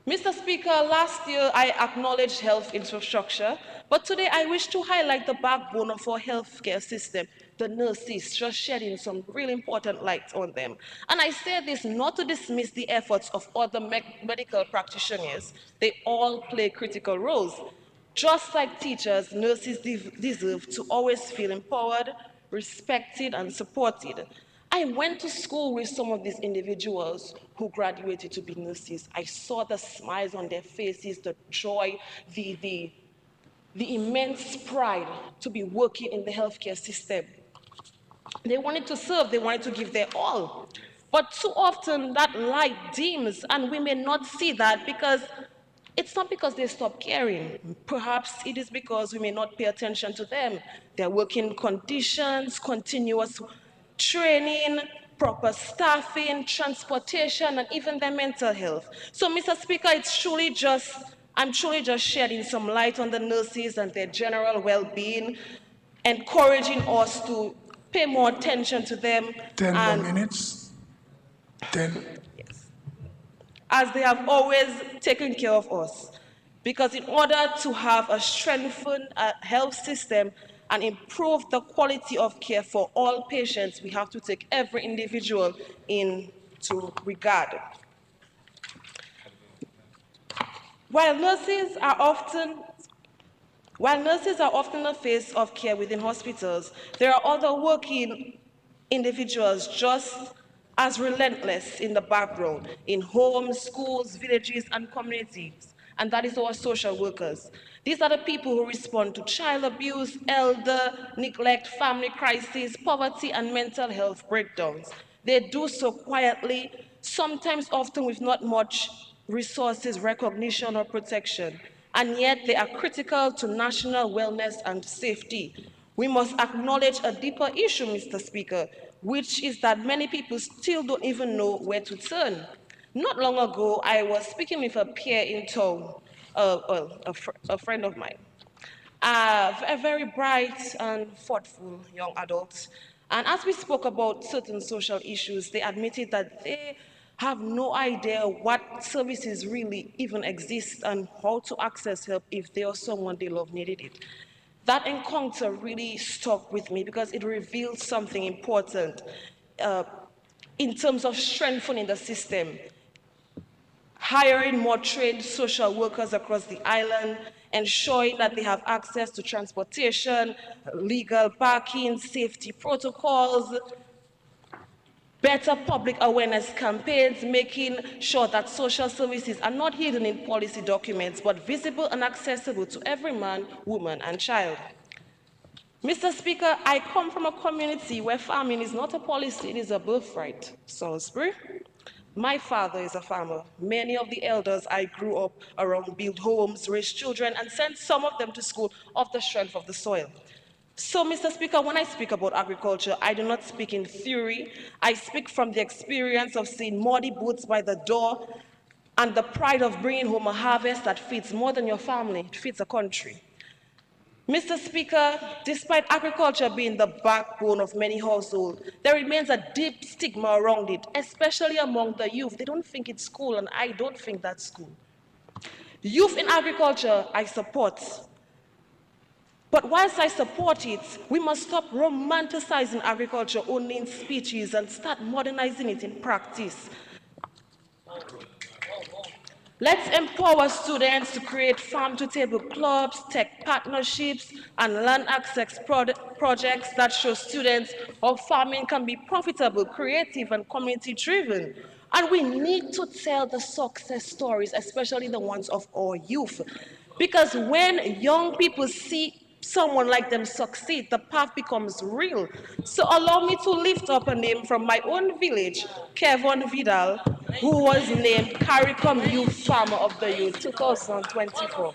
Mr. Speaker, last year I acknowledged health infrastructure, but today I wish to highlight the backbone of our healthcare system, the nurses, just shedding some really important light on them. And I say this not to dismiss the efforts of other medical practitioners. They all play critical roles. Just like teachers, nurses deserve to always feel empowered, respected, and supported. I went to school with some of these individuals who graduated to be nurses. I saw the smiles on their faces, the joy, the immense pride to be working in the healthcare system. They wanted to serve, they wanted to give their all. But too often that light dims, and we may not see that because it's not because they stop caring. Perhaps it is because we may not pay attention to them. Their working conditions, continuous training, proper staffing, transportation, and even their mental health. So, Mr. Speaker, it's truly just I'm truly just shedding some light on the nurses and their general well-being, encouraging us to pay more attention to them 10 more and minutes. 10. as they have always taken care of us. Because in order to have a strengthened health system and improve the quality of care for all patients, we have to take every individual into regard. While nurses are often the face of care within hospitals, there are other working individuals just as relentless in the background, in homes, schools, villages, and communities, and that is our social workers. These are the people who respond to child abuse, elder neglect, family crises, poverty, and mental health breakdowns. They do so quietly, sometimes often with not much resources, recognition, or protection, and yet they are critical to national wellness and safety. We must acknowledge a deeper issue, Mr. Speaker, which is that many people still don't even know where to turn. Not long ago, I was speaking with a peer in town, a friend of mine, a very bright and thoughtful young adult. And as we spoke about certain social issues, they admitted that they have no idea what services really even exist and how to access help if they or someone they love needed it. That encounter really stuck with me because it revealed something important uh, in terms of strengthening the system, hiring more trained social workers across the island, ensuring that they have access to transportation, legal parking, safety protocols, better public awareness campaigns, making sure that social services are not hidden in policy documents, but visible and accessible to every man, woman, and child. Mr. Speaker, I come from a community where farming is not a policy, it is a birthright. Salsbury. My father is a farmer. Many of the elders I grew up around built homes, raised children, and sent some of them to school off the strength of the soil. So, Mr. Speaker, when I speak about agriculture, I do not speak in theory. I speak from the experience of seeing muddy boots by the door and the pride of bringing home a harvest that feeds more than your family, it feeds a country. Mr. Speaker, despite agriculture being the backbone of many households, there remains a deep stigma around it, especially among the youth. They don't think it's cool, and I don't think that's cool. Youth in agriculture, I support. But whilst I support it, we must stop romanticizing agriculture only in speeches and start modernizing it in practice. Let's empower students to create farm-to-table clubs, tech partnerships, and land access projects that show students how farming can be profitable, creative, and community-driven. And we need to tell the success stories, especially the ones of our youth. Because when young people see someone like them succeed, the path becomes real. So allow me to lift up a name from my own village, Kevin Vidal, who was named CARICOM Youth Farmer of the Year 2024.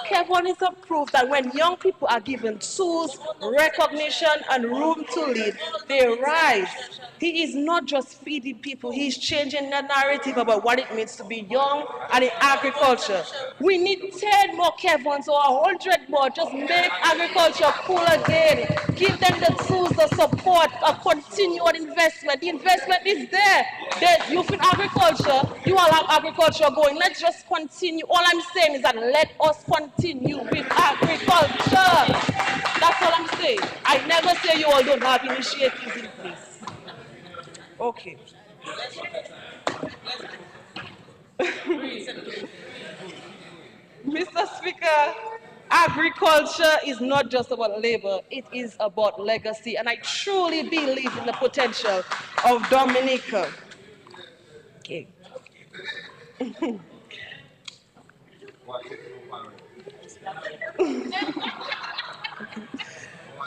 Kevin is a proof that when young people are given tools, recognition, and room to lead, they rise. He is not just feeding people, he's changing the narrative about what it means to be young and in agriculture. We need 10 more Kevins or 100 more. Just make agriculture cool again. Give them the tools, the support, a continued investment. The investment is there. There's youth in agriculture. You all have agriculture going. Let's just continue. All I'm saying is that let us continue with agriculture. That's all I'm saying. I never say you all don't have initiatives in place. Okay. Mr. Speaker, agriculture is not just about labor, it is about legacy, and I truly believe in the potential of Dominica. Okay.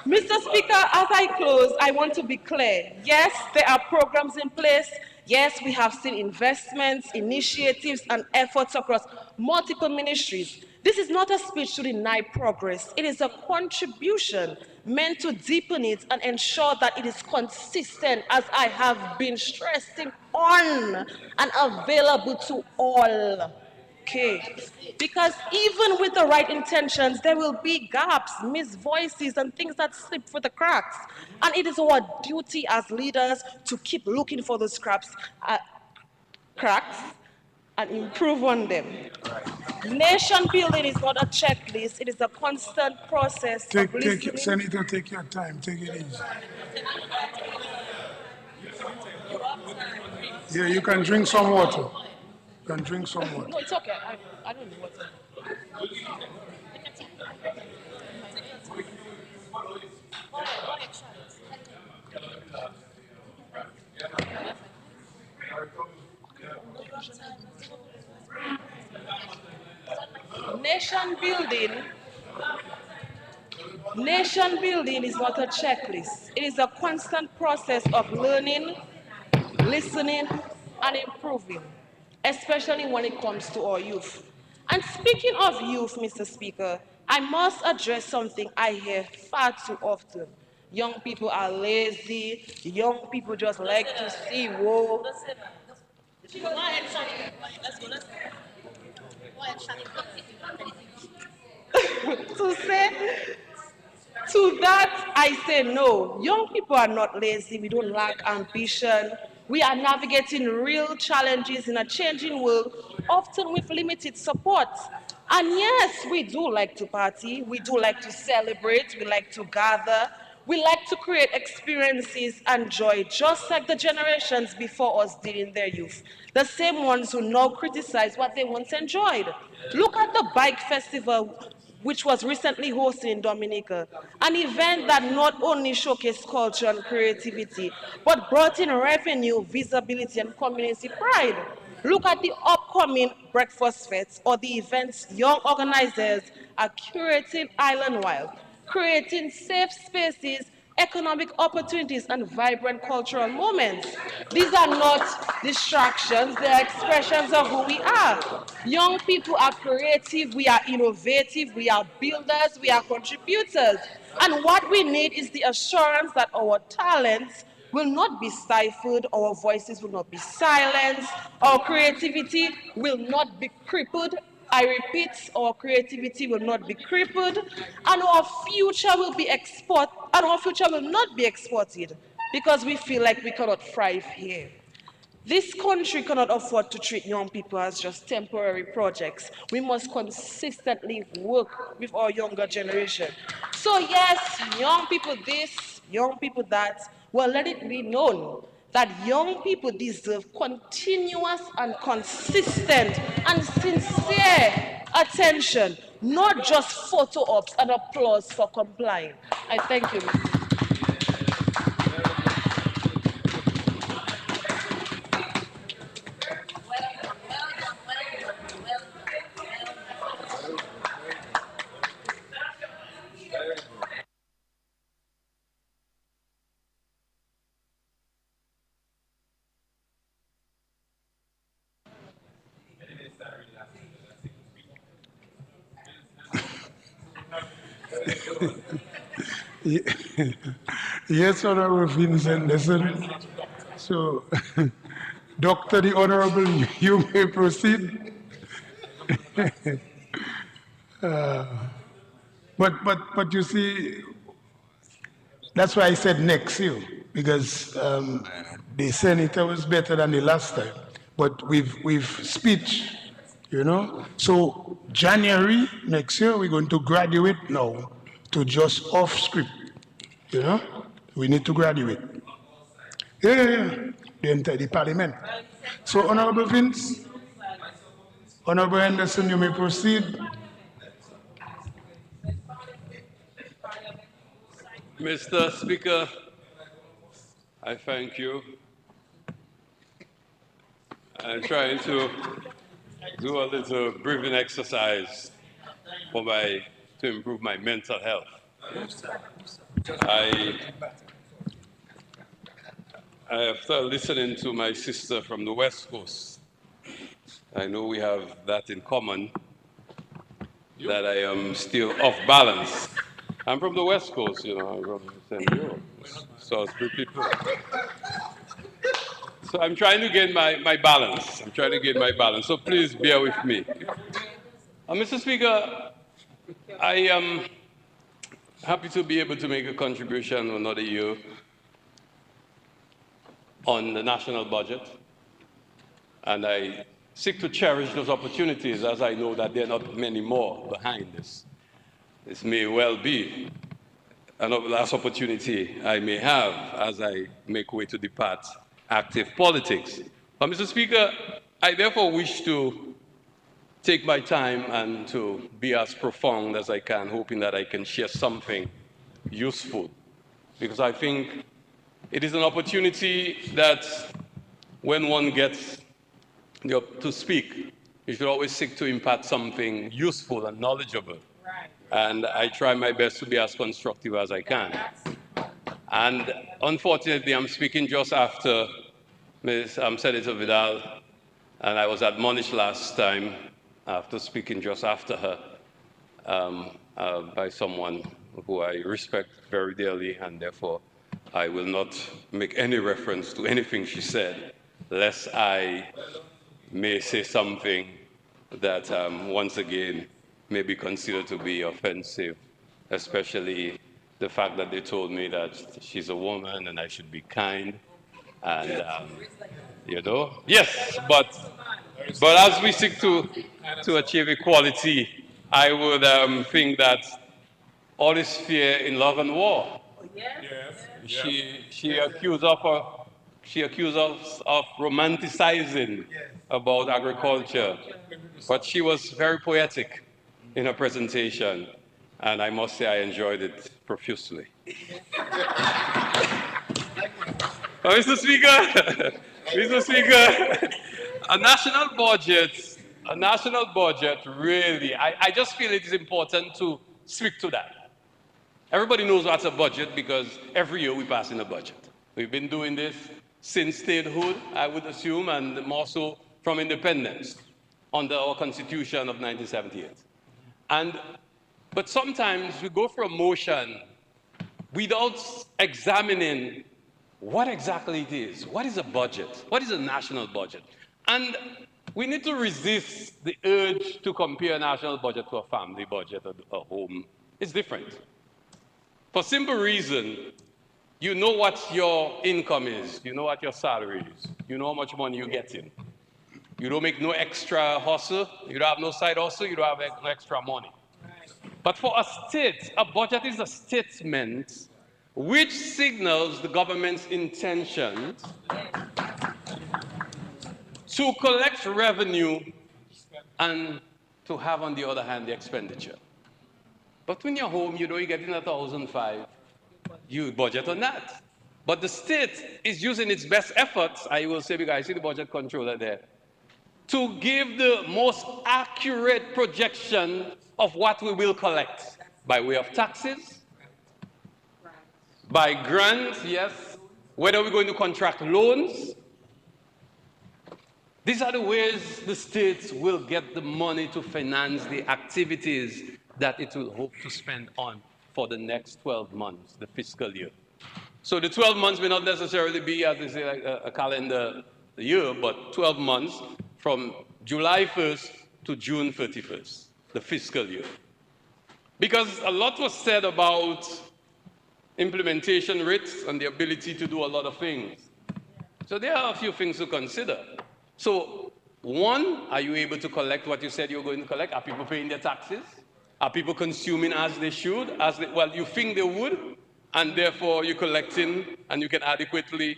Mr. Speaker, as I close, I want to be clear. Yes, there are programs in place. Yes, we have seen investments, initiatives, and efforts across multiple ministries. This is not a speech to deny progress. It is a contribution meant to deepen it and ensure that it is consistent, as I have been stressing on, and available to all. okay. Because even with the right intentions, there will be gaps, missed voices, and things that slip through the cracks. And it is our duty as leaders to keep looking for those cracks and improve on them. Nation building is not a checklist, it is a constant process of listening. Senator, take your time, take it easy. Yeah, you can drink some water. You can drink some water. No, it's okay. I don't know what. Nation building. Nation building is not a checklist. It is a constant process of learning, listening, and improving, especially when it comes to our youth. And speaking of youth, Mr. Speaker, I must address something I hear far too often. Young people are lazy, young people just like to see war. To say To that, I say no. Young people are not lazy. We don't lack ambition. We are navigating real challenges in a changing world, often with limited support. And yes, we do like to party. We do like to celebrate. We like to gather. We like to create experiences and joy, just like the generations before us did in their youth. The same ones who now criticize what they once enjoyed. Look at the bike festival which was recently hosted in Dominica, an event that not only showcased culture and creativity, but brought in revenue, visibility, and community pride. Look at the upcoming breakfast fest or the events young organizers are curating island-wide, creating safe spaces, economic opportunities, and vibrant cultural moments. These are not distractions, they are expressions of who we are. Young people are creative, we are innovative, we are builders, we are contributors. And what we need is the assurance that our talents will not be stifled, our voices will not be silenced, our creativity will not be crippled. I repeat, our creativity will not be crippled, and our future will be our future will not be exported because we feel like we cannot thrive here. This country cannot afford to treat young people as just temporary projects. We must consistently work with our younger generation. So yes, young people this, young people that, well, let it be known that young people deserve continuous and consistent and sincere attention, not just photo ops and applause for complying. I thank you. Yes, Honorable Vincent, listen. So, Doctor the Honorable, you may proceed. But you see, that's why I said next year, because the senator was better than the last time. But with speech, you know. So January next year, we're going to graduate now to just off script, you know. We need to graduate. Yeah. The parliament. So Honorable Vince, Honorable Henderson, you may proceed. Mr. Speaker, I thank you. I'm trying to do a little breathing exercise to improve my mental health. After listening to my sister from the West Coast, I know we have that in common, that I am still off balance. I'm from the West Coast, you know, I'm from St. Joe, Salsbury people. So I'm trying to gain my balance. I'm trying to gain my balance. So please bear with me. Mr. Speaker, I am happy to be able to make a contribution another year on the national budget. And I seek to cherish those opportunities as I know that there are not many more behind this. This may well be another last opportunity I may have as I make way to depart active politics. But Mr. Speaker, I therefore wish to take my time and to be as profound as I can, hoping that I can share something useful. Because I think it is an opportunity that when one gets to speak, you should always seek to impart something useful and knowledgeable. Right. And I try my best to be as constructive as I can. And unfortunately, I'm speaking just after Ms. Senator Vidal, and I was admonished last time after speaking just after her by someone who I respect very dearly, and therefore I will not make any reference to anything she said, lest I may say something that once again may be considered to be offensive, especially the fact that they told me that she's a woman and I should be kind. And, you know, yes, but as we seek to achieve equality, I would think that all is fair in love and war. She accused us of romanticizing about agriculture, but she was very poetic in her presentation, and I must say I enjoyed it profusely. Mr. Speaker, a national budget really, I just feel it is important to speak to that. Everybody knows what's a budget because every year we pass in a budget. We've been doing this since statehood, I would assume, and more so from independence under our Constitution of 1978. But sometimes we go through a motion without examining what exactly it is. What is a budget? What is a national budget? And we need to resist the urge to compare a national budget to a family budget or a home. It's different. For simple reason, you know what your income is, you know what your salary is, you know how much money you're getting. You don't make no extra hustle, you don't have no side hustle, you don't have no extra money. But for a state, a budget is a statement which signals the government's intention to collect revenue and to have, on the other hand, the expenditure. But when you're home, you know you're getting 1,005, you budget on that. But the state is using its best efforts, I will say, because I see the budget controller there, to give the most accurate projection of what we will collect by way of taxes, by grants, yes, whether we're going to contract loans. These are the ways the states will get the money to finance the activities that it will hope to spend on for the next 12 months, the fiscal year. So the 12 months may not necessarily be, as they say, like a calendar year, but 12 months from July 1st to June 31st, the fiscal year. Because a lot was said about implementation rates and the ability to do a lot of things. So there are a few things to consider. So, one, are you able to collect what you said you were going to collect? Are people paying their taxes? Are people consuming as they should? Well, you think they would, and therefore you're collecting and you can adequately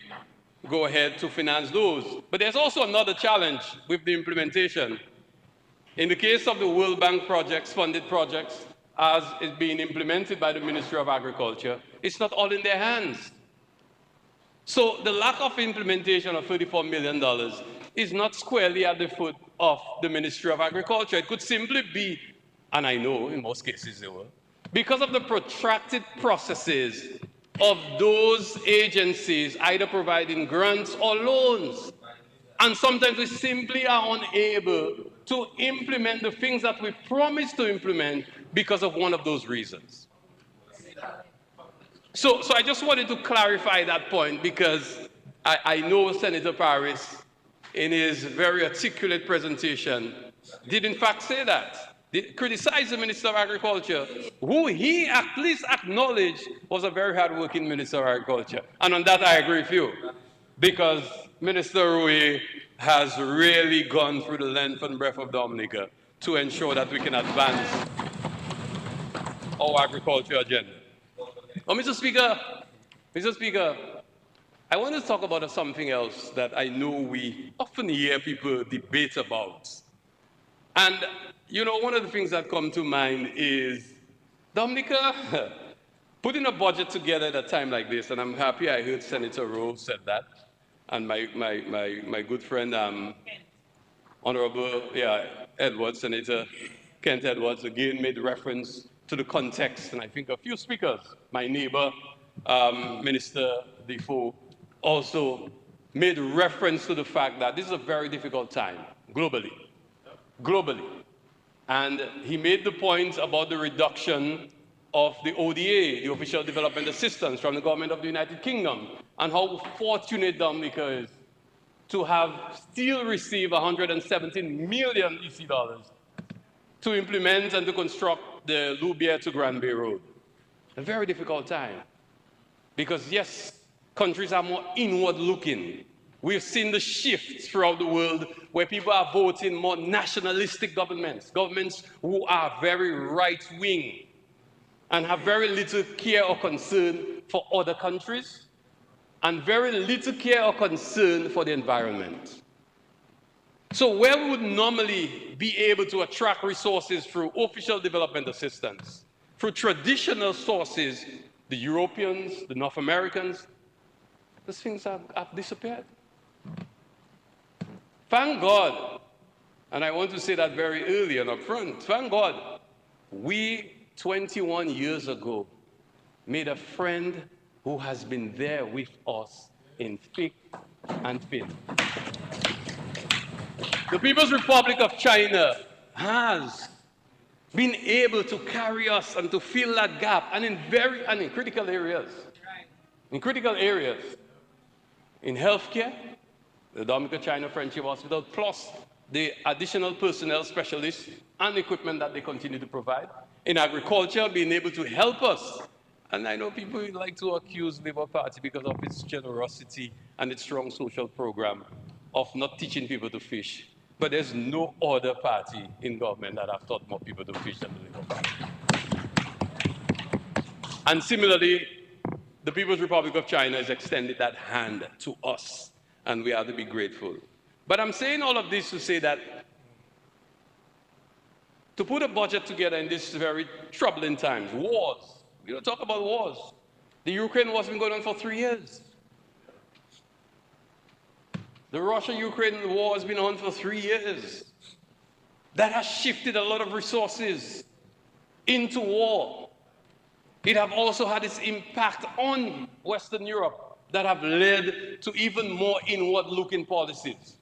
go ahead to finance those. But there's also another challenge with the implementation. In the case of the World Bank projects, funded projects, as is being implemented by the Ministry of Agriculture, it's not all in their hands. So the lack of implementation of $34 million is not squarely at the foot of the Ministry of Agriculture. It could simply be, and I know in most cases they were, because of the protracted processes of those agencies either providing grants or loans. And sometimes we simply are unable to implement the things that we promised to implement because of one of those reasons. So I just wanted to clarify that point because I know Senator Paris, in his very articulate presentation, did in fact say that. Did criticize the Minister of Agriculture, who he at least acknowledged was a very hard-working Minister of Agriculture. And on that, I agree with you, because Minister Rui has really gone through the length and breadth of Dominica to ensure that we can advance our agriculture agenda. Oh, Mr. Speaker, I want to talk about something else that I know we often hear people debate about. And, you know, one of the things that come to mind is Dominica putting a budget together at a time like this, and I'm happy I heard Senator Rowe said that, and my good friend, Honorable Edwards, Senator Kent Edwards, again made reference to the context, and I think a few speakers, my neighbor, Minister Defoe, also made reference to the fact that this is a very difficult time globally. And he made the point about the reduction of the ODA, the Official Development Assistance from the government of the United Kingdom, and how fortunate Dominica is to have still received 117 million EC dollars to implement and to construct the Loubier to Granby Road. A very difficult time, because yes, countries are more inward looking. We've seen the shift throughout the world where people are voting more nationalistic governments who are very right-wing and have very little care or concern for other countries and very little care or concern for the environment. So where we would normally be able to attract resources through official development assistance, through traditional sources, the Europeans, the North Americans, those things have disappeared. Thank God, and I want to say that very early and up front, thank God, we 21 years ago made a friend who has been there with us in thick and thin. The People's Republic of China has been able to carry us and to fill that gap, and in critical areas. In critical areas. In healthcare, the Dominica China Friendship Hospital, plus the additional personnel, specialists, and equipment that they continue to provide. In agriculture, being able to help us. And I know people like to accuse Labour Party because of its generosity and its strong social program of not teaching people to fish. But there's no other party in government that have taught more people to fish than the Labour Party. And similarly, the People's Republic of China has extended that hand to us, and we have to be grateful. But I'm saying all of this to say that to put a budget together in these very troubling times, wars, we don't talk about wars. The Ukraine war has been going on for 3 years. The Russia-Ukraine war has been on for 3 years. That has shifted a lot of resources into war. It have also had its impact on Western Europe that have led to even more inward-looking policies.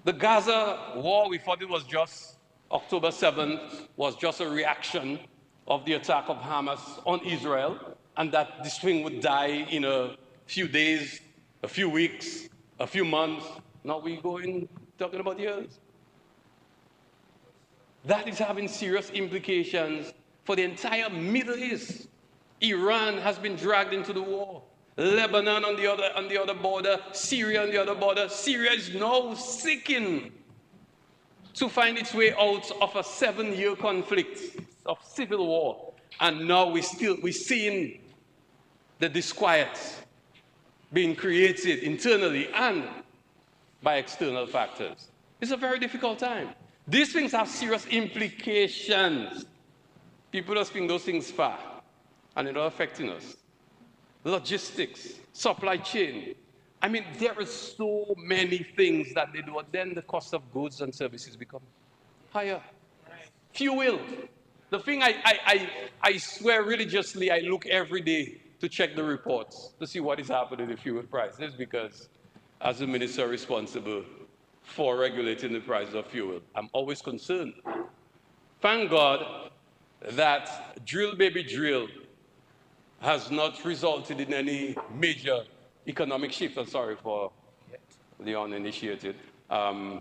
The Gaza war, we thought it was just October 7th, was just a reaction of the attack of Hamas on Israel, and that this thing would die in a few days, a few weeks, a few months. Now we're talking about years. That is having serious implications for the entire Middle East. Iran has been dragged into the war. Lebanon on the other border, Syria on the other border. Syria is now seeking to find its way out of a 7-year conflict of civil war. And now we're seeing the disquiet being created internally and by external factors. It's a very difficult time. These things have serious implications. People are speaking those things far, and they're not affecting us. Logistics, supply chain. I mean, there are so many things that they do, and then the cost of goods and services become higher. Fuel. The thing I swear religiously, I look every day to check the reports to see what is happening with fuel prices, because as the minister responsible for regulating the price of fuel, I'm always concerned. Thank God that drill baby drill has not resulted in any major economic shift. I'm sorry for the uninitiated. The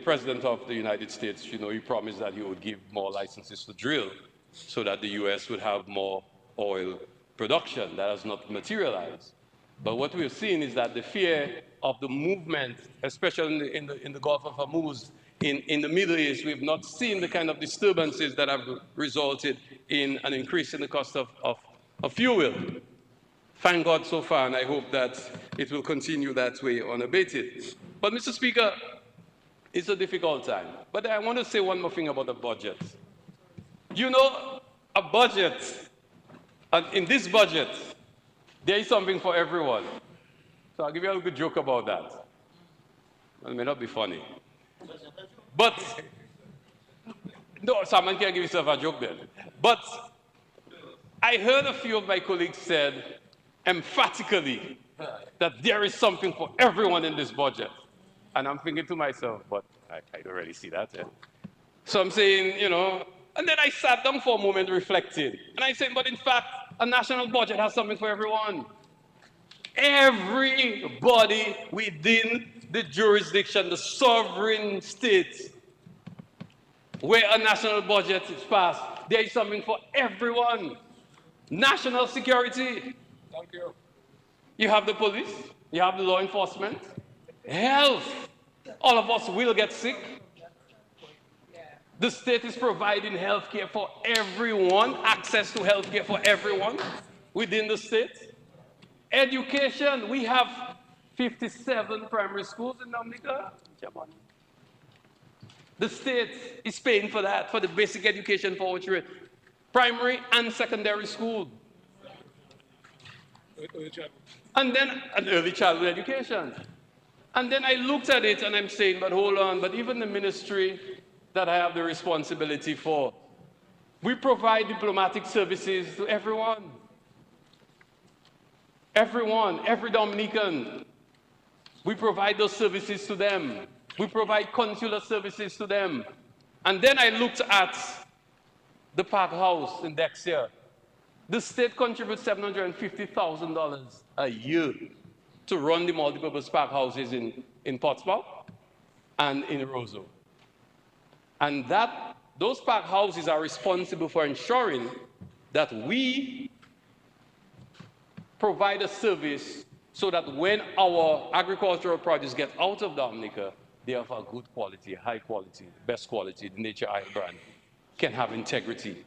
President of the United States, he promised that he would give more licenses to drill so that the U.S. would have more oil production. That has not materialized. But what we've seen is that the fear of the movement, especially in the Gulf of Hormuz, in the Middle East, we've not seen the kind of disturbances that have resulted in an increase in the cost of fuel. Thank God so far, and I hope that it will continue that way unabated. But, Mr. Speaker, it's a difficult time. But I want to say one more thing about the budget. A budget, and in this budget, there is something for everyone. So I'll give you a good joke about that. It may not be funny. But, no, someone can give yourself a joke then. But I heard a few of my colleagues said emphatically that there is something for everyone in this budget. And I'm thinking to myself, but I don't really see that yet. So I'm saying, and then I sat down for a moment, reflected. And I said, but in fact, a national budget has something for everyone. Everybody within the jurisdiction, the sovereign state, where a national budget is passed, there is something for everyone. National security. Thank you. You have the police, you have the law enforcement, health. All of us will get sick. The state is providing health care for everyone, access to health care for everyone within the state. Education, we have 57 primary schools in Dominica. The state is paying for that, for the basic education for our children, primary and secondary school. And then an early childhood education. And then I looked at it and I'm saying, but hold on, but even the ministry that I have the responsibility for, we provide diplomatic services to everyone. Everyone, every Dominican. We provide those services to them. We provide consular services to them. And then I looked at the Park House in Dexia. The state contributes $750,000 a year to run the multipurpose park houses in Portsmouth and in Roseau. And those park houses are responsible for ensuring that we provide a service so that when our agricultural produce get out of Dominica, they have a good quality, high quality, best quality, the Nature Eye brand, can have integrity.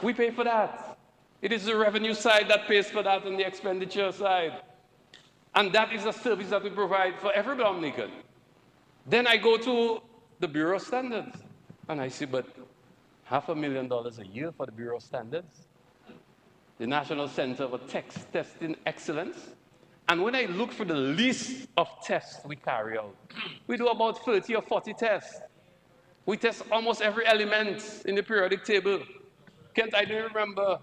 We pay for that. It is the revenue side that pays for that and the expenditure side. And that is a service that we provide for every Dominican. Then I go to the Bureau of Standards, and I see, but $500,000 a year for the Bureau of Standards, the National Center for Testing Excellence. And when I look for the list of tests we carry out, we do about 30 or 40 tests. We test almost every element in the periodic table. Kent, I do remember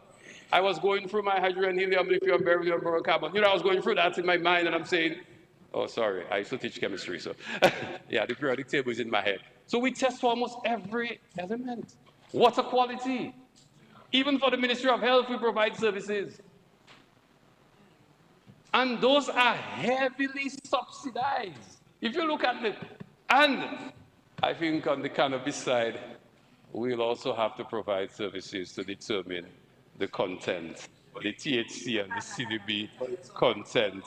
I was going through my hydrogen, helium, lithium, beryllium, boron, carbon. I was going through that in my mind, and I'm saying, oh, sorry, I used to teach chemistry, so yeah, the periodic table is in my head. So we test for almost every element. Water quality. Even for the Ministry of Health, we provide services. And those are heavily subsidized. If you look at it, and I think on the cannabis side, we'll also have to provide services to determine the content, the THC and the CBD content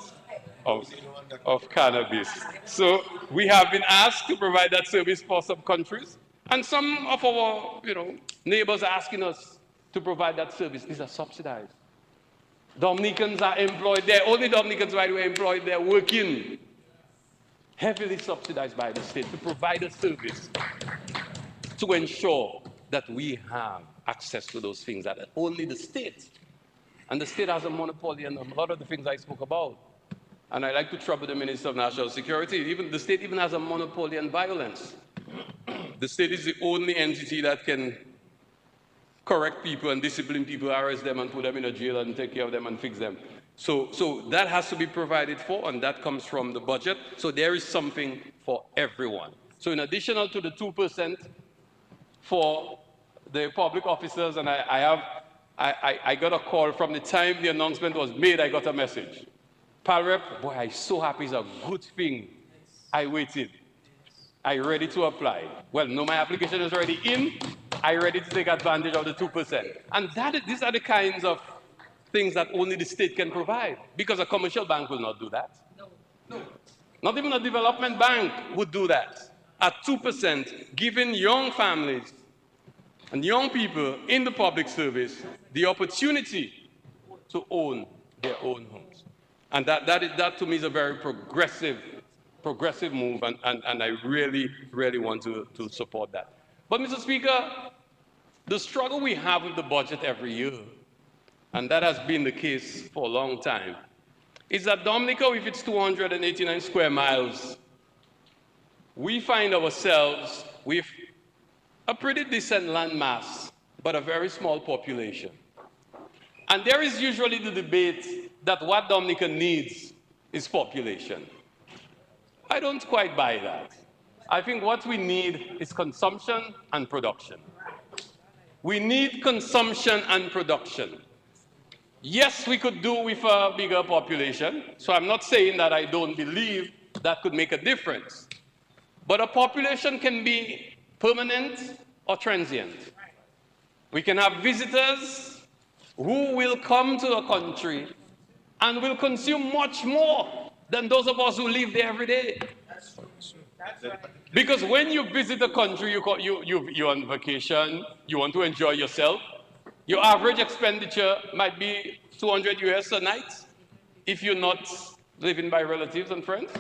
of cannabis. So we have been asked to provide that service for some countries, and some of our neighbors are asking us to provide that service. These are subsidized. Dominicans are employed there. Only Dominicans, by the way, employed there, working, heavily subsidized by the state to provide a service to ensure that we have access to those things that only the state. And the state has a monopoly on a lot of the things I spoke about. And I like to trouble the Minister of National Security. The state even has a monopoly on violence. The state is the only entity that can correct people and discipline people, arrest them and put them in a jail and take care of them and fix them. So that has to be provided for, and that comes from the budget. So there is something for everyone. So in addition to the 2% for the public officers, and I have I got a call from the time the announcement was made. I got a message. Pal Rep, boy, I'm so happy. It's a good thing. I waited. I ready to apply. Well, no, my application is already in. I ready to take advantage of the 2%. And these are the kinds of things that only the state can provide, because a commercial bank will not do that. No. Not even a development bank would do that. At 2%, giving young families and young people in the public service the opportunity to own their own homes. And that to me is a very progressive move, and I really, really want to support that. But Mr. Speaker, the struggle we have with the budget every year, and that has been the case for a long time, is that Dominica, with its 289 square miles, we find ourselves with a pretty decent land mass, but a very small population. And there is usually the debate that what Dominica needs is population. I don't quite buy that. I think what we need is consumption and production. We need consumption and production. Yes, we could do with a bigger population, so I'm not saying that I don't believe that could make a difference. But a population can be permanent or transient. We can have visitors who will come to a country and will consume much more than those of us who live there every day. Because when you visit a country, you're on vacation, you want to enjoy yourself, your average expenditure might be 200 US a night if you're not living by relatives and friends.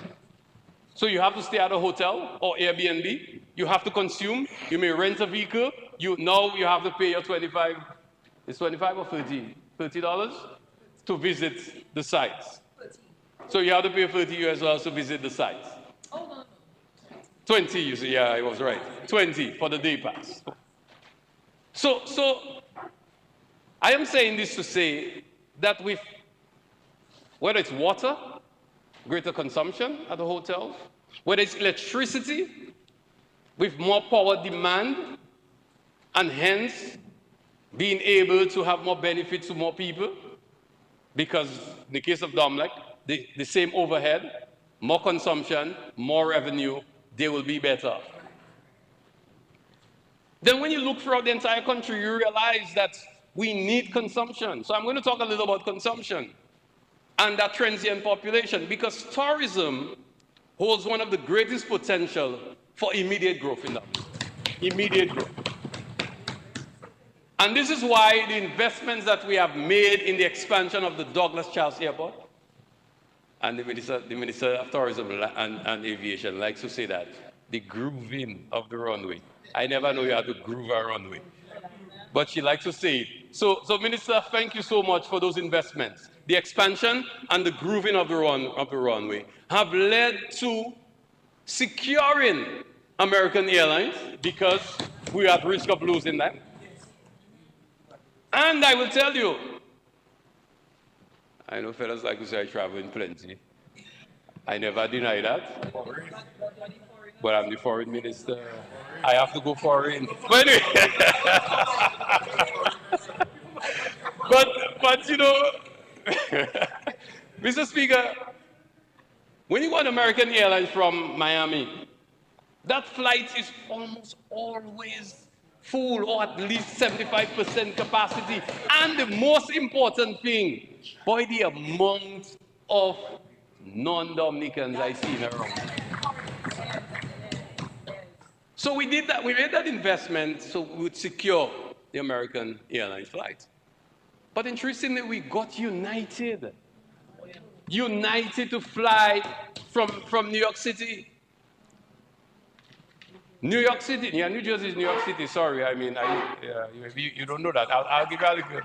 So you have to stay at a hotel or Airbnb. You have to consume. You may rent a vehicle. Now you have to pay your $25 or $30 to visit the sites. So you have to pay 30 US dollars to visit the sites. 20, you see, yeah, I was right. 20 for the day pass. So I am saying this to say that with, whether it's water, greater consumption at the hotels, whether it's electricity, with more power demand, and hence being able to have more benefits to more people, because in the case of Domlec, the same overhead, more consumption, more revenue, they will be better. Then when you look throughout the entire country, you realize that we need consumption. So I'm going to talk a little about consumption and that transient population, because tourism holds one of the greatest potential for immediate growth in that. Immediate growth. And this is why the investments that we have made in the expansion of the Douglas Charles Airport, and the Minister of Tourism and Aviation likes to say that, the grooving of the runway. I never know you have to groove a runway, but she likes to say it. So Minister, thank you so much for those investments. The expansion and the grooving of the runway have led to securing American Airlines, because we are at risk of losing them. And I will tell you, I know fellas like to say I travel in plenty. I never deny that. But I'm the foreign minister. I have to go foreign. But anyway, but you know, Mr. Speaker, when you go on American Airlines from Miami, that flight is almost always full, or at least 75% capacity. And the most important thing, boy, the amount of non-Dominicans I see around. So we did that. We made that investment so we would secure the American Airlines flight. But interestingly, we got United. United to fly from New York City. New York City, yeah, New Jersey is New York City. Sorry, I mean, you don't know that. I'll give you a little.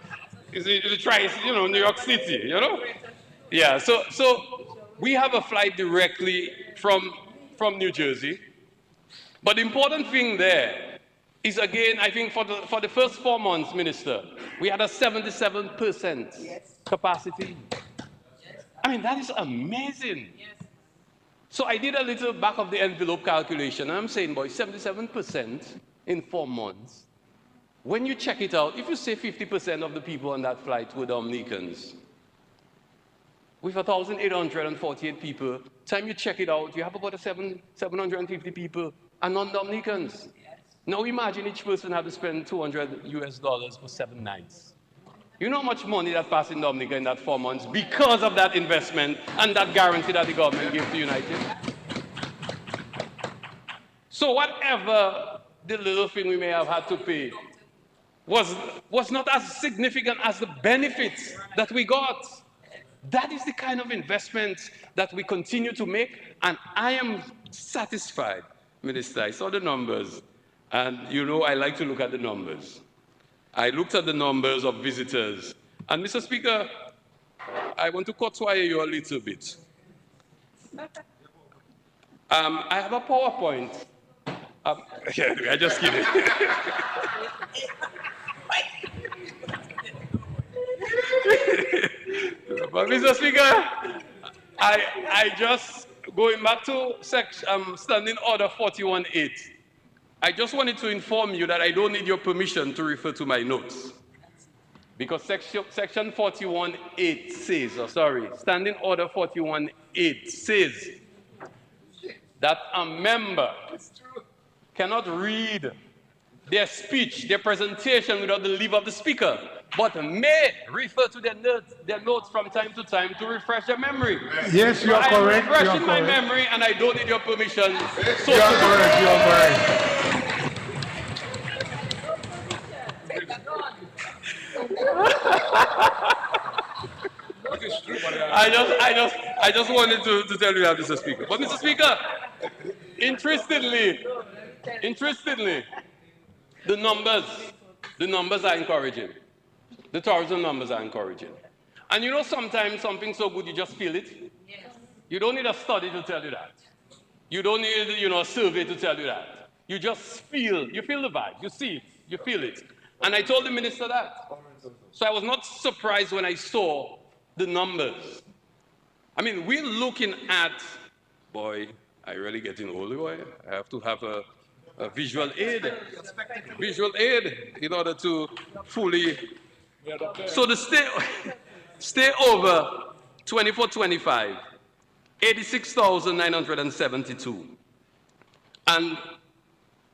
It's try, you know, New York City, you know. Yeah, so we have a flight directly from New Jersey. But the important thing there is, again, I think for the first 4 months, Minister, we had a 77% capacity. I mean, that is amazing. So I did a little back of the envelope calculation, and I'm saying, boy, 77% in 4 months. when you check it out, if you say 50% of the people on that flight were Dominicans, with 1,848 people, time you check it out, you have about 750 people are non-Dominicans. Now imagine each person had to spend $200 for 7 nights. You know how much money that passed in Dominica in that 4 months because of that investment and that guarantee that the government gave to United? So whatever the little thing we may have had to pay was not as significant as the benefits that we got. That is the kind of investment that we continue to make, and I am satisfied, Minister. I saw the numbers, and you know I like to look at the numbers. I looked at the numbers of visitors, and Mr. Speaker, I want to courtois you a little bit. I have a PowerPoint. I'm just kidding. But Mr. Speaker, I just, going back to Standing Order 41.8, I just wanted to inform you that I don't need your permission to refer to my notes. Because section 41.8 says, Standing Order 41.8 says that a member cannot read their speech, their presentation without the leave of the speaker, but may refer to their notes from time to time to refresh their memory. Yes, you are correct. I'm refreshing my memory, and I don't need your permission. So you are correct. You are correct. I just wanted to tell you that, Mr. Speaker. But Mr. Speaker, interestingly, the numbers are encouraging. The tourism numbers are encouraging. And you know, sometimes something so good, you just feel it. Yes. You don't need a study to tell you that. You don't need, a survey to tell you that. You just feel the vibe. You see it, you feel it. And I told the minister that. So I was not surprised when I saw the numbers. I mean, we're looking at, boy, I really getting old, boy. I have to have a visual aid in order to fully. So the stay over 24-25, 86,972, and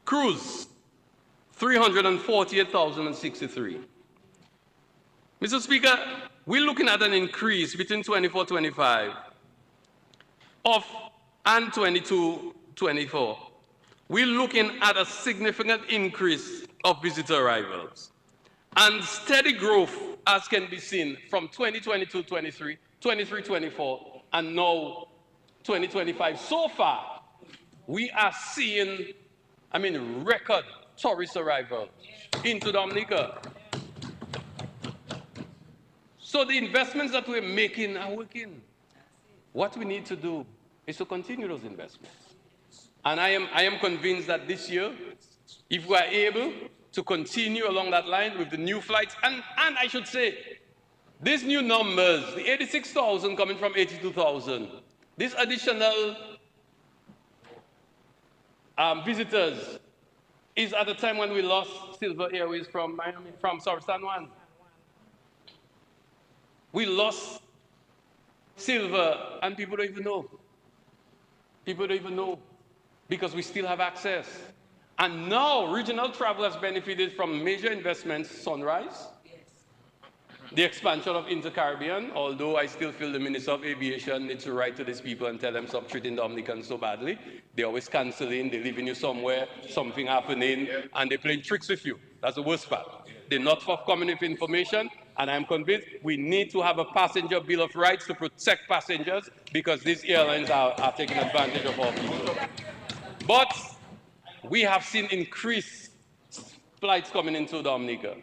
cruise 348,063. Mr. Speaker, we're looking at an increase between 24-25 and 22-24. We're looking at a significant increase of visitor arrivals and steady growth, as can be seen from 2022-23, 23-24, and now 2025. So far, we are seeing, record tourist arrival into Dominica. So the investments that we're making are working. What we need to do is to continue those investments. And I am convinced that this year, if we are able to continue along that line with the new flights, and I should say, these new numbers, the 86,000 coming from 82,000, this additional visitors is at the time when we lost Silver Airways from Miami, from San Juan. We lost Silver, and people don't even know. People don't even know, because we still have access. And now regional travel has benefited from major investments, Sunrise, the expansion of Inter-Caribbean, although I still feel the Minister of Aviation needs to write to these people and tell them stop treating Dominicans so badly. They're always cancelling, they're leaving you somewhere, something happening, and they're playing tricks with you. That's the worst part. They're not forthcoming with information, and I'm convinced we need to have a passenger bill of rights to protect passengers, because these airlines are taking advantage of our people. But we have seen increased flights coming into Dominica,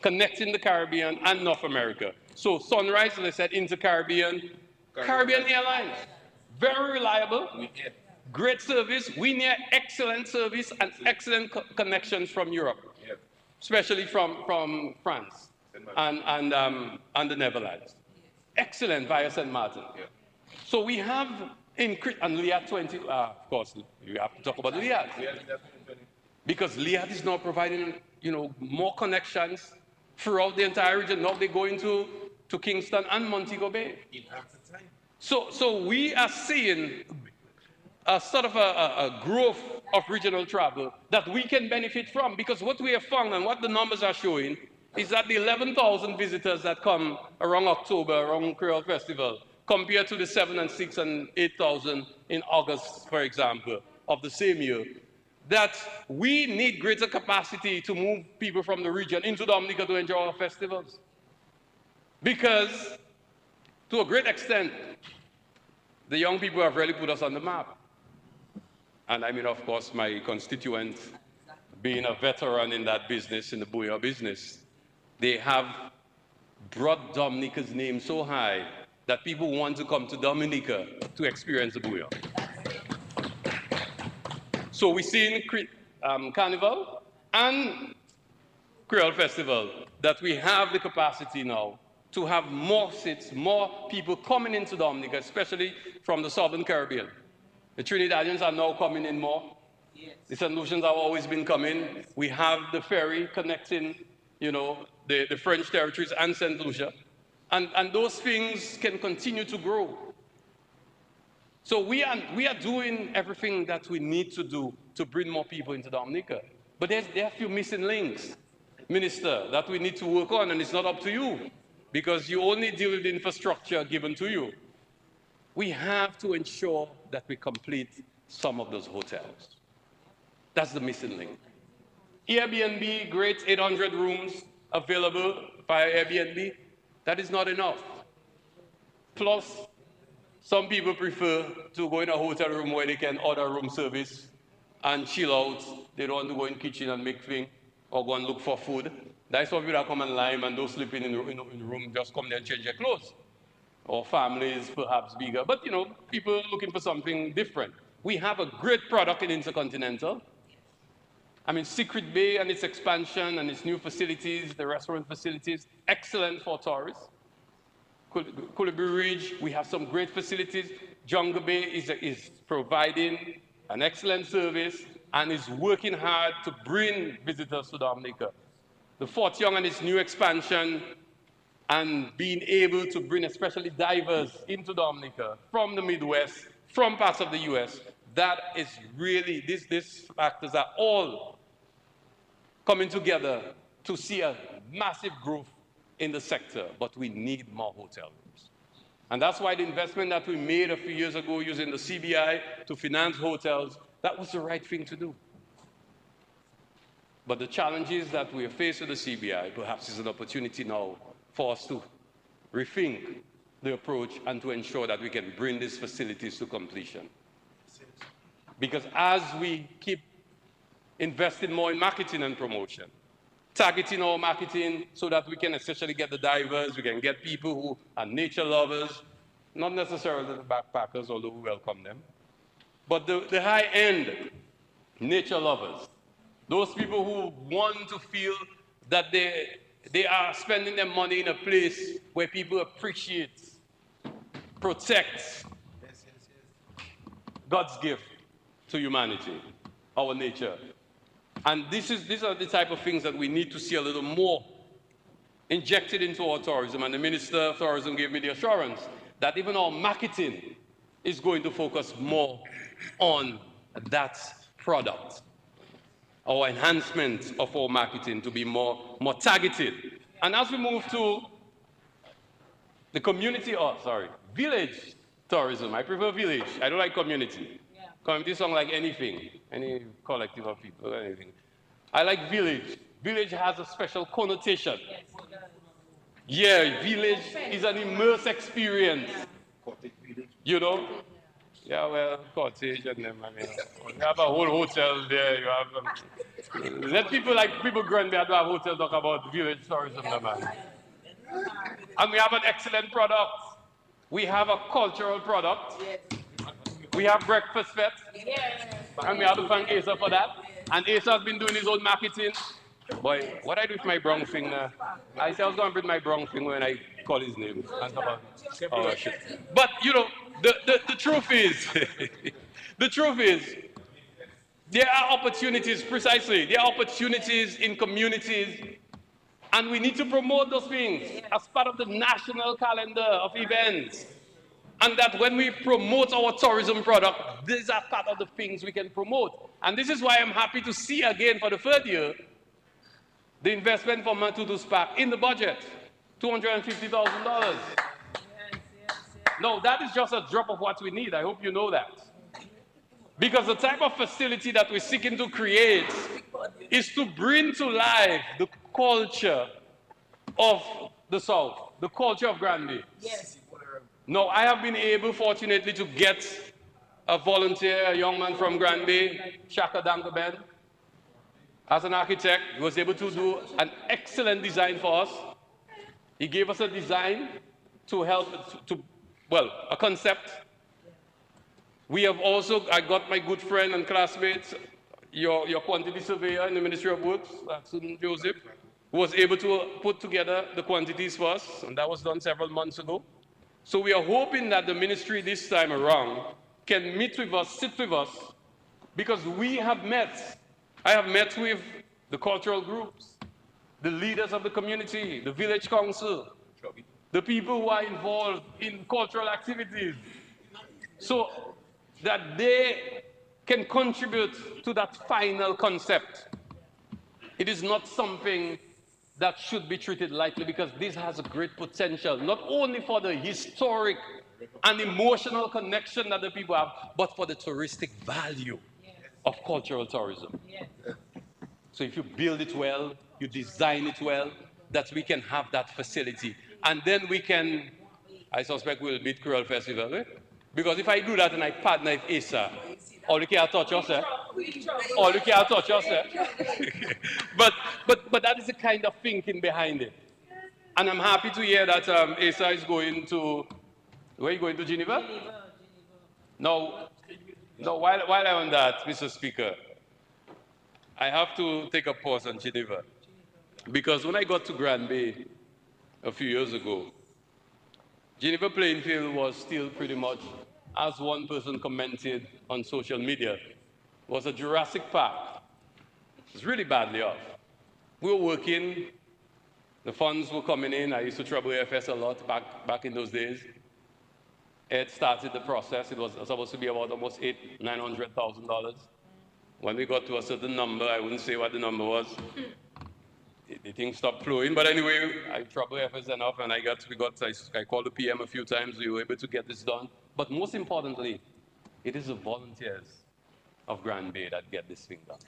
connecting the Caribbean and North America. So Sunrise, as I said, Inter-Caribbean, Caribbean Airlines, very reliable, great service. We need excellent service and excellent connections from Europe, especially from France and the Netherlands. Excellent via St. Martin. So we have increased, and Liat 20, of course, you have to talk about Liat. Because Liat is now providing more connections throughout the entire region. Now they're going to Kingston and Montego Bay. So we are seeing a sort of a growth of regional travel that we can benefit from, because what we have found and what the numbers are showing is that the 11,000 visitors that come around October, around Creole Festival, compared to the 7 and 6 and 8,000 in August, for example, of the same year, that we need greater capacity to move people from the region into Dominica to enjoy our festivals. Because, to a great extent, the young people have really put us on the map. And I mean, of course, my constituent, being a veteran in that business, in the bouillon business, they have brought Dominica's name so high that people want to come to Dominica to experience the bouillon. So we see in Carnival and Creole Festival that we have the capacity now to have more seats, more people coming into Dominica, especially from the Southern Caribbean. The Trinidadians are now coming in more. Yes. The St. Lucians have always been coming. We have the ferry connecting, the French territories and St. Lucia. And those things can continue to grow. So we are doing everything that we need to do to bring more people into Dominica. But there are a few missing links, Minister, that we need to work on, and it's not up to you, because you only deal with the infrastructure given to you. We have to ensure that we complete some of those hotels. That's the missing link. Airbnb, great 800 rooms available via Airbnb. That is not enough. Plus, some people prefer to go in a hotel room where they can order room service and chill out. They don't want to go in the kitchen and make things or go and look for food. That's why people that come and lime and those sleeping in the room just come there and change their clothes. Or families perhaps bigger, but people looking for something different. We have a great product in Intercontinental. I mean, Secret Bay and its expansion and its new facilities, the restaurant facilities, excellent for tourists. Coulibaly Ridge, we have some great facilities. Jungle Bay is providing an excellent service and is working hard to bring visitors to Dominica. The Fort Young and its new expansion, and being able to bring especially divers into Dominica from the Midwest, from parts of the US, that is really, these factors are all coming together to see a massive growth in the sector, but we need more hotel rooms. And that's why the investment that we made a few years ago using the CBI to finance hotels, that was the right thing to do. But the challenges that we are faced with the CBI perhaps is an opportunity now for us to rethink the approach and to ensure that we can bring these facilities to completion. Because as we keep investing more in marketing and promotion, targeting our marketing so that we can essentially get the divers, we can get people who are nature lovers, not necessarily the backpackers, although we welcome them, but the high-end nature lovers, those people who want to feel that they are spending their money in a place where people appreciate, protect God's gift to humanity, our nature. And these are the type of things that we need to see a little more injected into our tourism. And the Minister of Tourism gave me the assurance that even our marketing is going to focus more on that product. Our enhancement of our marketing to be more targeted. And as we move to the village tourism. I prefer village. I don't like community. Yeah. Community sound like anything, any collective of people, anything. I like village. Village has a special connotation. Yes, it does. Yeah, village is an immersed experience. Yeah. Yeah, well, cottage and them, you have a whole hotel there, you have, let people Granby have a hotel talk about village tourism, man. And we have an excellent product. We have a cultural product. We have breakfast fest. And we have to thank Asa for that. And Asa has been doing his own marketing. Boy, what I do with my brown thing now? I said I was going to bring my brown thing when I call his name. Oh, shit. But, the truth is, There are opportunities, precisely. There are opportunities in communities, and we need to promote those things as part of the national calendar of events. And that when we promote our tourism product, these are part of the things we can promote. And this is why I'm happy to see again for the third year, the investment for Matutu's Park in the budget, $250,000. No, that is just a drop of what we need. I hope you know that. Because the type of facility that we're seeking to create is to bring to life the culture of the South, the culture of Granby. Yes. Now, I have been able, fortunately, to get a volunteer, a young man from Granby, Shaka Dangaben, as an architect. He was able to do an excellent design for us. He gave us a design to help, a concept. We have also, I got my good friend and classmate, your quantity surveyor in the Ministry of Works, Joseph, who was able to put together the quantities for us, and that was done several months ago. So we are hoping that the ministry this time around can meet with us, sit with us, because we have met. I have met with the cultural groups, the leaders of the community, the village council, the people who are involved in cultural activities, so that they can contribute to that final concept. It is not something that should be treated lightly, because this has a great potential, not only for the historic and emotional connection that the people have, but for the touristic value of cultural tourism. So if you build it well, you design it well, that we can have that facility. And then we can, I suspect we'll beat Creole Festival, eh? Because if I do that and I partner with ASA, all you can't touch us, eh? All you can't touch us, eh? but that is the kind of thinking behind it. And I'm happy to hear that ASA is going to, where are you going to, Geneva? Now, while I'm on that, Mr. Speaker, I have to take a pause on Geneva. Because when I got to Granby a few years ago, Geneva playing field was still pretty much, as one person commented on social media, was a Jurassic Park. It's really badly off. We were working, the funds were coming in. I used to trouble AFS a lot back in those days. Ed started the process. It was supposed to be about almost $900,000. When we got to a certain number, I wouldn't say what the number was. The thing stopped flowing, but anyway, I troubled AFS enough, and I called the PM a few times. We were able to get this done. But most importantly, it is the volunteers of Granby that get this thing done.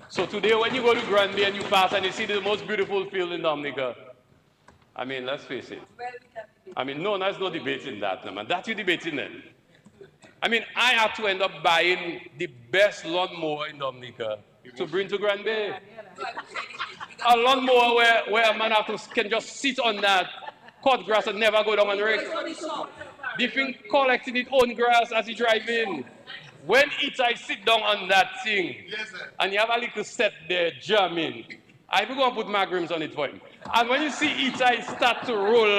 So today, when you go to Granby and you pass and you see the most beautiful field in Dominica, I mean, let's face it. I mean, no, there's no debating that, man. That you're debating it. I mean, I had to end up buying the best lawnmower in Dominica to bring to Granby. A lawnmower where a man can just sit on that, cut grass and never go down and rake. The thing collecting its own grass as you drive in. When I sit down on that thing, and you have a little set there jamming, I will go and put magrims on it for him. And when you see Itai start to roll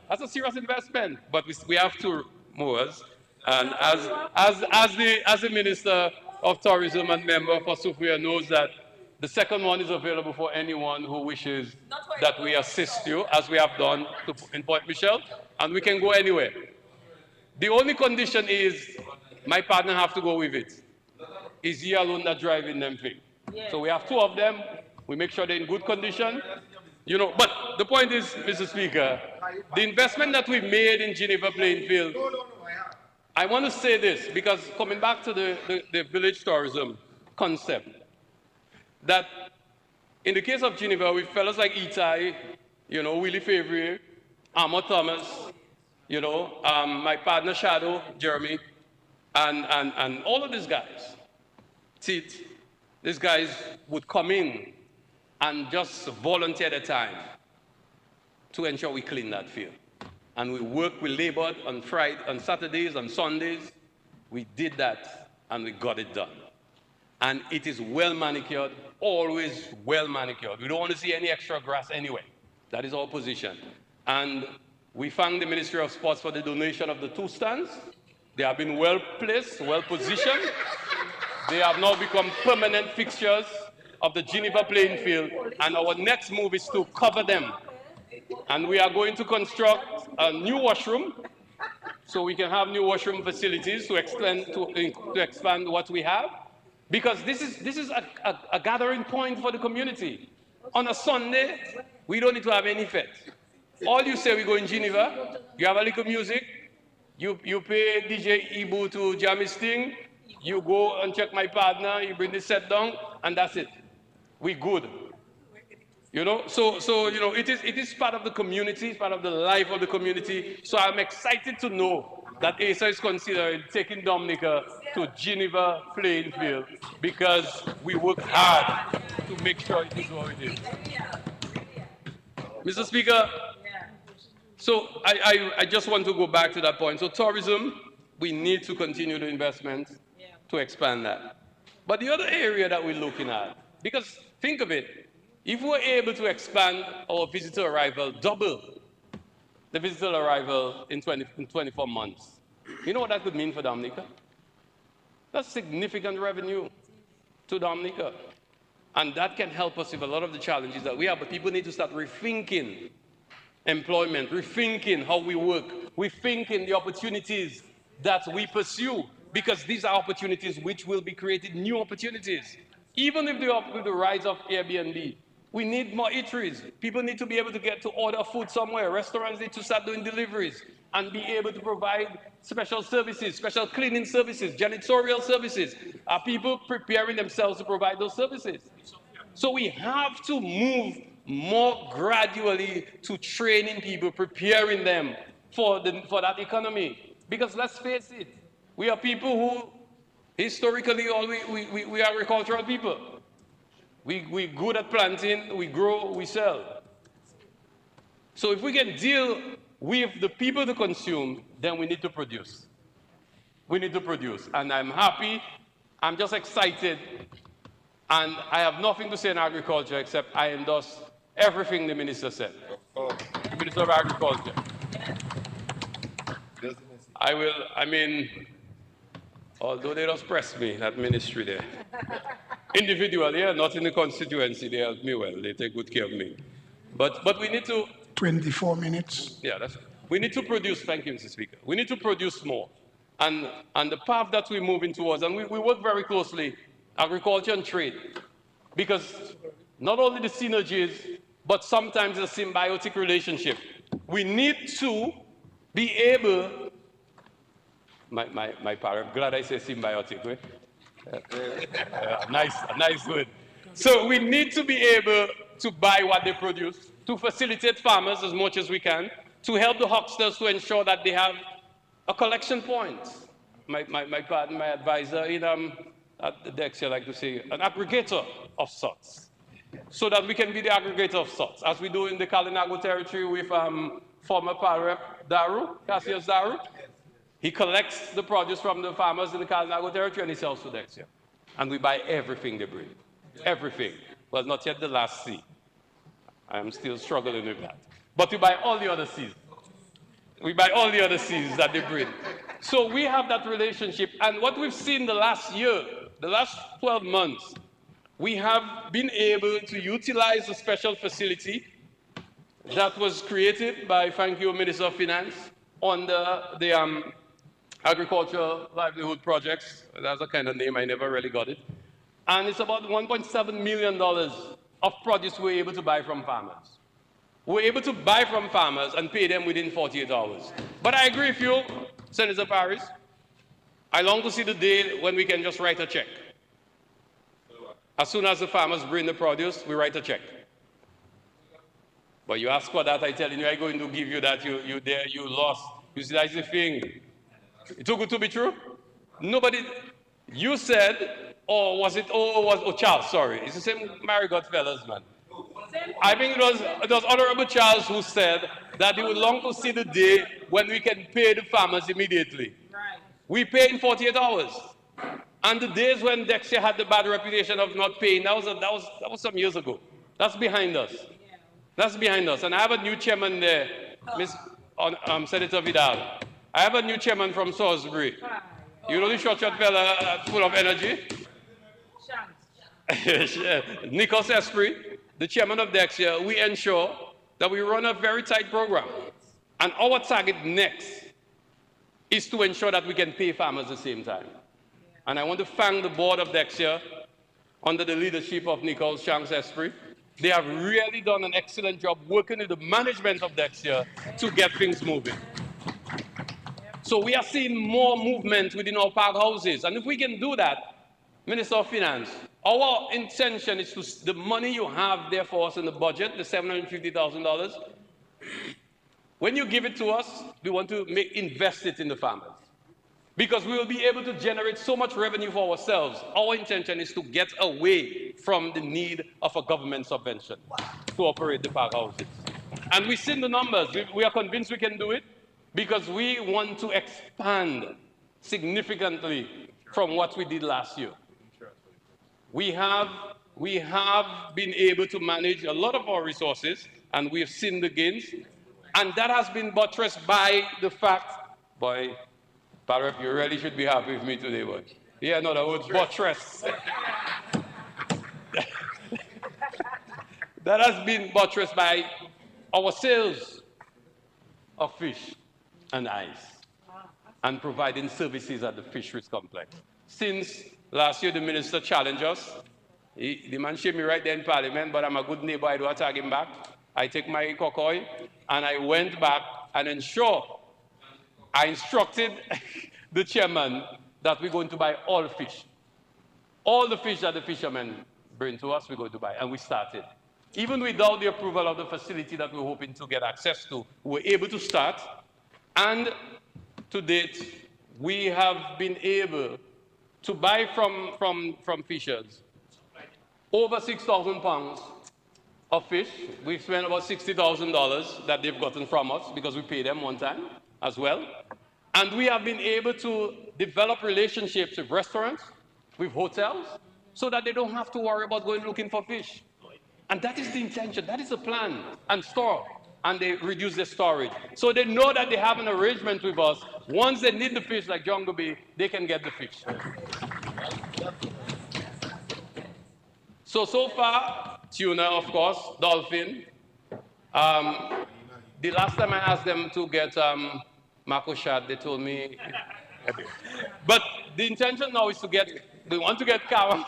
that's a serious investment. But we have two mowers. And as the Minister of Tourism and member for Sophia knows that the second one is available for anyone who wishes that we assist you, as we have done in Point Michelle, and we can go anywhere. The only condition is my partner have to go with it. Is he alone that driving them thing? So we have two of them. We make sure they're in good condition. You know, but the point is, Mr. Speaker, the investment that we made in Geneva playing field, I want to say this, because coming back to the village tourism concept, that in the case of Geneva, with fellows like Itai, you know, Willie Favre, Amo Thomas, you know, my partner Shadow, Jeremy, and all of these guys, these guys would come in and just volunteer their time to ensure we clean that field. And we labored on Friday, on Saturdays, on Sundays. We did that, and we got it done. And it is well manicured, always well manicured. We don't want to see any extra grass anyway. That is our position. And we thank the Ministry of Sports for the donation of the 2 stands. They have been well placed, well positioned. They have now become permanent fixtures of the Geneva playing field, and our next move is to cover them. And we are going to construct a new washroom, so we can have new washroom facilities to expand what we have, because this is a gathering point for the community. On a Sunday, we don't need to have any fete. All you say, we go in Geneva, you have a little music, you pay DJ Ibu to jam his thing, you go and check my partner, you bring the set down, and that's it. We good. You know, so you know, it is part of the community, it's part of the life of the community. So I'm excited to know that ASA is considering taking Dominica to Geneva playing field, because we work hard to make sure it is what it is. Mr. Speaker, so I just want to go back to that point. So tourism, we need to continue the investment to expand that. But the other area that we're looking at, because think of it, if we're able to expand our visitor arrival, double the visitor arrival in 24 months, you know what that could mean for Dominica? That's significant revenue to Dominica. And that can help us with a lot of the challenges that we have, but people need to start rethinking employment, rethinking how we work, rethinking the opportunities that we pursue, because these are opportunities which will be created, new opportunities. Even with the rise of Airbnb, we need more eateries. People need to be able to get to order food somewhere. Restaurants need to start doing deliveries and be able to provide special services, special cleaning services, janitorial services. Are people preparing themselves to provide those services? So we have to move more gradually to training people, preparing them for that economy. Because let's face it, we are people who historically we are agricultural people. We're good at planting, we grow, we sell. So if we can deal with the people to consume, then we need to produce. We need to produce. And I'm happy, I'm just excited, and I have nothing to say in agriculture except I endorse everything the minister said. The Minister of Agriculture. Although they just press me, that ministry there. Individually, yeah, not in the constituency, they help me well, they take good care of me. But we need to... 24 minutes. Yeah, we need to produce, thank you, Mr. Speaker. We need to produce more. And the path that we're moving towards, and we work very closely, agriculture and trade, because not only the synergies, but sometimes a symbiotic relationship. We need to be able... My parent, glad I say symbiotic, right? Nice word. So we need to be able to buy what they produce, to facilitate farmers as much as we can, to help the hucksters to ensure that they have a collection point. My partner, my advisor in at the Dexia like to say, an aggregator of sorts, so that we can be the aggregator of sorts, as we do in the Kalinago territory with former Parrep Daru, Cassius Daru. He collects the produce from the farmers in the Kalinago territory and he sells to Dexia. And we buy everything they bring. Everything. Well, not yet the last C. I am still struggling with that. But we buy all the other C's. We buy all the other C's that they bring. So we have that relationship. And what we've seen the last year, the last 12 months, we have been able to utilize a special facility that was created by, thank you, Minister of Finance, on the agricultural livelihood projects. That's a kind of name, I never really got it. And it's about $1.7 million of produce we're able to buy from farmers. We're able to buy from farmers and pay them within 48 hours. But I agree with you, Senator Paris. I long to see the day when we can just write a check. As soon as the farmers bring the produce, we write a check. But you ask for that, I tell you, I'm going to give you that, you lost. You see, that's the thing. It's too good to be true. Nobody, you said, Charles, sorry. It's the same Marigot fellas, man. I think it was Honorable Charles who said that he would long to see the day when we can pay the farmers immediately. Right. We pay in 48 hours. And the days when Dexia had the bad reputation of not paying, that was some years ago. That's behind us. Yeah. That's behind us. And I have a new chairman there, Senator Vidal. I have a new chairman from Salsbury. You know the short fella full of energy? Nicholas Esprit, the chairman of Dexia, we ensure that we run a very tight program. And our target next is to ensure that we can pay farmers at the same time. And I want to thank the board of Dexia under the leadership of Nicholas Shanks Esprit. They have really done an excellent job working with the management of Dexia to get things moving. So we are seeing more movement within our park houses. And if we can do that, Minister of Finance, our intention is to, the money you have there for us in the budget, the $750,000, when you give it to us, we want to invest it in the farmers. Because we will be able to generate so much revenue for ourselves. Our intention is to get away from the need of a government subvention to operate the park houses. And we've seen the numbers. We are convinced we can do it because we want to expand significantly from what we did last year. We have been able to manage a lot of our resources, and we have seen the gains. And that has been buttressed by the fact, boy, Parrot, you really should be happy with me today, boy. Yeah, no, the word buttress. That has been buttressed by our sales of fish and ice and providing services at the fisheries complex. Since last year, the minister challenged us. The man shamed me right there in Parliament, but I'm a good neighbor. I don't attack him back. I take my cocoy, and I went back and I instructed the chairman that we're going to buy all fish. All the fish that the fishermen bring to us, we're going to buy. And we started. Even without the approval of the facility that we're hoping to get access to, we were able to start. And to date, we have been able to buy from fishers over 6,000 pounds of fish. We've spent about $60,000 that they've gotten from us because we pay them one time as well. And we have been able to develop relationships with restaurants, with hotels, so that they don't have to worry about going looking for fish. And that is the intention, that is the plan, and store. And they reduce the storage. So they know that they have an arrangement with us. Once they need the fish, like Jungle Bay, they can get the fish. So far, tuna, of course, dolphin. The last time I asked them to get mako shad, they told me. But the intention now is to get, we want to get cow.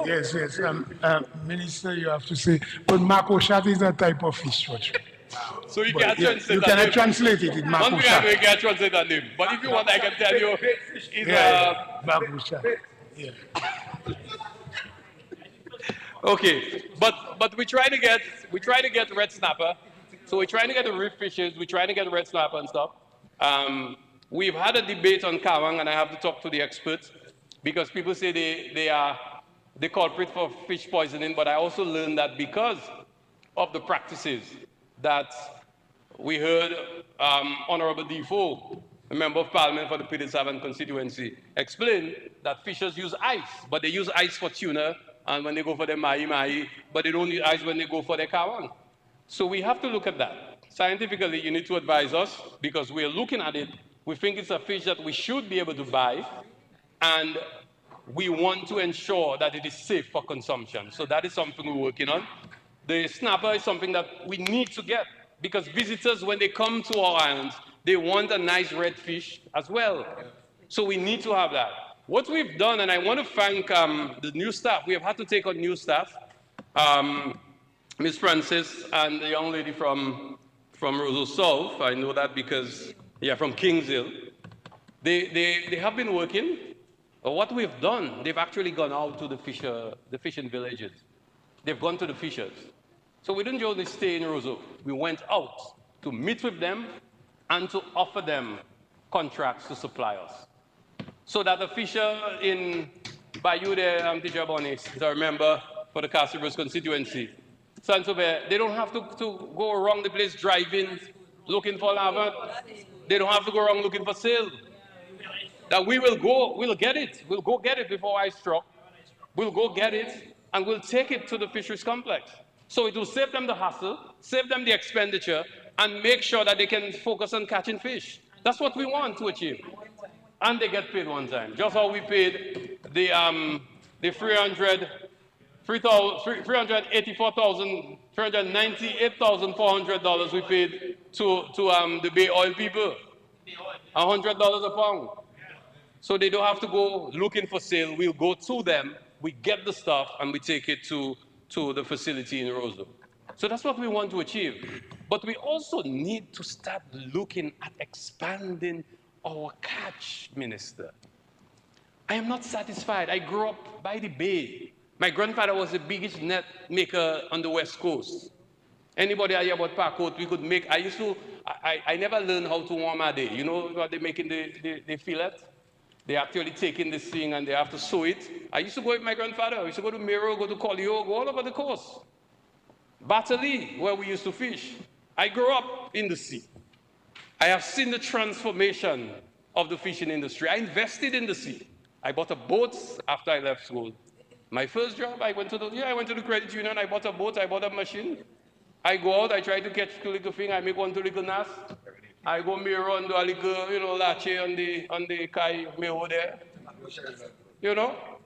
Yes. Minister, you have to say, but mako shad is a type of fish. So you But can't yeah, translate you that cannot name. translate it in One mako thing I know, you shad. can't translate that name. But if you want, I can tell you, it's Mako shad. Yeah. okay. But we try to get red snapper. So we're trying to get the reef fishes. We're trying to get red snapper and stuff. We've had a debate on Kawang, and I have to talk to the experts because people say they are the culprit for fish poisoning. But I also learned that because of the practices that we heard Honorable Defoe, a member of Parliament for the Petershaven Constituency, explain that fishers use ice, but they use ice for tuna and when they go for their mahi, but they don't use ice when they go for their kawang. So we have to look at that. Scientifically, you need to advise us because we're looking at it. We think it's a fish that we should be able to buy, and we want to ensure that it is safe for consumption. So that is something we're working on. The snapper is something that we need to get because visitors, when they come to our islands, they want a nice red fish as well. So we need to have that. What we've done, and I want to thank the new staff. We have had to take on new staff. Ms. Francis and the young lady from Roseau South, I know that because, from Kings Hill. They have been working. What we've done, they've actually gone out to the fishing villages. They've gone to the fishers. So we didn't only stay in Roseau. We went out to meet with them and to offer them contracts to supply us. So that the fisher in Bayou there, Teacher Bonis, is a member for the Castlebrooks constituency. They don't have to go around the place driving, looking for lava. They don't have to go around looking for sale. That we will go, we'll get it. We'll go get it before I struck. We'll go get it and we'll take it to the fisheries complex. So it will save them the hassle, save them the expenditure, and make sure that they can focus on catching fish. That's what we want to achieve. And they get paid one time. Just how we paid the 398,400 we paid to the Bay Oil people. $100 a pound. So they don't have to go looking for sale. We'll go to them, we get the stuff, and we take it to the facility in Roseville. So that's what we want to achieve. But we also need to start looking at expanding our catch, Minister. I am not satisfied. I grew up by the bay. My grandfather was the biggest net maker on the West Coast. Anybody hear about Parcourt, we could make, I never learned how to warm a day. You know what they're making the fillet? They actually taking this thing and they have to sew it. I used to go with my grandfather. I used to go to Mero, go to Collio, go all over the coast. Batterley, where we used to fish. I grew up in the sea. I have seen the transformation of the fishing industry. I invested in the sea. I bought a boat after I left school. My first job, I went to the credit union, I bought a boat, I bought a machine. I go out, I try to catch two little thing, I make one two little nest. I go mirror and do a little, lache on the kai mirror there.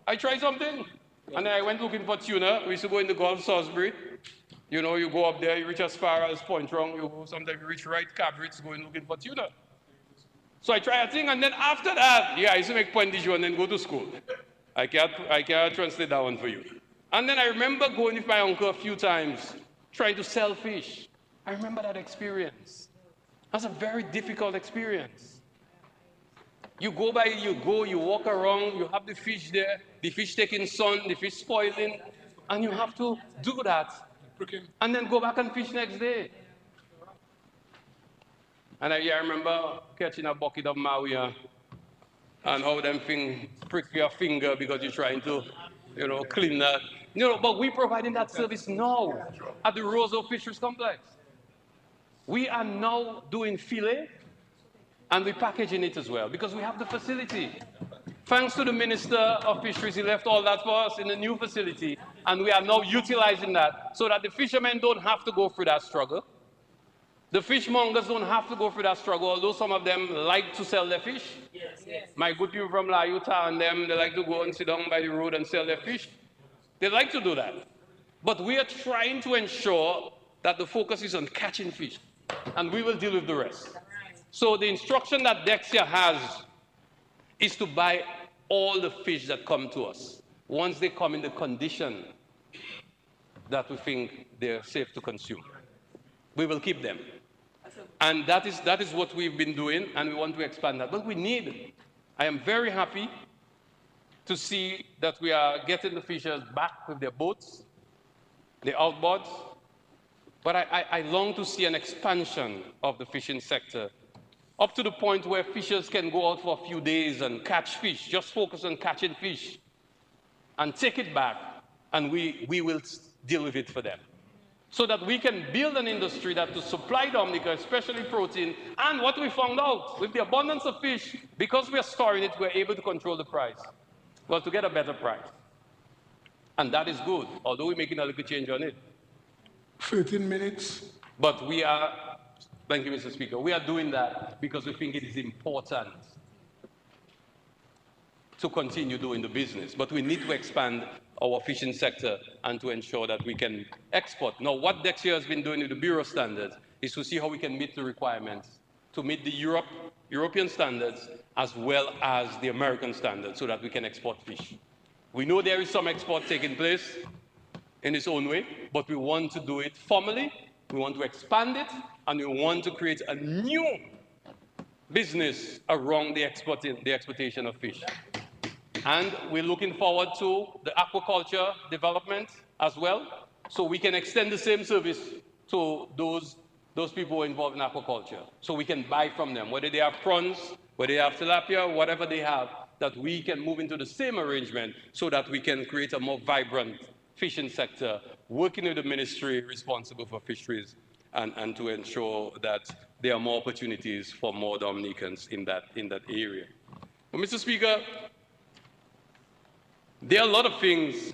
I try something. And then I went looking for tuna. We used to go in the Gulf, Salsbury. You go up there, you reach as far as Point Rung, sometimes you reach right Cabritz, going looking for tuna. So I try a thing, and then after that, I used to make Point Dijon and then go to school. I can't translate that one for you. And then I remember going with my uncle a few times, trying to sell fish. I remember that experience. That's a very difficult experience. You go, you walk around, you have the fish there, the fish taking sun, the fish spoiling, and you have to do that, and then go back and fish next day. And I remember catching a bucket of Maui and how them things prick your finger because you're trying to, clean that. But we're providing that service now at the Roseville Fisheries Complex. We are now doing fillet and we're packaging it as well because we have the facility. Thanks to the Minister of Fisheries, he left all that for us in the new facility, and we are now utilizing that so that the fishermen don't have to go through that struggle. The fishmongers don't have to go through that struggle, although some of them like to sell their fish. Yes. My good people from La Utah and them, they like to go and sit down by the road and sell their fish. They like to do that. But we are trying to ensure that the focus is on catching fish, and we will deal with the rest. So the instruction that Dexia has is to buy all the fish that come to us, once they come in the condition that we think they're safe to consume. We will keep them. And that is what we've been doing, and we want to expand that. But we need, I am very happy to see that we are getting the fishers back with their boats, the outboards. But I long to see an expansion of the fishing sector, up to the point where fishers can go out for a few days and catch fish, just focus on catching fish, and take it back, and we will deal with it for them. So that we can build an industry that to supply Dominica, especially protein, and what we found out, with the abundance of fish, because we are storing it, we're able to control the price. Well, to get a better price. And that is good, although we're making a little change on it. 13 minutes. But we are, thank you, Mr. Speaker, we are doing that because we think it is important to continue doing the business. But we need to expand our fishing sector and to ensure that we can export. Now, what Dexia has been doing with the Bureau standards is to see how we can meet the requirements, to meet the European standards as well as the American standards so that we can export fish. We know there is some export taking place in its own way, but we want to do it formally, we want to expand it, and we want to create a new business around the exportation of fish. And we're looking forward to the aquaculture development as well, so we can extend the same service to those people who are involved in aquaculture. So we can buy from them, whether they have prawns, whether they have tilapia, whatever they have, that we can move into the same arrangement so that we can create a more vibrant fishing sector, working with the ministry responsible for fisheries and to ensure that there are more opportunities for more Dominicans in that area. But Mr. Speaker, there are a lot of things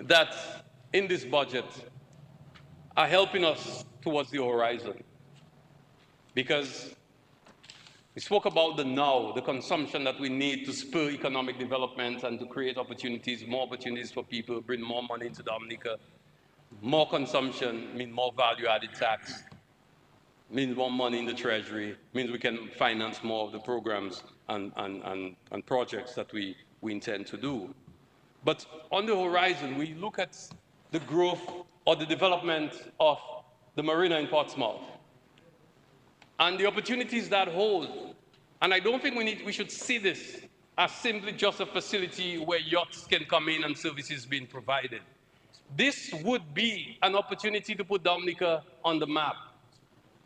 that in this budget are helping us towards the horizon. Because we spoke about the now, the consumption that we need to spur economic development and to create opportunities, more opportunities for people, bring more money into Dominica. More consumption means more value-added tax, means more money in the treasury, means we can finance more of the programs and projects that we intend to do. But on the horizon, we look at the growth or the development of the marina in Portsmouth and the opportunities that hold. And I don't think we should see this as simply just a facility where yachts can come in and services being provided. This would be an opportunity to put Dominica on the map.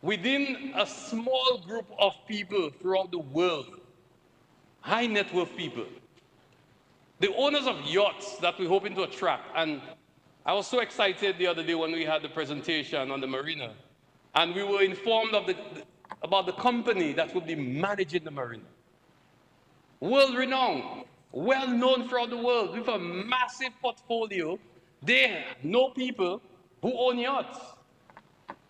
Within a small group of people throughout the world, high net worth people, the owners of yachts that we're hoping to attract. And I was so excited the other day when we had the presentation on the marina, and we were informed of about the company that will be managing the marina. World-renowned, well-known throughout the world, with a massive portfolio. They know people who own yachts.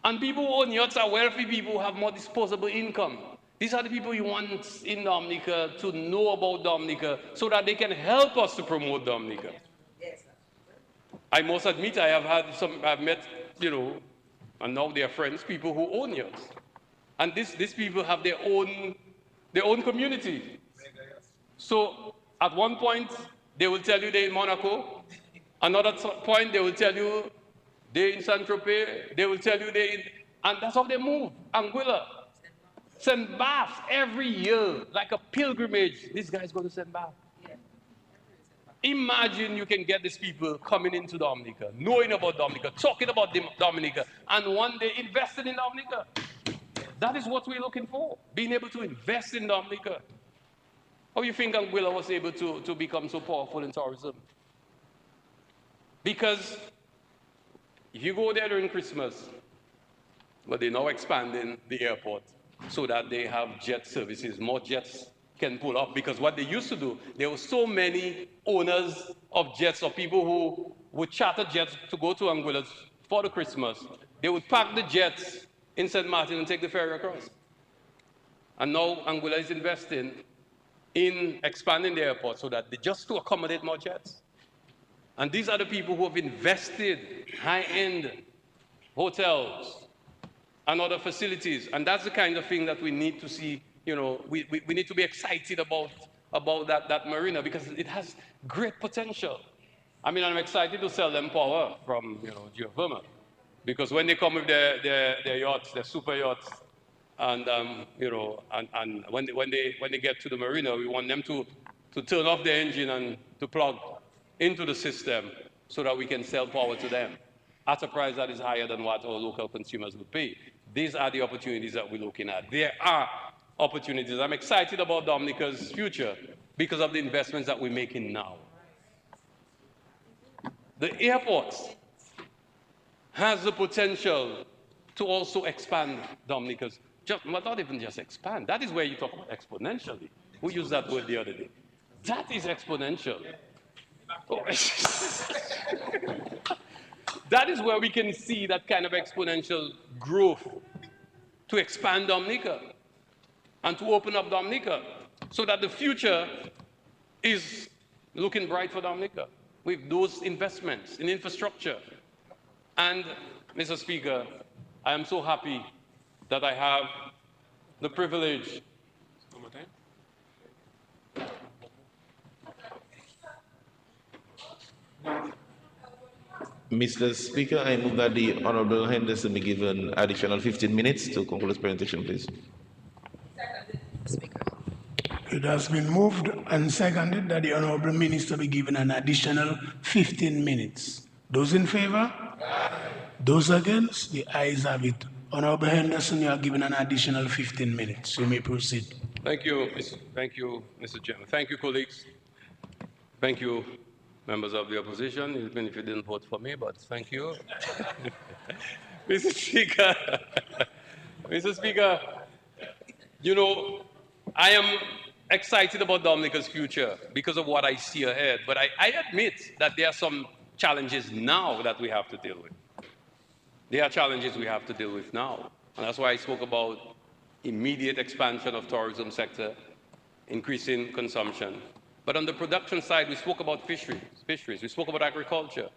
And people who own yachts are wealthy people who have more disposable income. These are the people you want in Dominica to know about Dominica so that they can help us to promote Dominica. I must admit I've met, and now they are friends, people who own yachts. And these people have their own community. So at one point, they will tell you they're in Monaco. Another point, they will tell you they're in Saint-Tropez. They will tell you and that's how they move. Anguilla, St. Bath, every year, like a pilgrimage, this guy's going to St. Bath. Imagine you can get these people coming into Dominica, knowing about Dominica, talking about Dominica, and one day investing in Dominica. That is what we're looking for, being able to invest in Dominica. How do you think Anguilla was able to become so powerful in tourism? Because if you go there during Christmas, but they're now expanding the airport so that they have jet services, more jets can pull up. Because what they used to do, there were so many owners of jets or people who would charter jets to go to Anguilla for the Christmas. They would park the jets in St. Martin and take the ferry across. And now Anguilla is investing in expanding the airport so that just to accommodate more jets. And these are the people who have invested high-end hotels and other facilities. And that's the kind of thing that we need to see, we need to be excited about that marina because it has great potential. I mean, I'm excited to sell them power from, geothermal. Because when they come with their yachts, their super yachts, and and when they get to the marina, we want them to turn off the engine and to plug into the system so that we can sell power to them at a price that is higher than what our local consumers would pay. These are the opportunities that we're looking at. There are opportunities. I'm excited about Dominica's future because of the investments that we're making now. The airport has the potential to also expand Dominica's, not even just expand. That is where you talk about exponentially. We used that word the other day. That is exponential. That is where we can see that kind of exponential growth to expand Dominica and to open up Dominica so that the future is looking bright for Dominica with those investments in infrastructure. And, Mr. Speaker, I am so happy that I have the privilege. One more time. Mr. Speaker, I move that the Honorable Henderson be given additional 15 minutes to conclude his presentation, please. Speaker. It has been moved and seconded that the Honorable Minister be given an additional 15 minutes. Those in favor? Aye. Those against? The ayes have it. Honorable Henderson, you are given an additional 15 minutes. You may proceed. Thank you, Mr. Chairman. Thank you, colleagues. Thank you, members of the opposition, even if you didn't vote for me, but thank you. Mr. Speaker, Mr. Speaker, I am excited about Dominica's future because of what I see ahead, but I admit that there are some challenges now that we have to deal with. There are challenges we have to deal with now. And that's why I spoke about immediate expansion of tourism sector, increasing consumption. But on the production side, we spoke about fisheries, we spoke about agriculture.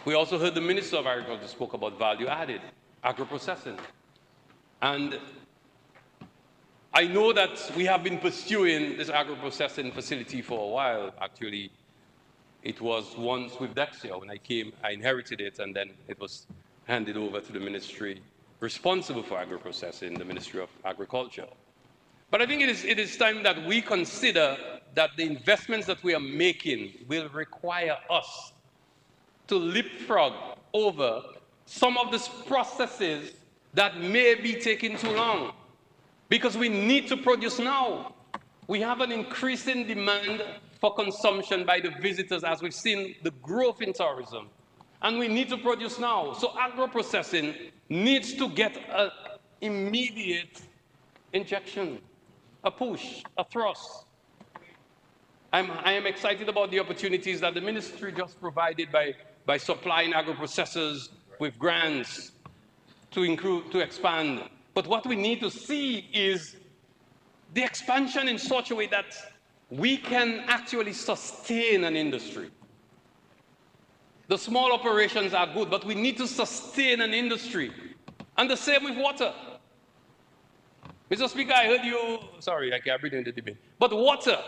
We also heard the Minister of Agriculture spoke about value added, agro-processing. And I know that we have been pursuing this agro-processing facility for a while. Actually, it was once with Dexia. When I came, I inherited it, and then it was handed over to the ministry responsible for agro-processing, the Ministry of Agriculture. But I think it is time that we consider that the investments that we are making will require us to leapfrog over some of these processes that may be taking too long, because we need to produce now. We have an increasing demand for consumption by the visitors as we've seen the growth in tourism, and we need to produce now. So agro-processing needs to get an immediate injection, a push, a thrust. I am excited about the opportunities that the ministry just provided by supplying agro-processors with grants to expand. But what we need to see is the expansion in such a way that we can actually sustain an industry. The small operations are good, but we need to sustain an industry. And the same with water. Mr. Speaker, I heard you, sorry, I can't bring in the debate, but water.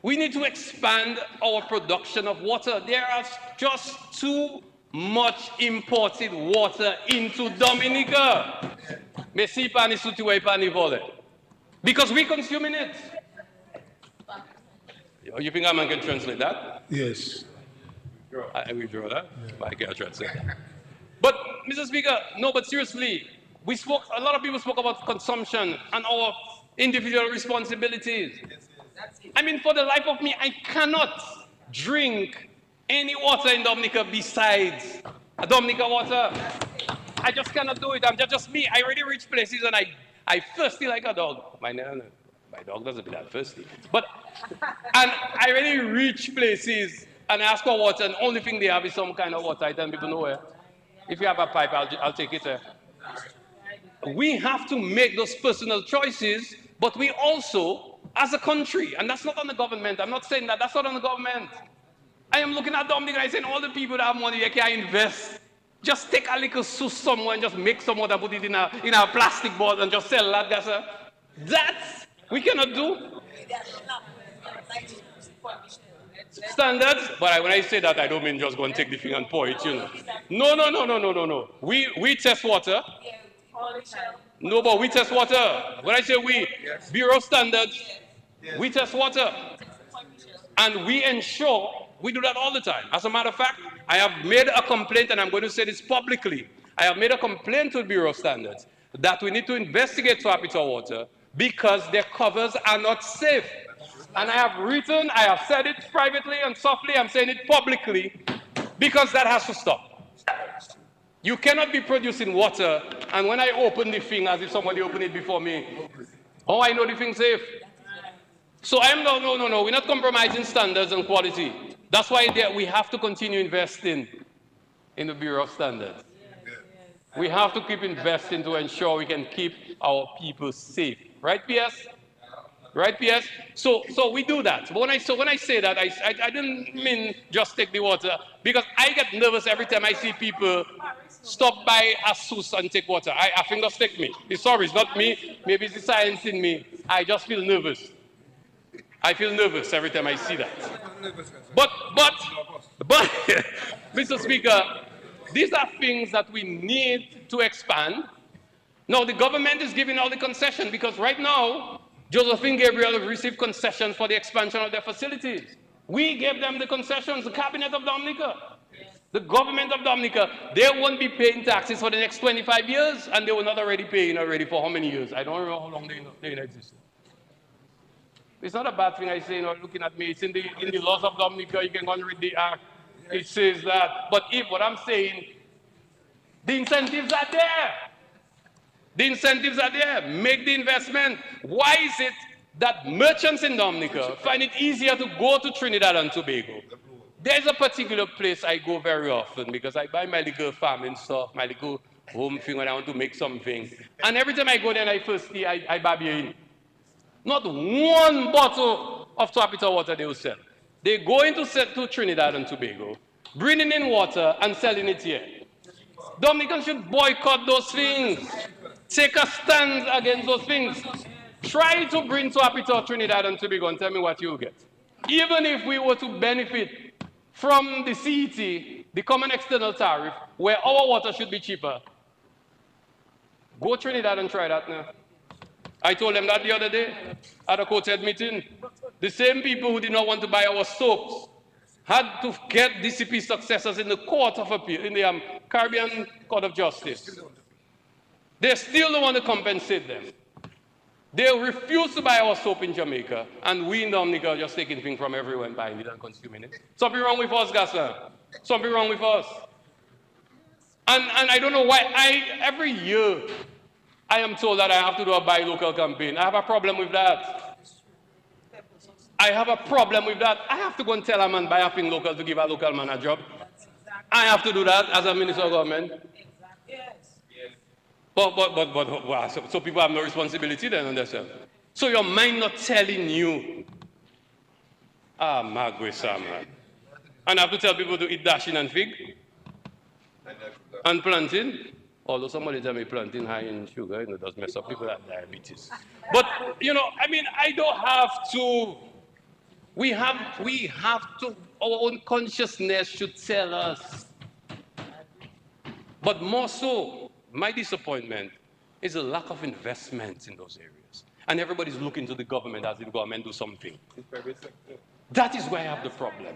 We need to expand our production of water. There are just too much imported water into Dominica. Because we're consuming it. You think a man can translate that? Yes. I withdraw that. Yeah. I can't translate that. But, Mr. Speaker, no, but seriously, a lot of people spoke about consumption and our individual responsibilities. I mean, for the life of me, I cannot drink any water in Dominica besides Dominica water. I just cannot do it. I'm just me. I already reach places and I thirsty like a dog. My dog doesn't be that thirsty. And I already reach places and ask for water, and only thing they have is some kind of water. I tell people nowhere. If you have a pipe, I'll take it. We have to make those personal choices, but we also, as a country, and that's not on the government. I'm not saying that. That's not on the government. I am looking at Dominica and I'm saying all the people that have money, they can invest. Just take a little sauce somewhere and just make some water, put it in a plastic bottle and just sell that. That's we cannot do. Standards, but when I say that, I don't mean just go and take the thing and pour it, you know. No. We test water. No, but we test water. When I say we, Bureau standards, we test water. And we ensure we do that all the time. As a matter of fact, I have made a complaint, and I'm going to say this publicly. I have made a complaint to Bureau Standards that we need to investigate Swapita water because their covers are not safe. And I have said it privately and softly, I'm saying it publicly, because that has to stop. You cannot be producing water, and when I open the thing as if somebody opened it before me, oh, I know the thing's safe. So no, we're not compromising standards and quality. That's why we have to continue investing in the Bureau of Standards. We have to keep investing to ensure we can keep our people safe. Right, PS? Right, PS? So we do that. But when I say that, I didn't mean just take the water, because I get nervous every time I see people stop by a source and take water. I think that's take me. Sorry, it's not me. Maybe it's the science in me. I just feel nervous. I feel nervous every time I see that. But, Mr. Speaker, these are things that we need to expand. Now, the government is giving all the concession, because right now, Josephine Gabriel have received concessions for the expansion of their facilities. We gave them the concessions, the Cabinet of Dominica. The government of Dominica, they won't be paying taxes for the next 25 years, and they were not already paying for how many years? I don't know how long they exist. It's not a bad thing I say, looking at me. It's in the laws of Dominica. You can go and read the act. It says that. But what I'm saying, the incentives are there. The incentives are there. Make the investment. Why is it that merchants in Dominica find it easier to go to Trinidad and Tobago There's a particular place I go very often because I buy my little farming stuff, my little home thing when I want to make something. And every time I go there and I first see, I buy beer in. Not one bottle of Tapita water they will sell. They go to Trinidad and Tobago, bringing in water and selling it here. Dominicans should boycott those things. Take a stand against those things. Try to bring Tapita Trinidad and Tobago and tell me what you'll get. Even if we were to benefit from the CET, the Common External Tariff, where our water should be cheaper, go Trinidad and try that now. I told them that the other day at a quartet meeting. The same people who did not want to buy our soaps had to get DCP successors in the Court of Appeal, in the Caribbean Court of Justice. They still don't want to compensate them. They refuse to buy our soap in Jamaica, and we in Dominica are just taking things from everywhere and buying it and consuming it. Something wrong with us, Gassa. Something wrong with us. And I don't know why every year, I am told that I have to do a buy local campaign. I have a problem with that. I have a problem with that. I have to go and tell a man buy a thing local to give a local man a job. I have to do that as a minister of government. So people have no responsibility then on themselves. So your mind not telling you, Magwe Samran. And I have to tell people to eat dashing and fig and plantain. Although somebody tell me plantain high in sugar, it does mess up people that have diabetes. But, I don't have to. We have to, our own consciousness should tell us. But more so, my disappointment is a lack of investment in those areas. And everybody's looking to the government as if the government do something. That is where I have the problem.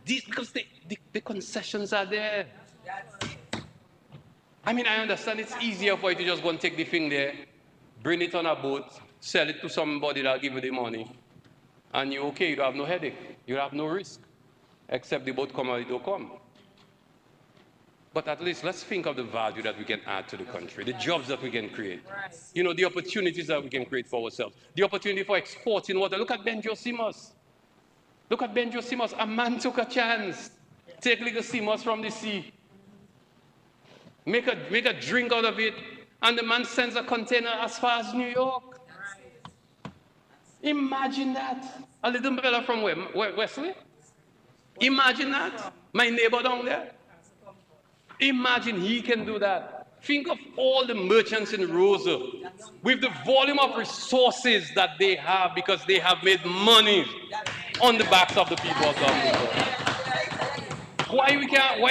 Because the concessions are there. I understand it's easier for you to just go and take the thing there, bring it on a boat, sell it to somebody that'll give you the money, and you're okay, you don't have no headache, you have no risk, except the boat come or it don't come. But at least let's think of the value that we can add to the country, the jobs that we can create, the opportunities that we can create for ourselves, the opportunity for exporting water. Look at Benjo Simos. Look at Benjo Simos. A man took a chance. Take little Simos from the sea. Make a drink out of it, and the man sends a container as far as New York. Imagine that. A little fella from where? Wesley? Imagine that. My neighbor down there. Imagine he can do that. Think of all the merchants in Rosa with the volume of resources that they have because they have made money on the backs of the people of Dominica. Why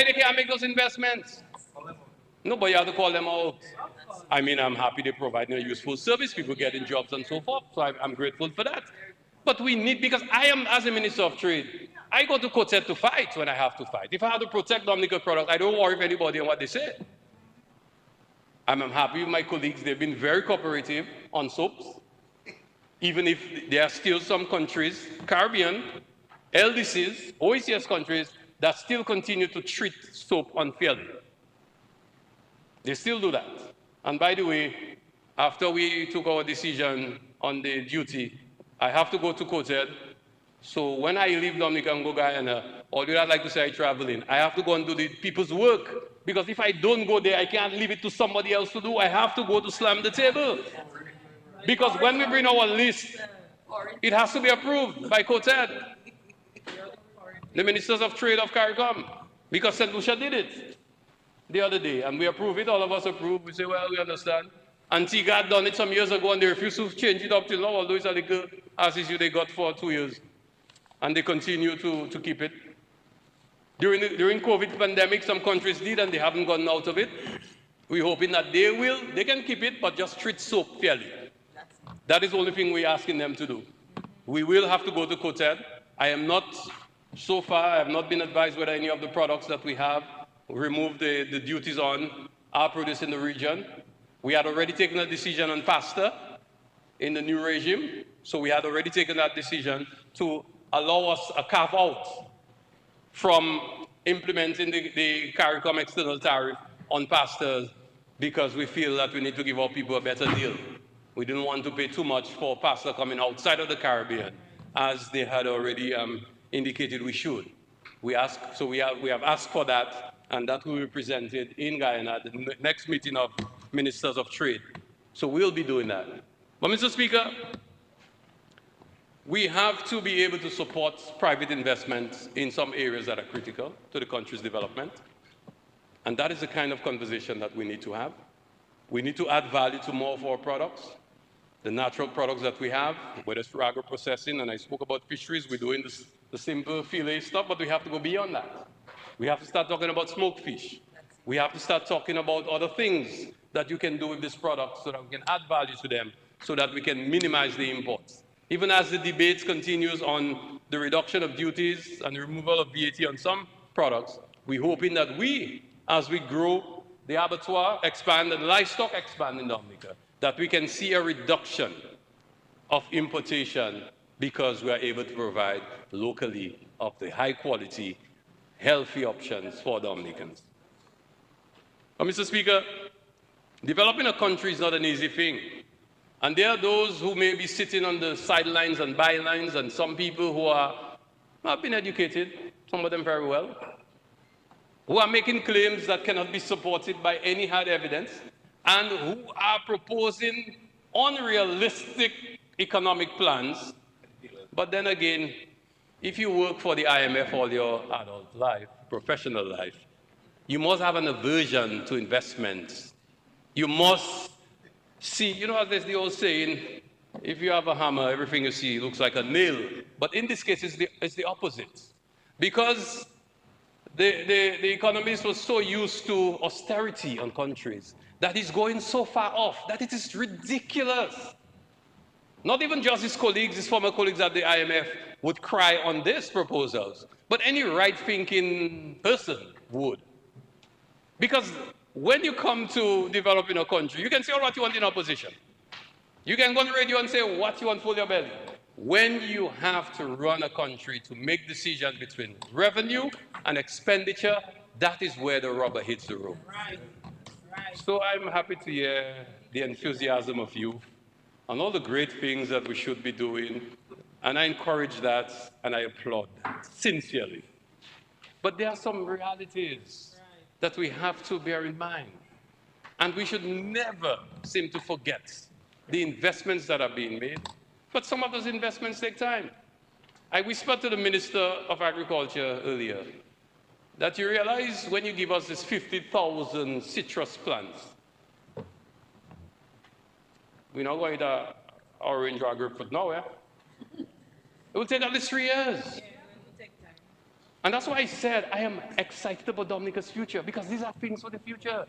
they can't make those investments? No, but you have to call them out. I'm happy they provide a useful service, people getting jobs and so forth, so I'm grateful for that. But we need, because I am, as a Minister of Trade, I go to Quartet to fight when I have to fight. If I have to protect Dominica products, I don't worry with anybody on what they say. I'm happy with my colleagues. They've been very cooperative on soaps, even if there are still some countries, Caribbean, LDCs, OECS countries, that still continue to treat soap unfairly. They still do that. And by the way, after we took our decision on the duty, I have to go to Quartet. So when I leave Dominica and go Guyana, or do I like to say I travel in, I have to go and do the people's work. Because if I don't go there, I can't leave it to somebody else to do. I have to go to slam the table. Because when we bring our list, it has to be approved by Quartet, the Ministers of Trade of CARICOM, because St. Lucia did it the other day, and we approve it, all of us approve. We say, well, we understand. Antigua had done it some years ago, and they refused to change it up till now, although it's a little as issue they got for 2 years. And they continue to keep it. During COVID pandemic, some countries did, and they haven't gotten out of it. We're hoping that they can keep it, but just treat soap fairly. That is the only thing we're asking them to do. We will have to go to Quartet. So far, I have not been advised whether any of the products that we have remove the duties on are produced in the region. We had already taken a decision on pasta in the new regime, so we had already taken that decision to allow us a carve-out from implementing the CARICOM external tariff on pastas because we feel that we need to give our people a better deal. We didn't want to pay too much for pasta coming outside of the Caribbean, as they had already indicated we should. We have asked for that, and that will be presented in Guyana at the next meeting of Ministers of Trade. So we'll be doing that. But Mr. Speaker, we have to be able to support private investments in some areas that are critical to the country's development. And that is the kind of conversation that we need to have. We need to add value to more of our products, the natural products that we have, whether it's through agro-processing, and I spoke about fisheries, we're doing the simple fillet stuff, but we have to go beyond that. We have to start talking about smoked fish. We have to start talking about other things that you can do with this product so that we can add value to them, so that we can minimize the imports. Even as the debate continues on the reduction of duties and the removal of VAT on some products, we're hoping that we, as we grow the abattoir, expand and livestock expand in Dominica, that we can see a reduction of importation because we are able to provide locally of the high quality, healthy options for Dominicans. But Mr. Speaker, developing a country is not an easy thing. And there are those who may be sitting on the sidelines and bylines, and some people who have been educated, some of them very well, who are making claims that cannot be supported by any hard evidence, and who are proposing unrealistic economic plans. But then again, if you work for the IMF all your adult life, professional life, you must have an aversion to investments. You must see, you know, as there's the old saying, if you have a hammer, everything you see looks like a nail. But in this case, it's the opposite. Because the economists were so used to austerity on countries that it's going so far off that it is ridiculous. Not even just his colleagues, his former colleagues at the IMF would cry on these proposals, but any right-thinking person would. Because when you come to developing a country, you can say all what you want in opposition. You can go on the radio and say what you want for your belly. When you have to run a country to make decisions between revenue and expenditure, that is where the rubber hits the road. Right. Right. So I'm happy to hear the enthusiasm of youth and all the great things that we should be doing. And I encourage that and I applaud that sincerely. But there are some realities that we have to bear in mind. And we should never seem to forget the investments that are being made. But some of those investments take time. I whispered to the Minister of Agriculture earlier that you realize when you give us this 50,000 citrus plants, we're not going to orange or grapefruit nowhere. It will take at least 3 years. And that's why I said I am excited about Dominica's future, because these are things for the future.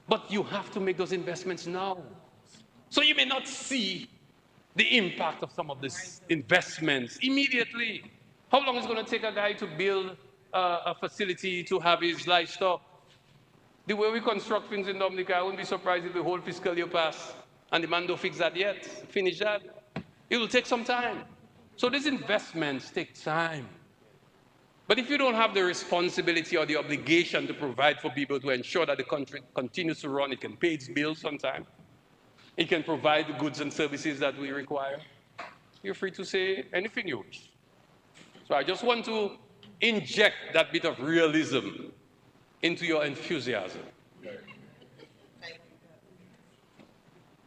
But you have to make those investments now. So you may not see the impact of some of these investments immediately. How long is it going to take a guy to build a facility to have his livestock? The way we construct things in Dominica, I wouldn't be surprised if the whole fiscal year pass and the man don't fix that yet, finish that. It will take some time. So these investments take time. But if you don't have the responsibility or the obligation to provide for people to ensure that the country continues to run, it can pay its bills on time, it can provide the goods and services that we require, you're free to say anything you wish. So I just want to inject that bit of realism into your enthusiasm.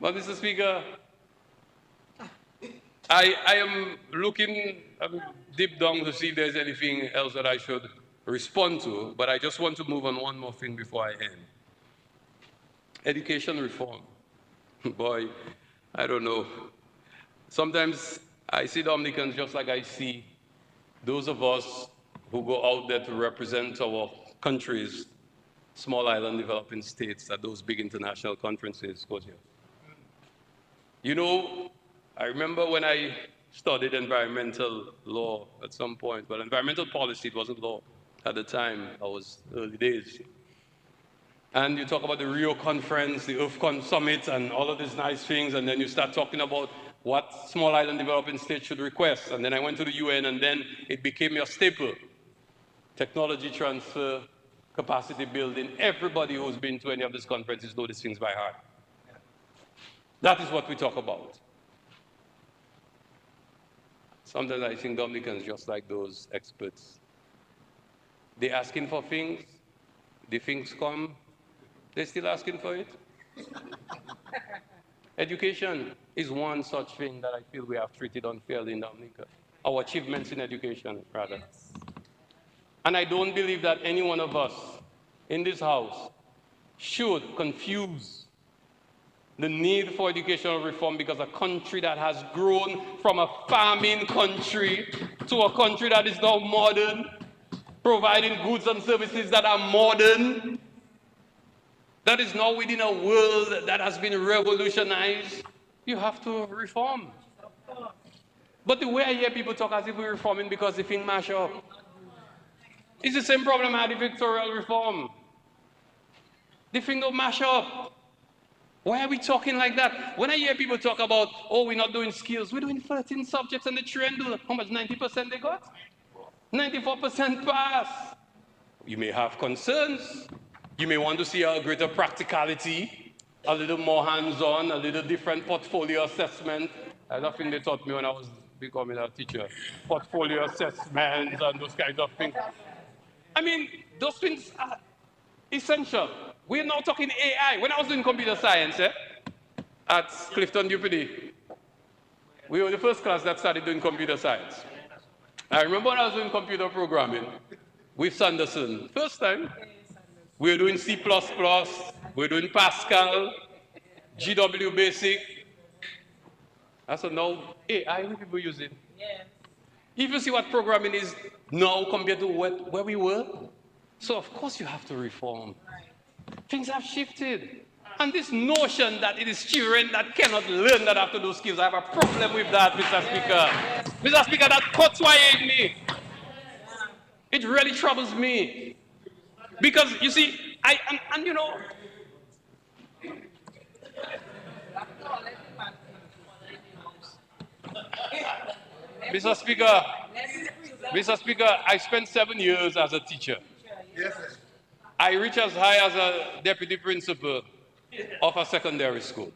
But Mr. Speaker, I am looking deep down to see if there's anything else that I should respond to, but I just want to move on one more thing before I end. Education reform. Boy, I don't know. Sometimes I see Dominicans just like I see those of us who go out there to represent our countries, small island developing states at those big international conferences. You know, I remember when I studied environmental law at some point, but environmental policy, it wasn't law at the time, that was early days. And you talk about the Rio conference, the EarthCon summit, and all of these nice things, and then you start talking about what small island developing states should request. And then I went to the UN, and then it became your staple. Technology transfer, capacity building. Everybody who's been to any of these conferences knows these things by heart. That is what we talk about. Sometimes I think Dominicans just like those experts. They're asking for things. The things come. They're still asking for it. Education is one such thing that I feel we have treated unfairly in Dominica. Our achievements in education, rather. And I don't believe that any one of us in this house should confuse the need for educational reform because a country that has grown from a farming country to a country that is now modern, providing goods and services that are modern, that is now within a world that has been revolutionized, you have to reform. But the way I hear people talk as if we're reforming because the thing mash up. It's the same problem I had with sectoral reform. The thing don't mash up. Why are we talking like that? When I hear people talk about, oh, we're not doing skills, we're doing 13 subjects and the trend, how much, 90% they got? 94% pass. You may have concerns. You may want to see a greater practicality, a little more hands-on, a little different portfolio assessment. That's the thing they taught me when I was becoming a teacher. Portfolio assessments and those kinds of things. I mean, those things are essential. We're now talking AI. When I was doing computer science at Clifton UPD, we were the first class that started doing computer science. I remember when I was doing computer programming with Sanderson, first time, we were doing C++, we were doing Pascal, GW Basic. I said, now AI, we people using. Yes. If you see what programming is now compared to where we were, so of course you have to reform. Right. Things have shifted. And this notion that it is children that cannot learn that have to do skills, I have a problem with that, Mr. Speaker. Mr. Speaker, that cuts why me. It really troubles me. Because, you see, and you know, Mr. Speaker, I spent 7 years as a teacher. I reached as high as a deputy principal of a secondary school.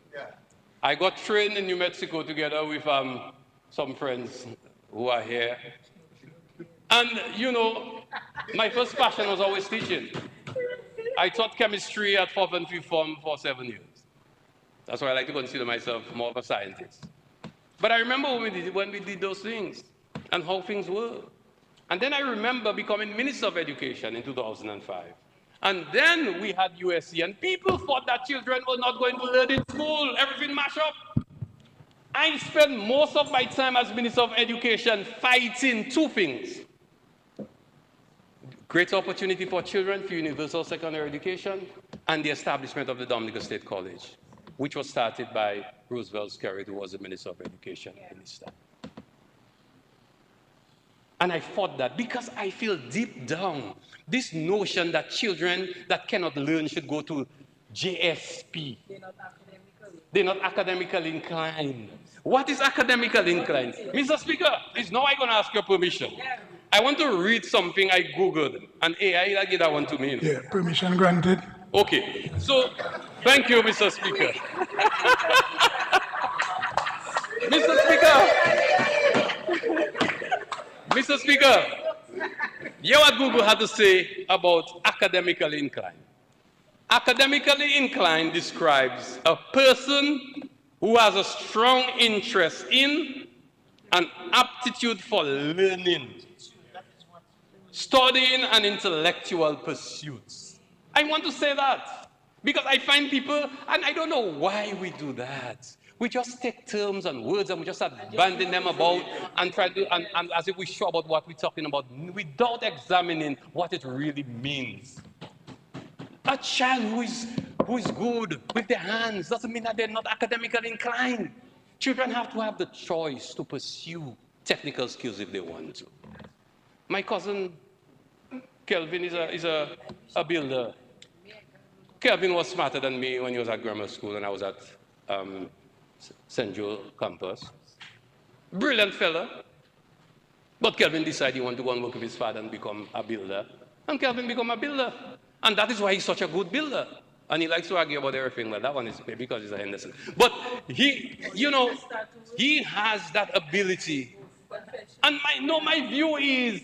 I got trained in New Mexico together with some friends who are here. And, you know, my first passion was always teaching. I taught chemistry at 4th and 5th form for 7 years. That's why I like to consider myself more of a scientist. But I remember when we did those things and how things were. And then I remember becoming Minister of Education in 2005. And then we had USC, and people thought that children were not going to learn in school, everything mashed up. I spent most of my time as Minister of Education fighting two things. Greater opportunity for children for universal secondary education and the establishment of the Dominica State College, which was started by Roosevelt Skerritt, who was the Minister of Education Minister. And I fought that because I feel deep down this notion that children that cannot learn should go to JSP. They're not academically inclined. What is academically inclined? Mr. Speaker, is now I'm going to ask your permission. I want to read something I Googled, and AI will give that one to me. Yeah, permission granted. Okay, so thank you, Mr. Speaker. Mr. Speaker, hear what Google had to say about academically inclined. Academically inclined describes a person who has a strong interest in and aptitude for learning, studying, and intellectual pursuits. I want to say that because I find people, and I don't know why we do that. We just take terms and words and we just start banding them about and try to, and as if we're sure about what we're talking about without examining what it really means. A child who is good with their hands doesn't mean that they're not academically inclined. Children have to have the choice to pursue technical skills if they want to. My cousin Kelvin is a builder. Kelvin was smarter than me when he was at grammar school and I was at St. Joe campus. Brilliant fella. But Kelvin decided he wanted to go and work with his father and become a builder. And Kelvin became a builder. And that is why he's such a good builder. And he likes to argue about everything. Well, that one is because he's a Henderson. But he, you know, he has that ability. And my view is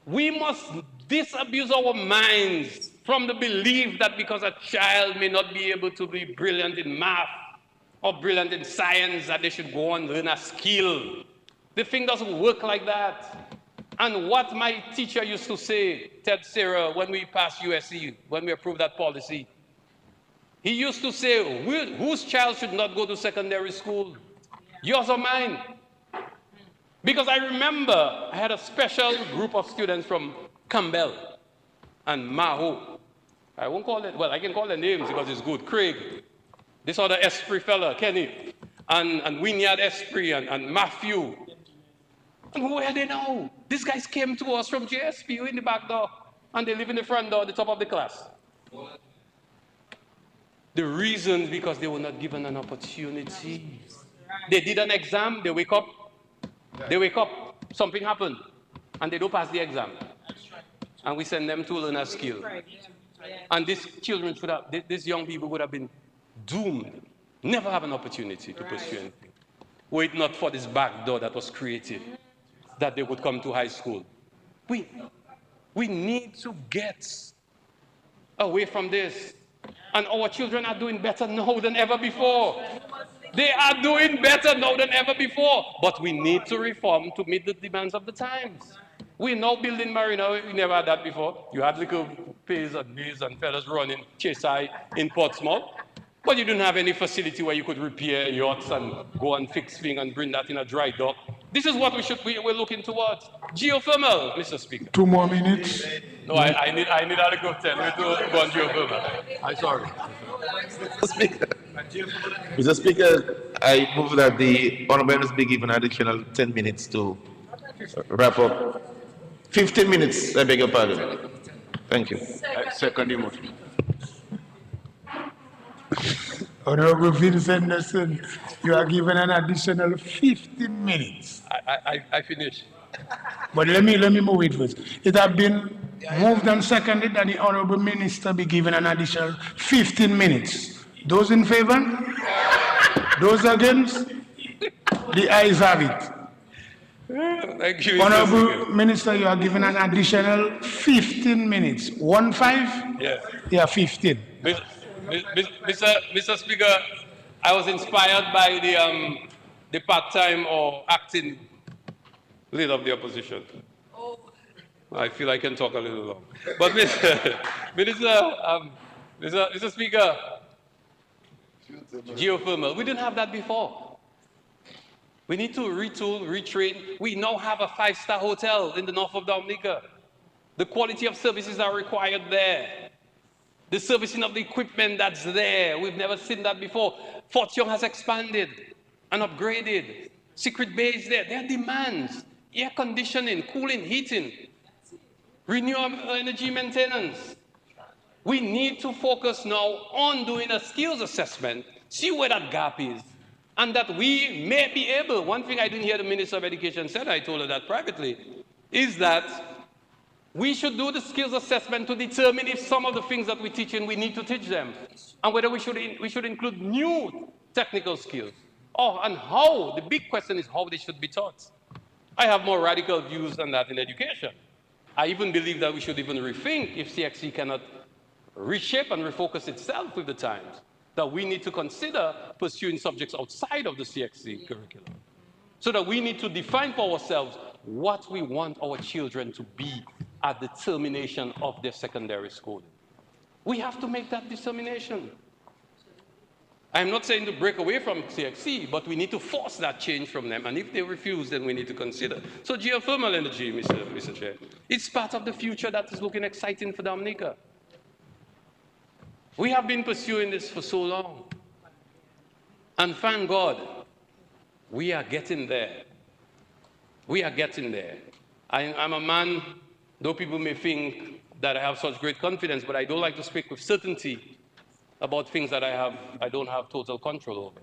we must disabuse our minds from the belief that because a child may not be able to be brilliant in math or brilliant in science, that they should go and learn a skill. The thing doesn't work like that. And what my teacher used to say, Ted Sarah, when we passed USC, when we approved that policy, he used to say, whose child should not go to secondary school? Yours or mine? Because I remember I had a special group of students from Campbell and Maho. I won't call it, well, I can call their names because it's good. Craig, this other Esprit fella, Kenny, and Wynyard Esprit and Matthew. And who are they now? These guys came to us from JSPU in the back door, and they live in the front door at the top of the class. The reason is because they were not given an opportunity. They did an exam, they wake up, something happened, and they don't pass the exam. And we send them to learn a skill. And these children should have, these young people would have been doomed, never have an opportunity to pursue anything. Were it not for this back door that was created, that they would come to high school. We need to get away from this. And our children are doing better now than ever before. They are doing better now than ever before. But we need to reform to meet the demands of the times. We're now building marina. We never had that before. You had little pays and knees and fellas running Chesai in Portsmouth. But you didn't have any facility where you could repair yachts and go and fix things and bring that in a dry dock. This is what we're looking towards. Geothermal, Mr. Speaker. 2 more minutes. No, I need a go 10 minutes to go on geothermal. I'm sorry. Mr. Speaker, I move that the honorable members be given additional 10 minutes to wrap up. 15 minutes, I beg your pardon. Thank you. Second motion. Honorable Vince Anderson, you are given an additional 15 minutes. I finish. But let me move it first. It has been moved and seconded that the Honorable Minister be given an additional 15 minutes. Those in favor? Those against? The ayes have it. Thank you, Honorable Minister, you are given an additional 15 minutes. 1-5? Yes. Yeah, 15. Mr. Speaker, I was inspired by the part-time or acting leader of the opposition. I feel I can talk a little long. But Mr. Speaker, geothermal, we didn't have that before. We need to retool, retrain. We now have a 5-star hotel in the north of Dominica. The quality of services are required there. The servicing of the equipment that's there, we've never seen that before. Fort Young has expanded and upgraded. Secret Bay is there. There are demands. Air conditioning, cooling, heating, renewable energy maintenance. We need to focus now on doing a skills assessment, see where that gap is, and that we may be able, one thing I didn't hear the Minister of Education said, I told her that privately, is that we should do the skills assessment to determine if some of the things that we teach we need to teach them, and whether we should include new technical skills, and how. The big question is how they should be taught. I have more radical views than that in education. I even believe that we should even rethink if CXC cannot reshape and refocus itself with the times, that we need to consider pursuing subjects outside of the CXC curriculum, so that we need to define for ourselves what we want our children to be at the termination of their secondary schooling. We have to make that determination. I'm not saying to break away from CXC, but we need to force that change from them. And if they refuse, then we need to consider. So geothermal energy, Mr. Chair, it's part of the future that is looking exciting for Dominica. We have been pursuing this for so long. And thank God, we are getting there. We are getting there. I'm a man, though people may think that I have such great confidence, but I don't like to speak with certainty about things that I don't have total control over.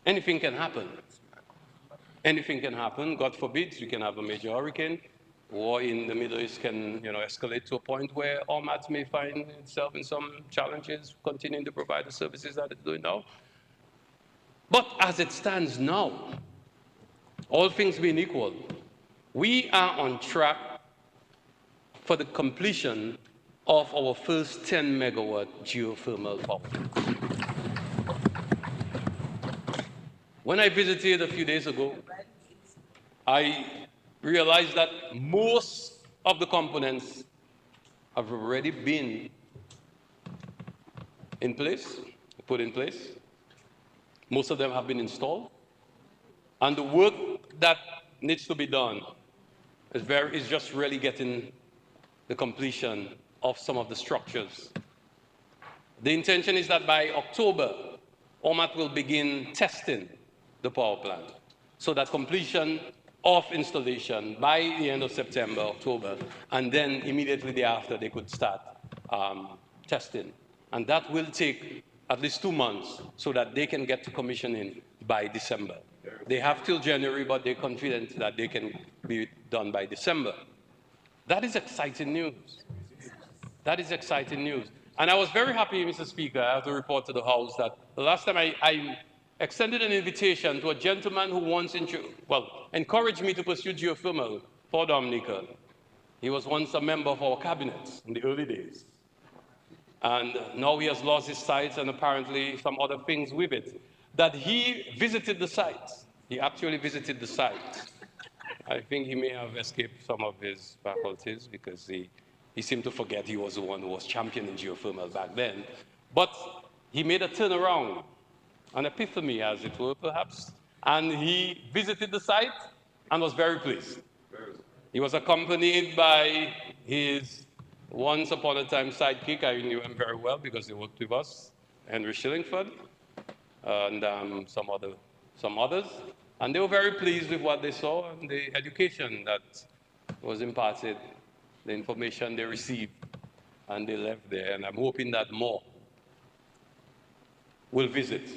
Anything can happen. Anything can happen. God forbid, you can have a major hurricane. War in the Middle East can, escalate to a point where OMAT may find itself in some challenges, continuing to provide the services that it's doing now. But as it stands now, all things being equal, we are on track for the completion of our first 10 megawatt geothermal power plant. When I visited a few days ago, I realized that most of the components have already been in place, put in place. Most of them have been installed. And the work that needs to be done is just really getting the completion of some of the structures. The intention is that by October, OMAT will begin testing the power plant, so that completion of installation by the end of September, October, and then immediately thereafter they could start testing. And that will take at least 2 months so that they can get to commissioning by December. They have till January, but they're confident that they can be done by December. That is exciting news. That is exciting news. And I was very happy, Mr. Speaker, I have to report to the House that the last time I extended an invitation to a gentleman who once encouraged me to pursue geothermal for Dominica. He was once a member of our cabinet in the early days. And now he has lost his sight and apparently some other things with it. That he visited the site. He actually visited the site. I think he may have escaped some of his faculties because he seemed to forget he was the one who was championing geothermal back then. But he made a turnaround, an epiphany as it were perhaps, and he visited the site and was very pleased. He was accompanied by his once upon a time sidekick. I knew him very well because he worked with us, Henry Shillingford, and some others. And they were very pleased with what they saw and the education that was imparted, the information they received, and they left there. And I'm hoping that more will visit,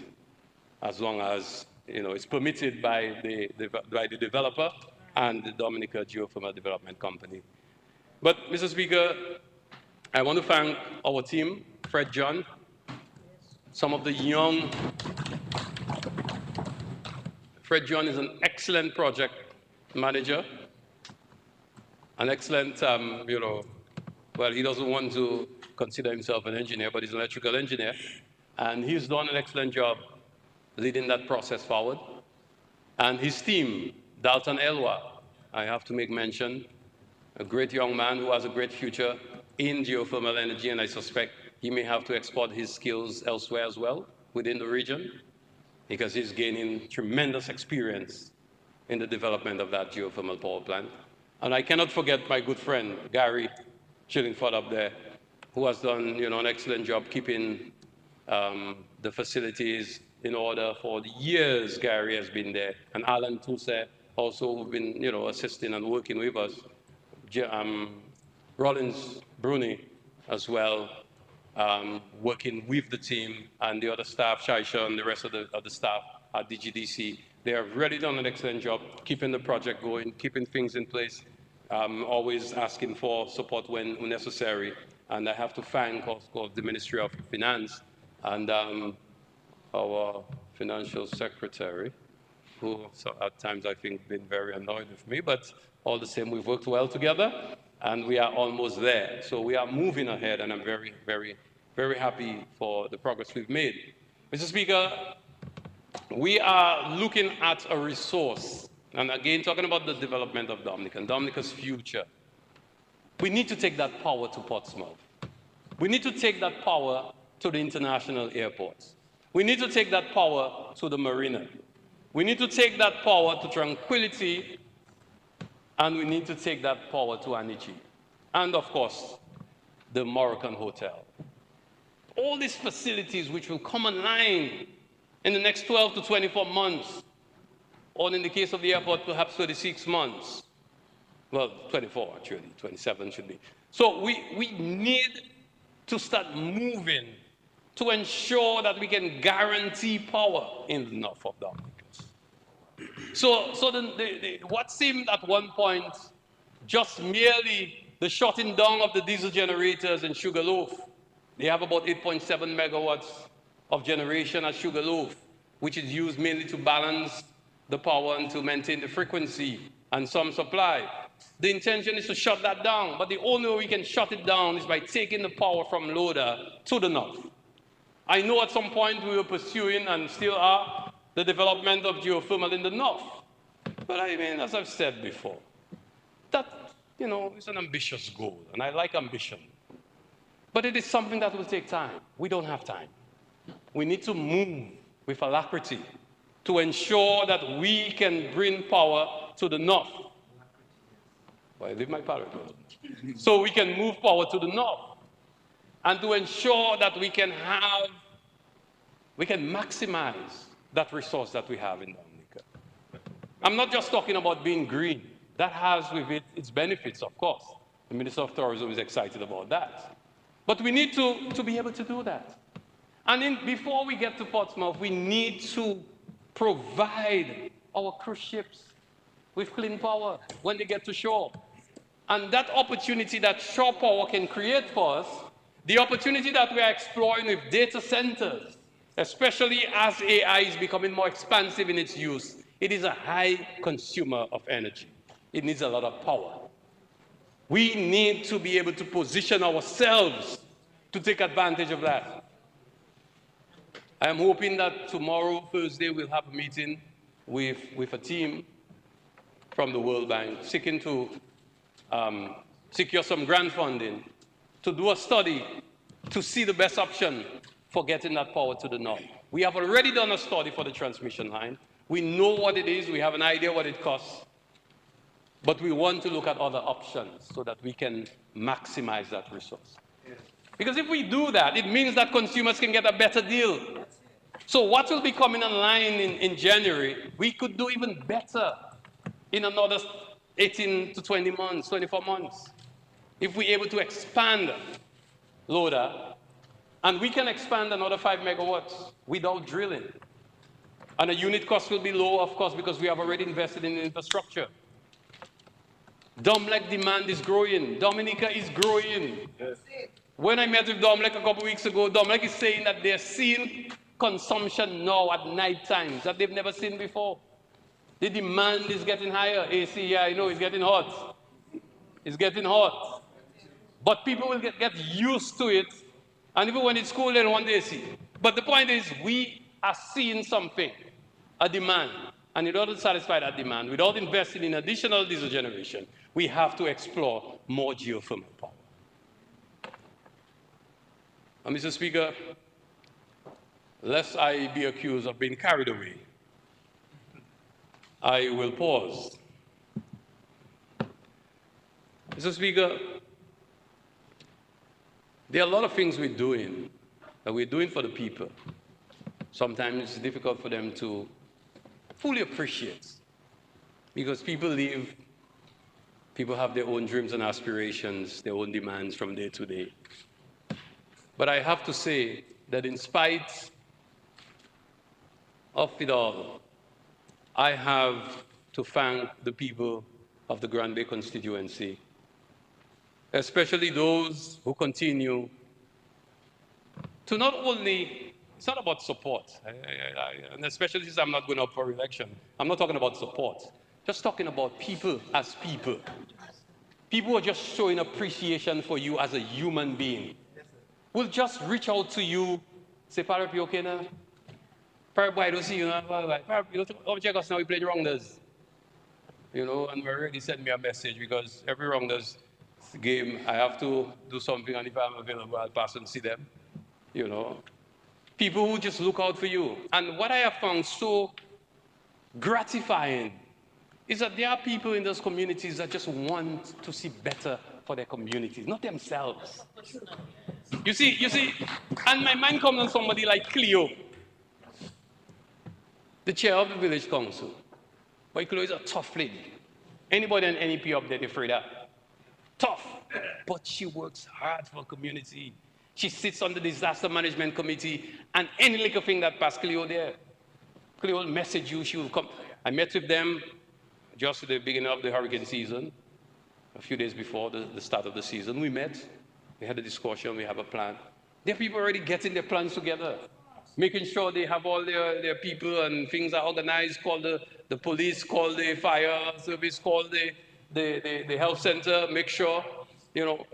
as long as it's permitted by the developer and the Dominica Geothermal Development Company. But, Mr. Speaker, I want to thank our team, Fred John, some of the young. Fred John is an excellent project manager, an excellent, well, he doesn't want to consider himself an engineer, but he's an electrical engineer, and he's done an excellent job leading that process forward. And his team, Dalton Elwa, I have to make mention, a great young man who has a great future in geothermal energy, and I suspect he may have to export his skills elsewhere as well within the region, because he's gaining tremendous experience in the development of that geothermal power plant. And I cannot forget my good friend, Gary Chillingford up there, who has done an excellent job keeping the facilities in order for the years Gary has been there. And Alan Toussaint also who've been assisting and working with us. Rollins Bruni as well, working with the team and the other staff, Shaisha and the rest of the staff at DGDC. They have really done an excellent job keeping the project going, keeping things in place, always asking for support when necessary. And I have to thank, of course, the Ministry of Finance and our financial secretary, who at times I think been very annoyed with me, but all the same, we've worked well together and we are almost there. So we are moving ahead, and I'm very, very, very happy for the progress we've made. Mr. Speaker, we are looking at a resource, and again, talking about the development of Dominica and Dominica's future. We need to take that power to Portsmouth. We need to take that power to the international airports. We need to take that power to the marina. We need to take that power to Tranquility, and we need to take that power to Anichi. And of course, the Moroccan Hotel. All these facilities which will come online in the next 12 to 24 months, or in the case of the airport, perhaps 36 months. Well, 24 actually, 27 should be. So we need to start moving to ensure that we can guarantee power in the north of Dominica. So what seemed at one point just merely the shutting down of the diesel generators in Sugarloaf. They have about 8.7 megawatts of generation at Sugarloaf, which is used mainly to balance the power and to maintain the frequency and some supply. The intention is to shut that down, but the only way we can shut it down is by taking the power from Loda to the north. I know at some point we were pursuing and still are the development of geothermal in the north. But I mean, as I've said before, that, you know, is an ambitious goal, and I like ambition. But it is something that will take time. We don't have time. We need to move with alacrity to ensure that we can bring power to the north. Well, I leave my power. So we can move power to the north and to ensure that we can maximize that resource that we have in Dominica. I'm not just talking about being green. That has with it its benefits, of course. The Minister of Tourism is excited about that. But we need to be able to do that. And before we get to Portsmouth, we need to provide our cruise ships with clean power when they get to shore. And that opportunity that shore power can create for us, the opportunity that we are exploring with data centers, especially as AI is becoming more expansive in its use, it is a high consumer of energy. It needs a lot of power. We need to be able to position ourselves to take advantage of that. I am hoping that tomorrow, Thursday, we'll have a meeting with a team from the World Bank seeking to secure some grant funding to do a study to see the best option for getting that power to the north. We have already done a study for the transmission line. We know what it is. We have an idea what it costs. But we want to look at other options so that we can maximize that resource. Because if we do that, it means that consumers can get a better deal. So what will be coming online in January, we could do even better in another 18 to 20 months, 24 months. If we're able to expand Loda, and we can expand another 5 megawatts without drilling. And the unit cost will be low, of course, because we have already invested in infrastructure. Domlec demand is growing. Dominica is growing. Yes. When I met with Domlec a couple of weeks ago, Domlec is saying that they're seeing consumption now at night times that they've never seen before. The demand is getting higher. AC, yeah, I know, it's getting hot. It's getting hot. But people will get used to it. And even when it's cool, they don't want AC. But the point is, we are seeing something, a demand. And in order to satisfy that demand, without investing in additional diesel generation, we have to explore more geothermal power. And Mr. Speaker, lest I be accused of being carried away, I will pause. Mr. Speaker, there are a lot of things we're doing that we're doing for the people. Sometimes it's difficult for them to fully appreciate because people leave, people have their own dreams and aspirations, their own demands from day to day. But I have to say that in spite of it all, I have to thank the people of the Grand Bay constituency, especially those who continue to not only, it's not about support, and especially since I'm not going up for election, I'm not talking about support, just talking about people as people. People who are just showing appreciation for you as a human being. Will just reach out to you, say, Parap, you okay now? Parap, I don't see you now. Parap, you don't check us now, we played rounders. You know, and already sent me a message because every rounders game, I have to do something, and if I'm available, I'll pass and see them. You know, people who just look out for you. And what I have found so gratifying is that there are people in those communities that just want to see better for their communities, not themselves. You see, and my mind comes on somebody like Cleo, the chair of the village council. But Cleo is a tough lady. Anybody in NEP up there, they're afraid of. Tough. But she works hard for the community. She sits on the disaster management committee, and any little thing that passes Cleo there, Cleo will message you, she will come. I met with them just at the beginning of the hurricane season, a few days before the start of the season. We met. We had a discussion, we have a plan. There are people already getting their plans together, making sure they have all their people and things are organized, call the police, call the fire service, call the health center, make sure,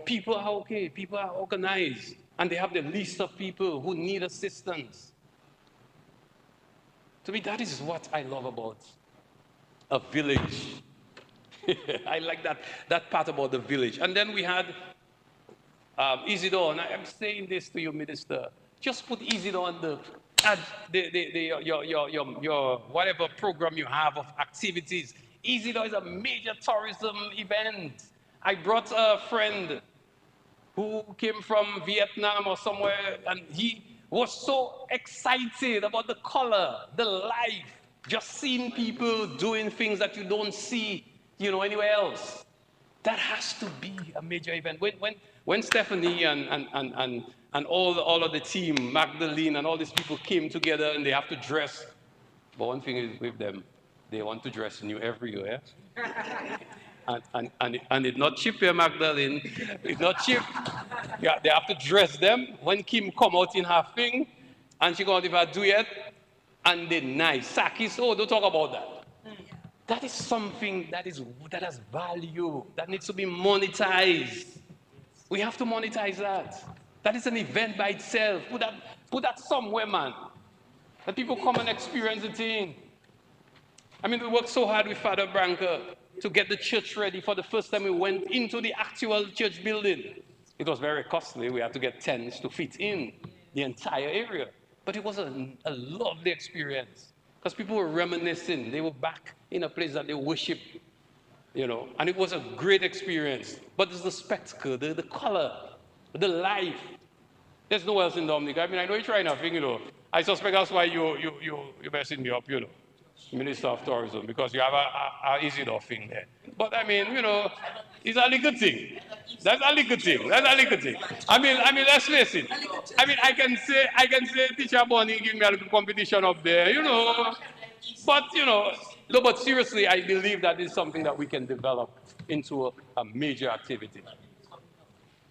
people are okay, people are organized, and they have the list of people who need assistance. To me, that is what I love about a village. I like that part about the village. And then we had Isidore, and I am saying this to you, Minister. Just put Isidore on your whatever program you have of activities. Isidore is a major tourism event. I brought a friend who came from Vietnam or somewhere, and he was so excited about the color, the life, just seeing people doing things that you don't see, anywhere else. That has to be a major event. When Stephanie and all of the team, Magdalene and all these people came together and they have to dress, but one thing is with them, they want to dress new every year. And it's not cheap here, Magdalene. It's not cheap. Yeah, they have to dress them. When Kim come out in her thing, and she go out with her duet, and they nice. Sakis, don't talk about that. That is something that has value, that needs to be monetized. We have to monetize that. That is an event by itself. Put that somewhere, man. That people come and experience the thing. I mean, we worked so hard with Father Branca to get the church ready. For the first time we went into the actual church building. It was very costly. We had to get tents to fit in the entire area. But it was a lovely experience. Because people were reminiscing. They were back in a place that they worship, and it was a great experience. But it's the spectacle, the color, the life. There's nowhere else in Dominica. I mean, I know you're trying nothing, I suspect that's why you're messing me up, Minister of Tourism, because you have a Isidore thing there. But I mean, it's a little thing. That's a little thing. That's a little thing. I mean, let's face it. I mean, I can say, Teacher Bonnie, give me a little competition up there, But, no, but seriously, I believe that is something that we can develop into a major activity.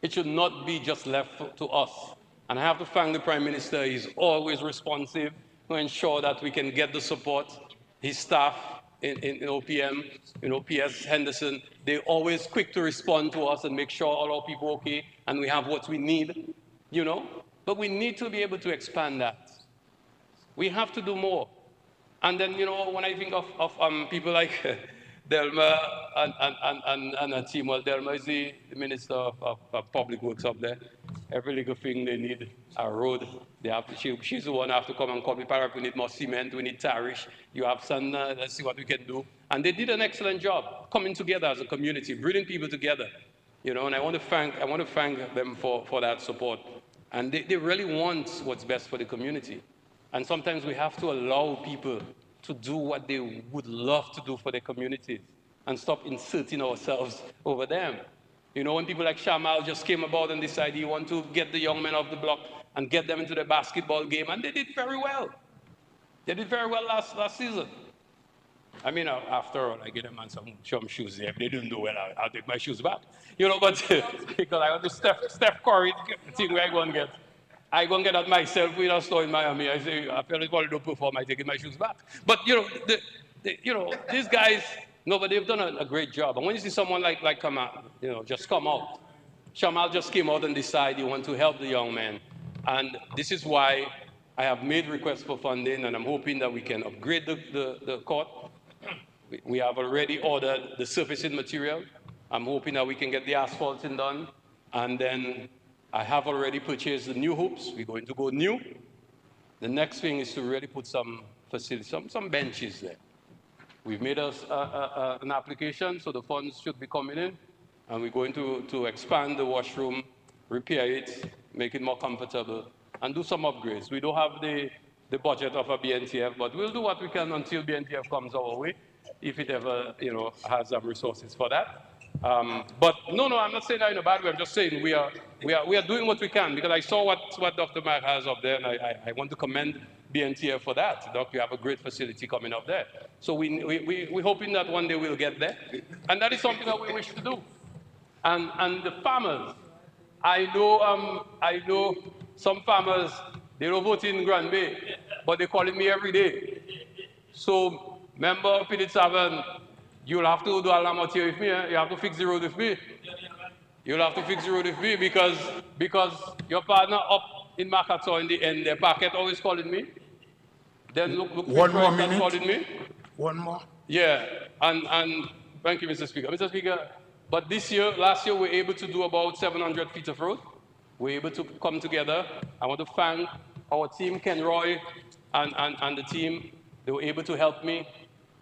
It should not be just left to us. And I have to thank the Prime Minister. He's always responsive to ensure that we can get the support. His staff in OPM, PS Henderson, they're always quick to respond to us and make sure all our people are okay and we have what we need, But we need to be able to expand that. We have to do more. And then, when I think of people like Delma and a team, well, Delma is the Minister of Public Works up there. Every little thing they need, a road, she's the one who have to come and call me, we need more cement, we need tariff, you have sun, let's see what we can do. And they did an excellent job coming together as a community, bringing people together, and I want to thank them for that support. And they really want what's best for the community. And sometimes we have to allow people to do what they would love to do for their communities and stop inserting ourselves over them. When people like Shamal just came about and decided he want to get the young men off the block and get them into the basketball game, and they did very well. They did very well last season. I mean, after all, I get them on some shoes there. If they didn't do well, I'll take my shoes back. But because I want to Steph Curry thing where I go and get that myself in a store in Miami. I say, I feel like don't perform, I take my shoes back. But, these guys, but they've done a great job. And when you see someone like Kamal, just come out. Shamal just came out and decided he wants to help the young men. And this is why I have made requests for funding, and I'm hoping that we can upgrade the court. We have already ordered the surfacing material. I'm hoping that we can get the asphalting done. And then I have already purchased the new hoops. We're going to go new. The next thing is to really put some facilities, some benches there. We've made an application, so the funds should be coming in. And we're going to expand the washroom, repair it, make it more comfortable, and do some upgrades. We don't have the budget of a BNTF, but we'll do what we can until BNTF comes our way, if it ever has some resources for that. But no, I'm not saying that in a bad way. I'm just saying we are doing what we can, because I saw what Dr. Mark has up there, and I want to commend BNTF for that. Doc, you have a great facility coming up there. So we're hoping that one day we'll get there, and that is something that we wish to do. And the farmers, I know some farmers, they don't vote in Grand Bay, but they calling me every day. So member Pidit Savan, You'll have to do a lamot here with me. You have to fix the road with me. You'll have to fix the road with me because your partner up in Makato in the end, the packet always calling me. Then look One more Fitzroy minute. calling me. One more. Yeah, and thank you, Mr. Speaker. Mr. Speaker, but last year, we were able to do about 700 feet of road. We were able to come together. I want to thank our team, Ken Roy, and the team. They were able to help me.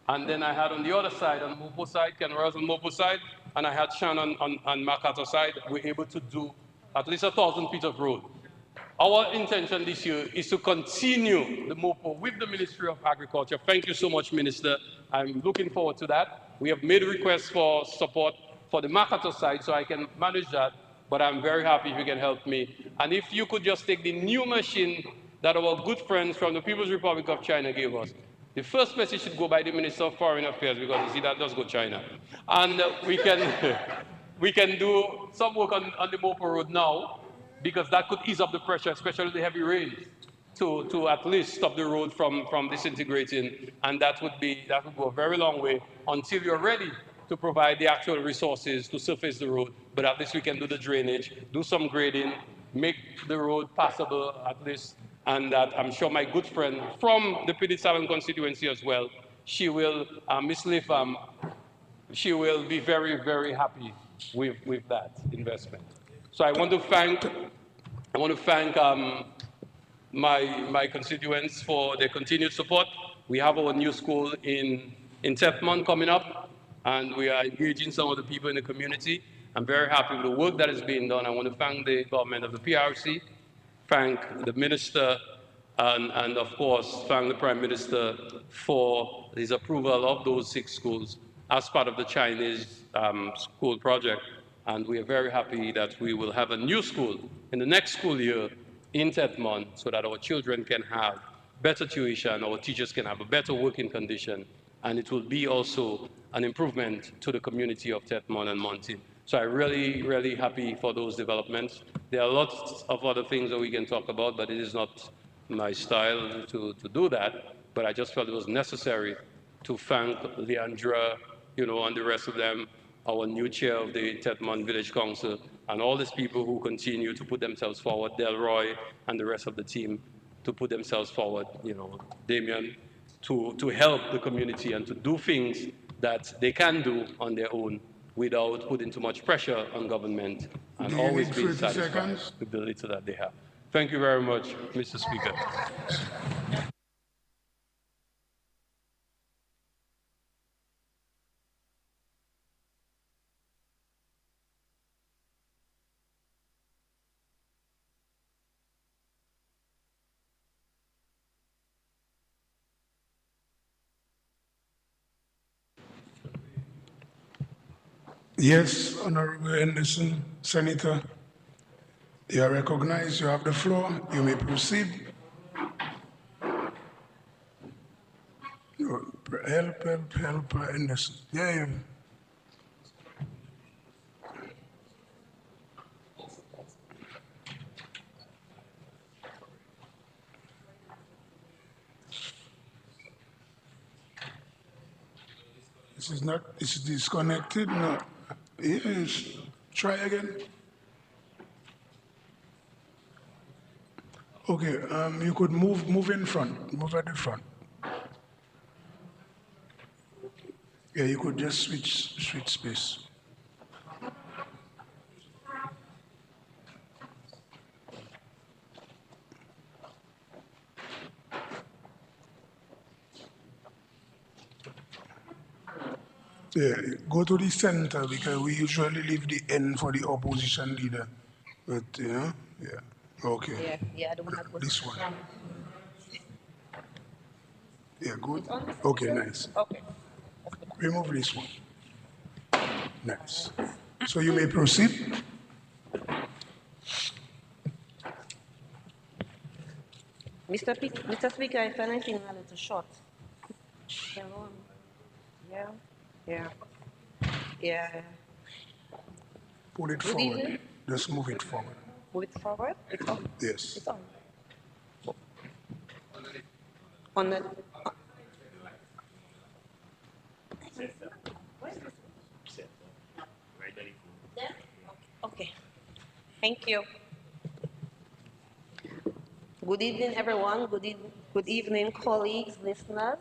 And then I had on the other side, on Mopo side, Ken Roy was on Mopo side, and I had Shan on Makato side. We were able to do at least 1,000 feet of road. Our intention this year is to continue the MOPO with the Ministry of Agriculture. Thank you so much, Minister. I'm looking forward to that. We have made requests for support for the Makato side, so I can manage that, but I'm very happy if you can help me. And if you could just take the new machine that our good friends from the People's Republic of China gave us. The first message should go by the Minister of Foreign Affairs, because you see, that does go China. And we can do some work on the MOPO road now, because that could ease up the pressure, especially the heavy rains, to at least stop the road from disintegrating. And that would go a very long way until you're ready to provide the actual resources to surface the road. But at least we can do the drainage, do some grading, make the road passable at least. And that I'm sure my good friend from the PD7 constituency as well, she will, Ms. Lifam, she will be very, very happy with that investment. So I want to thank my constituents for their continued support. We have our new school in Tepmon coming up, and we are engaging some of the people in the community. I'm very happy with the work that is being done. I want to thank the government of the PRC, thank the minister, and of course, thank the Prime Minister for his approval of those 6 schools as part of the Chinese school project. And we are very happy that we will have a new school in the next school year in Thetmon, so that our children can have better tuition, our teachers can have a better working condition, and it will be also an improvement to the community of Thetmon and Mountain. So I'm really, really happy for those developments. There are lots of other things that we can talk about, but it is not my style to do that. But I just felt it was necessary to thank Leandra, and the rest of them, our new chair of the Thetmon Village Council, and all these people who continue to put themselves forward, Delroy and the rest of the team to put themselves forward, Damien, to help the community and to do things that they can do on their own without putting too much pressure on government, and always being satisfied with the little that they have. Thank you very much, Mr. Speaker. Yes, Honorable Henderson, Senator, you are recognized. You have the floor. You may proceed. Help, Henderson. Yeah. It's disconnected. No. Yes. Try again. Okay, you could move in front, move at the front. Yeah, you could just switch space. Yeah, go to the center, because we usually leave the end for the opposition leader. But, yeah. Okay. Yeah, the one that goes. This one. Yeah, good. Okay, nice. Okay. Remove this one. Nice. So you may proceed. Mr. Speaker, I find anything a little short. Yeah. Pull it forward. Just move it forward. Move it forward? It's on. Yes. It's on. On the. Thank you. Good evening, everyone. Good evening, colleagues, listeners.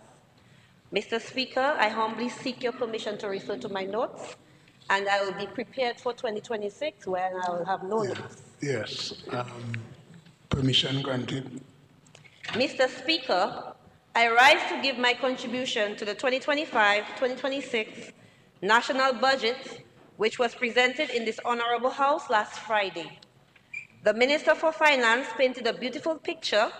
Mr. Speaker, I humbly seek your permission to refer to my notes, and I will be prepared for 2026 when I will have no Yeah. notes. Yes. Permission granted. Mr. Speaker, I rise to give my contribution to the 2025-2026 national budget, which was presented in this honorable House last Friday. The Minister for Finance painted a beautiful picture,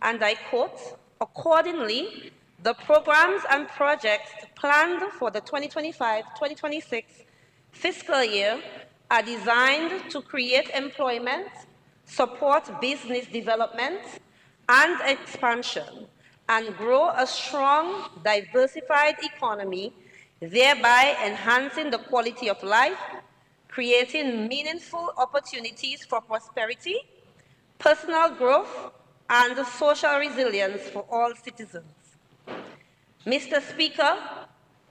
and I quote, accordingly, the programs and projects planned for the 2025-2026 fiscal year are designed to create employment, support business development and expansion, and grow a strong, diversified economy, thereby enhancing the quality of life, creating meaningful opportunities for prosperity, personal growth, and social resilience for all citizens. Mr. Speaker,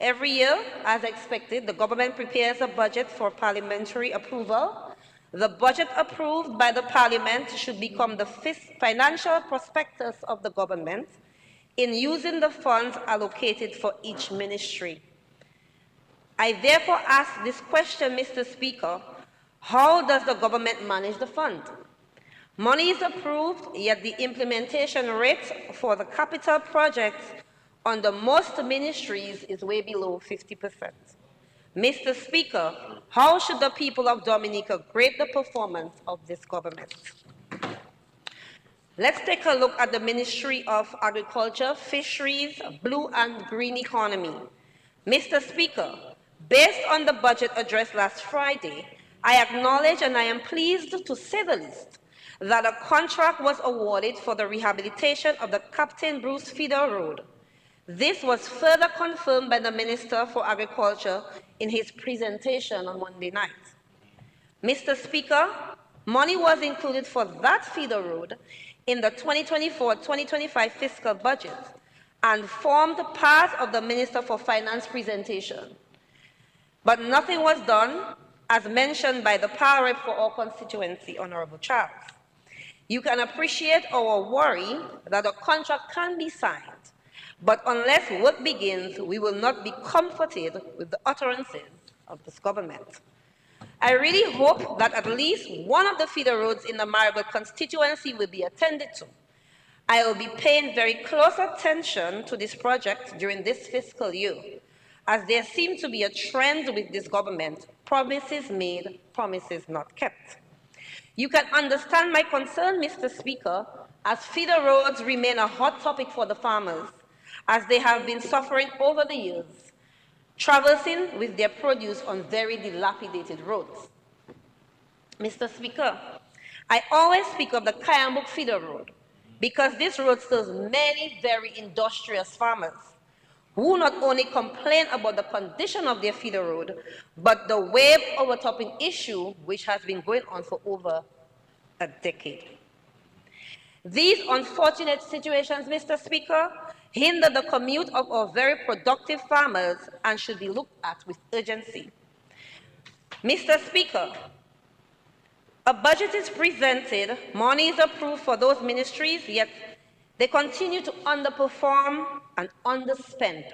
every year, as expected, the government prepares a budget for parliamentary approval. The budget approved by the Parliament should become the financial prospectus of the government in using the funds allocated for each ministry. I therefore ask this question, Mr. Speaker: how does the government manage the fund? Money is approved, yet the implementation rate for the capital projects under most ministries is way below 50%. Mr. Speaker, how should the people of Dominica grade the performance of this government? Let's take a look at the Ministry of Agriculture, Fisheries, Blue and Green Economy. Mr. Speaker, based on the budget address last Friday, I acknowledge and I am pleased to say the least that a contract was awarded for the rehabilitation of the Captain Bruce Feeder Road. This was further confirmed by the Minister for Agriculture in his presentation on Monday night. Mr. Speaker, money was included for that feeder road in the 2024-2025 fiscal budget and formed part of the Minister for Finance presentation. But nothing was done, as mentioned by the power rep for our constituency, Honorable Charles. You can appreciate our worry that a contract can be signed, but unless work begins, we will not be comforted with the utterances of this government. I really hope that at least one of the feeder roads in the Marigot constituency will be attended to. I will be paying very close attention to this project during this fiscal year, as there seems to be a trend with this government: promises made, promises not kept. You can understand my concern, Mr. Speaker, as feeder roads remain a hot topic for the farmers, as they have been suffering over the years, traversing with their produce on very dilapidated roads. Mr. Speaker, I always speak of the Kayambuk feeder road because this road serves many very industrious farmers who not only complain about the condition of their feeder road, but the wave overtopping issue which has been going on for over a decade. These unfortunate situations, Mr. Speaker, hinder the commute of our very productive farmers and should be looked at with urgency. Mr. Speaker, a budget is presented, money is approved for those ministries, yet they continue to underperform and underspend.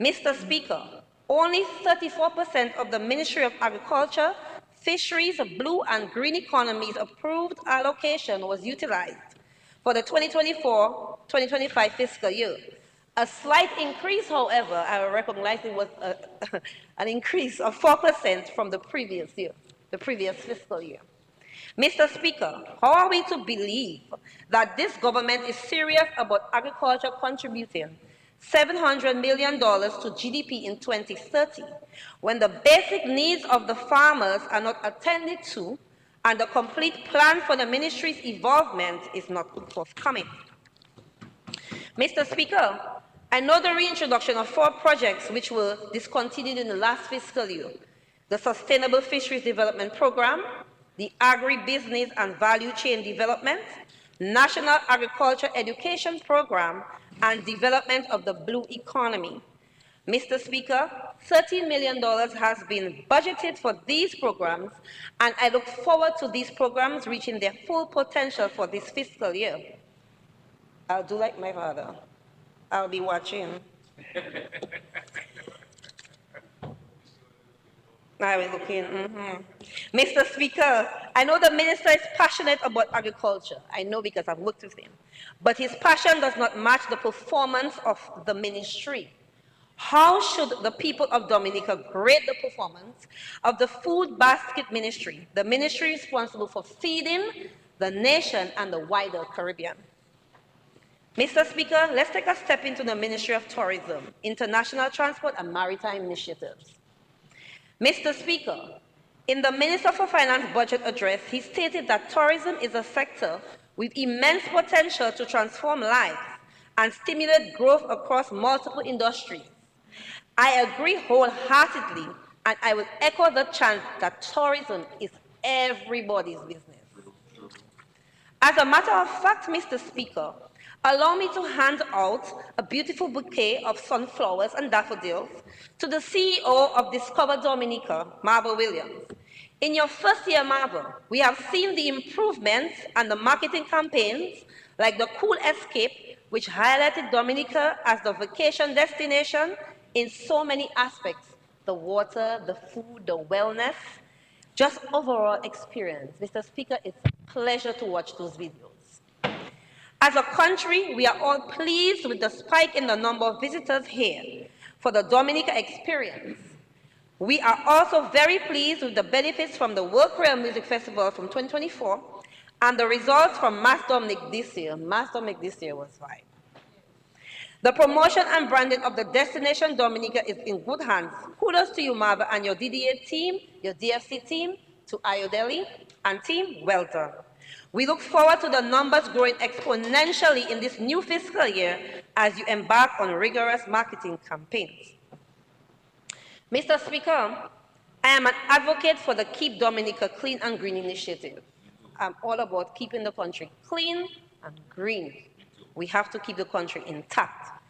Mr. Speaker, only 34% of the Ministry of Agriculture, Fisheries, Blue and Green Economy's approved allocation was utilized for the 2024-2025 fiscal year. A slight increase, however, I recognize it was an increase of 4% from the previous year, the previous fiscal year. Mr. Speaker, how are we to believe that this government is serious about agriculture contributing $700 million to GDP in 2030 when the basic needs of the farmers are not attended to and the complete plan for the ministry's involvement is not forthcoming? Mr. Speaker, I know the reintroduction of 4 projects which were discontinued in the last fiscal year: the Sustainable Fisheries Development Program, the Agribusiness and Value Chain Development, National Agriculture Education Program, and development of the Blue Economy. Mr. Speaker, $13 million has been budgeted for these programs, and I look forward to these programs reaching their full potential for this fiscal year. I'll do like my father. I'll be watching. I will look in. Mr. Speaker, I know the minister is passionate about agriculture. I know because I've worked with him. But his passion does not match the performance of the ministry. How should the people of Dominica grade the performance of the food basket ministry, the ministry responsible for feeding the nation and the wider Caribbean? Mr. Speaker, let's take a step into the Ministry of Tourism, International Transport and Maritime Initiatives. Mr. Speaker, in the Minister for Finance budget address, he stated that tourism is a sector with immense potential to transform lives and stimulate growth across multiple industries. I agree wholeheartedly, and I will echo the chant that tourism is everybody's business. As a matter of fact, Mr. Speaker, allow me to hand out a beautiful bouquet of sunflowers and daffodils to the CEO of Discover Dominica, Marva Williams. In your first year, Marva, we have seen the improvements and the marketing campaigns like the Cool Escape, which highlighted Dominica as the vacation destination in so many aspects: the water, the food, the wellness, just overall experience. Mr. Speaker, it's a pleasure to watch those videos. As a country, we are all pleased with the spike in the number of visitors here for the Dominica experience. We are also very pleased with the benefits from the World Creole Music Festival from 2024 and the results from Mass Dominic this year. Mass Dominic this year was fine. The promotion and branding of the destination Dominica is in good hands. Kudos to you, Marva, and your DDA team, your DFC team, to Ayodele and team, well done. We look forward to the numbers growing exponentially in this new fiscal year as you embark on rigorous marketing campaigns. Mr. Speaker, I am an advocate for the Keep Dominica Clean and Green initiative. I'm all about keeping the country clean and green. We have to keep the country intact.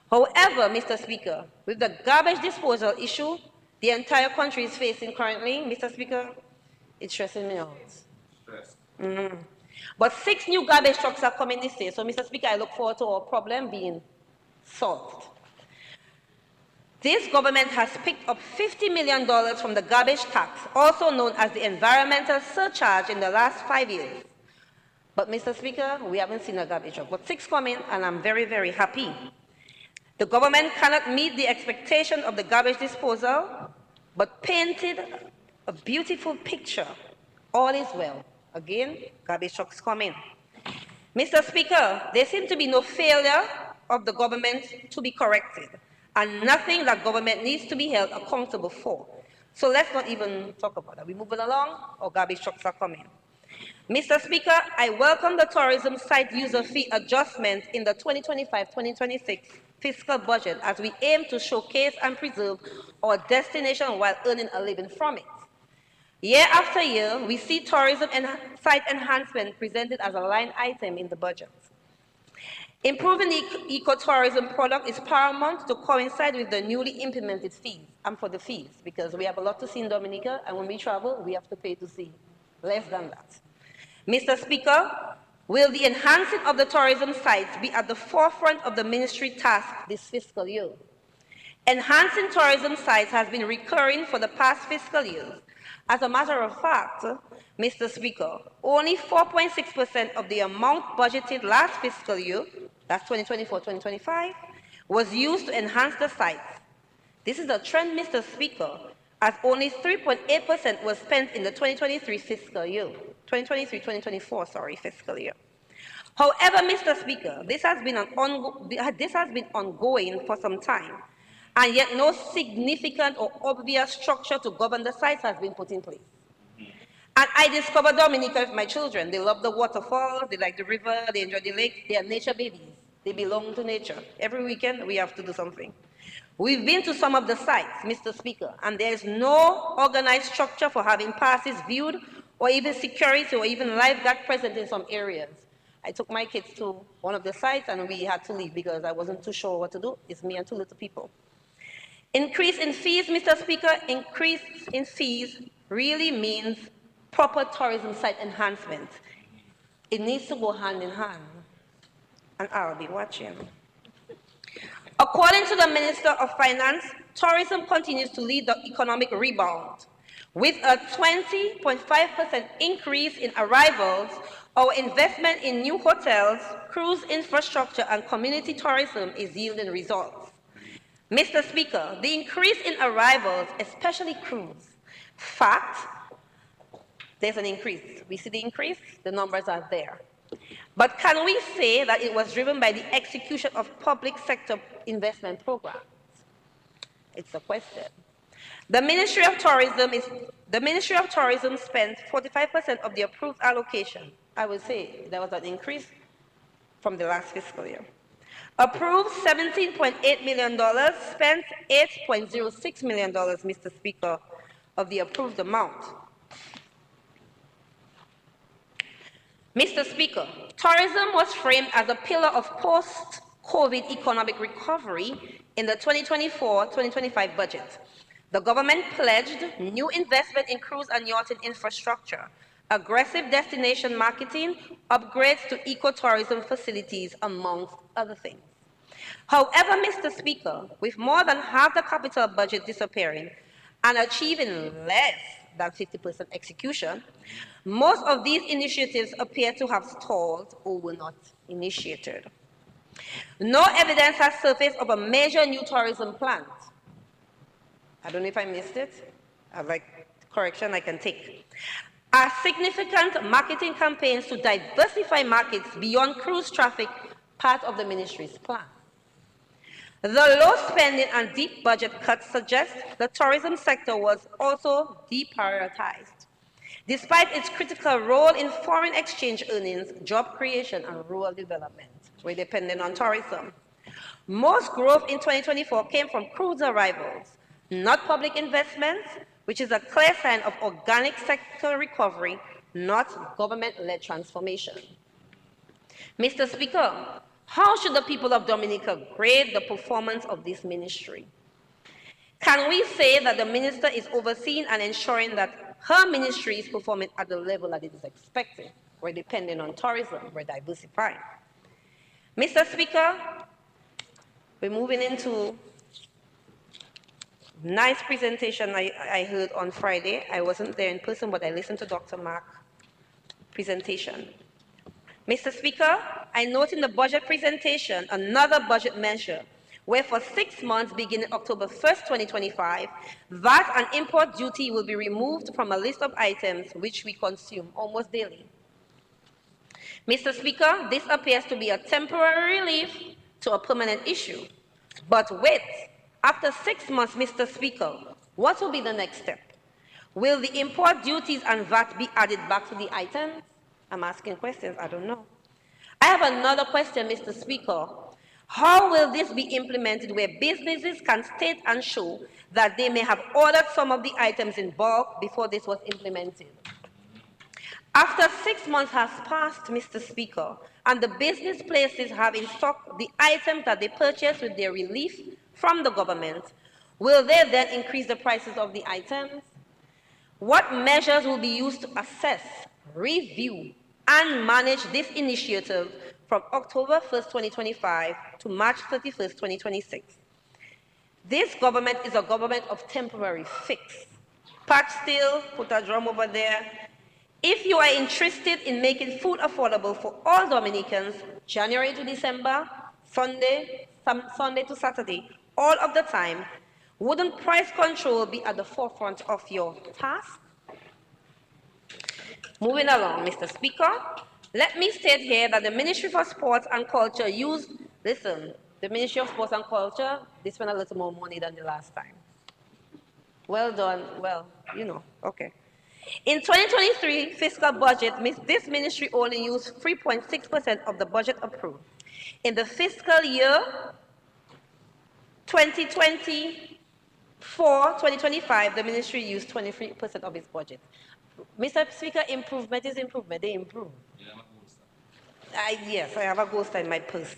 However, Mr. Speaker, with the garbage disposal issue the entire country is facing currently, Mr. Speaker, it's stressing me out. But 6 new garbage trucks are coming this year. So, Mr. Speaker, I look forward to our problem being solved. This government has picked up $50 million from the garbage tax, also known as the environmental surcharge, in the last 5 years. But, Mr. Speaker, we haven't seen a garbage truck. But 6 coming, and I'm very, very happy. The government cannot meet the expectation of the garbage disposal, but painted a beautiful picture. All is well. Again, garbage trucks coming. Mr. Speaker, there seems to be no failure of the government to be corrected, and nothing that government needs to be held accountable for. So let's not even talk about that. We're moving along, or garbage trucks are coming. Mr. Speaker, I welcome the tourism site user fee adjustment in the 2025-2026 fiscal budget as we aim to showcase and preserve our destination while earning a living from it. Year after year, we see tourism and site enhancement presented as a line item in the budget. Improving the ecotourism product is paramount to coincide with the newly implemented fees. I'm for the fees because we have a lot to see in Dominica, and when we travel, we have to pay to see. Less than that. Mr. Speaker, will the enhancing of the tourism sites be at the forefront of the ministry task this fiscal year? Enhancing tourism sites has been recurring for the past fiscal years. As a matter of fact, Mr. Speaker, only 4.6% of the amount budgeted last fiscal year, that's 2024-2025, was used to enhance the sites. This is a trend, Mr. Speaker, as only 3.8% was spent in the 2023 fiscal year, 2023-2024, fiscal year. However, Mr. Speaker, this has been ongoing for some time, and yet no significant or obvious structure to govern the sites has been put in place. And I discovered Dominica with my children. They love the waterfalls, they like the river, they enjoy the lake. They are nature babies. They belong to nature. Every weekend, we have to do something. We've been to some of the sites, Mr. Speaker, and there is no organized structure for having passes viewed, or even security, or even lifeguard present in some areas. I took my kids to one of the sites, and we had to leave because I wasn't too sure what to do. It's me and 2 little people. Increase in fees, Mr. Speaker, increase in fees really means proper tourism site enhancement. It needs to go hand in hand, and I'll be watching. According to the Minister of Finance, tourism continues to lead the economic rebound. With a 20.5% increase in arrivals, our investment in new hotels, cruise infrastructure, and community tourism is yielding results. Mr. Speaker, the increase in arrivals, especially cruise, fact, there's an increase. We see the increase, the numbers are there. But can we say that it was driven by the execution of public sector investment programs? It's a question. The Ministry of Tourism spent 45% of the approved allocation. I would say there was an increase from the last fiscal year. Approved $17.8 million, spent $8.06 million, Mr. Speaker, of the approved amount. Mr. Speaker, tourism was framed as a pillar of post-COVID economic recovery in the 2024-2025 budget. The government pledged new investment in cruise and yachting infrastructure, aggressive destination marketing, upgrades to ecotourism facilities, amongst other things. However, Mr. Speaker, with more than half the capital budget disappearing and achieving less than 50% execution, most of these initiatives appear to have stalled or were not initiated. No evidence has surfaced of a major new tourism plant. I don't know if I missed it. I'd like correction I can take. Are significant marketing campaigns to diversify markets beyond cruise traffic part of the ministry's plan? The low spending and deep budget cuts suggest the tourism sector was also deprioritized, despite its critical role in foreign exchange earnings, job creation, and rural development. We're dependent on tourism. Most growth in 2024 came from cruise arrivals, not public investments, which is a clear sign of organic sector recovery, not government-led transformation. Mr. Speaker, how should the people of Dominica grade the performance of this ministry? Can we say that the minister is overseeing and ensuring that her ministry is performing at the level that it is expected? We're dependent on tourism, we're diversifying. Mr. Speaker, we're moving into nice presentation I heard on Friday. I wasn't there in person, but I listened to Dr. Mark's presentation. Mr. Speaker, I note in the budget presentation another budget measure where for 6 months beginning October 1st, 2025, VAT and import duty will be removed from a list of items which we consume almost daily. Mr. Speaker, this appears to be a temporary relief to a permanent issue. But wait, after 6 months, Mr. Speaker, what will be the next step? Will the import duties and VAT be added back to the items? I'm asking questions, I don't know. I have another question, Mr. Speaker. How will this be implemented where businesses can state and show that they may have ordered some of the items in bulk before this was implemented? After 6 months has passed, Mr. Speaker, and the business places have in stock the items that they purchased with their relief from the government, will they then increase the prices of the items? What measures will be used to assess, review, and manage this initiative from October 1st, 2025 to March 31st, 2026? This government is a government of temporary fix. Patch still, put a drum over there. If you are interested in making food affordable for all Dominicans, January to December, Sunday to Saturday, all of the time, wouldn't price control be at the forefront of your task? Moving along, Mr. Speaker, let me state here that the Ministry for Sports and Culture used, listen, the Ministry of Sports and Culture, they spent a little more money than the last time. Well done, well, you know, okay. In 2023 fiscal budget, this ministry only used 3.6% of the budget approved. In the fiscal year 2024-2025, the ministry used 23% of its budget. Mr. Speaker, improvement is improvement, they improve. Yes, I have a ghost in my purse.